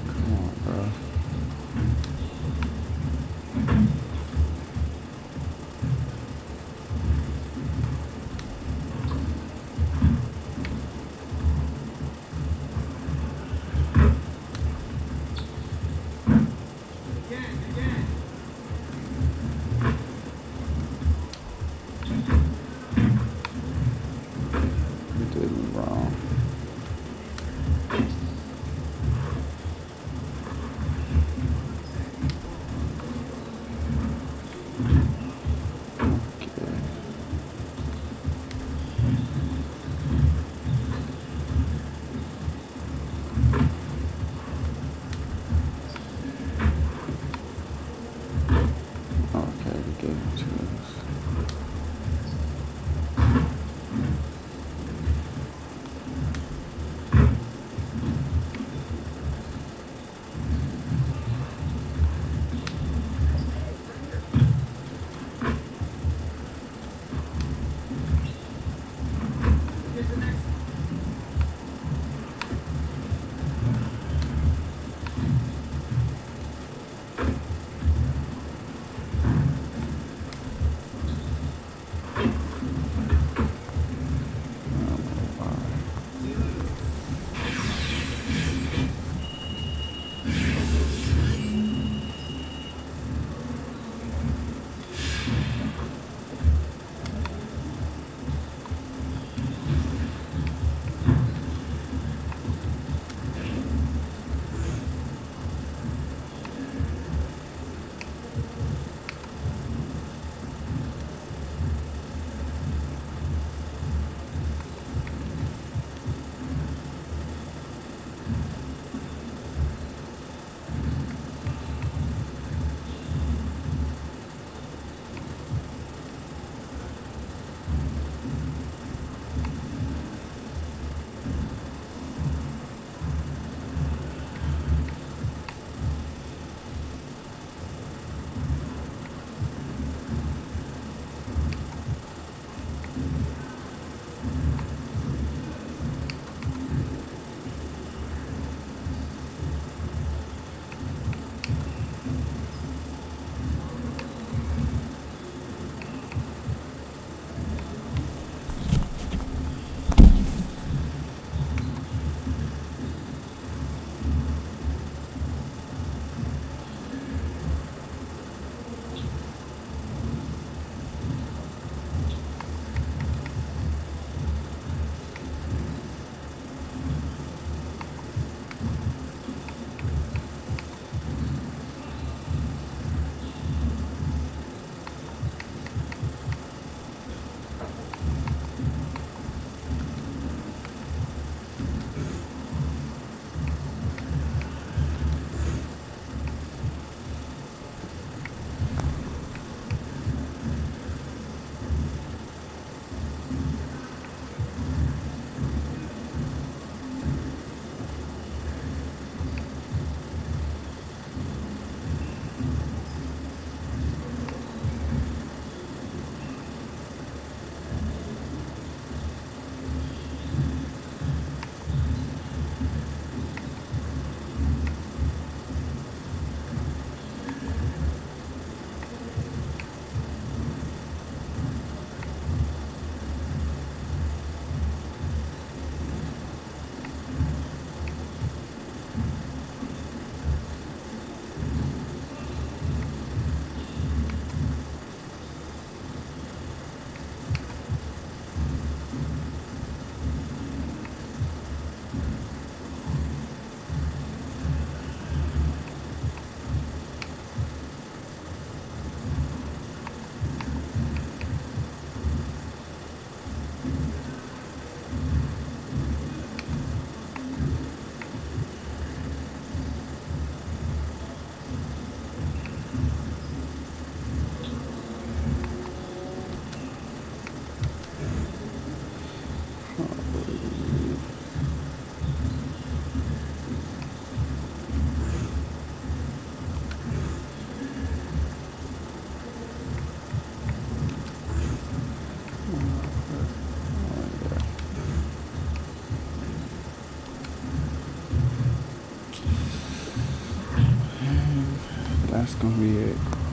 Come on, bro. You did me wrong. Okay. Okay, we gave him 2s.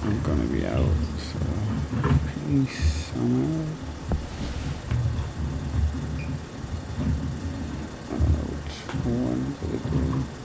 I'm gonna be out, so peace. I'm out. I don't know which one to do.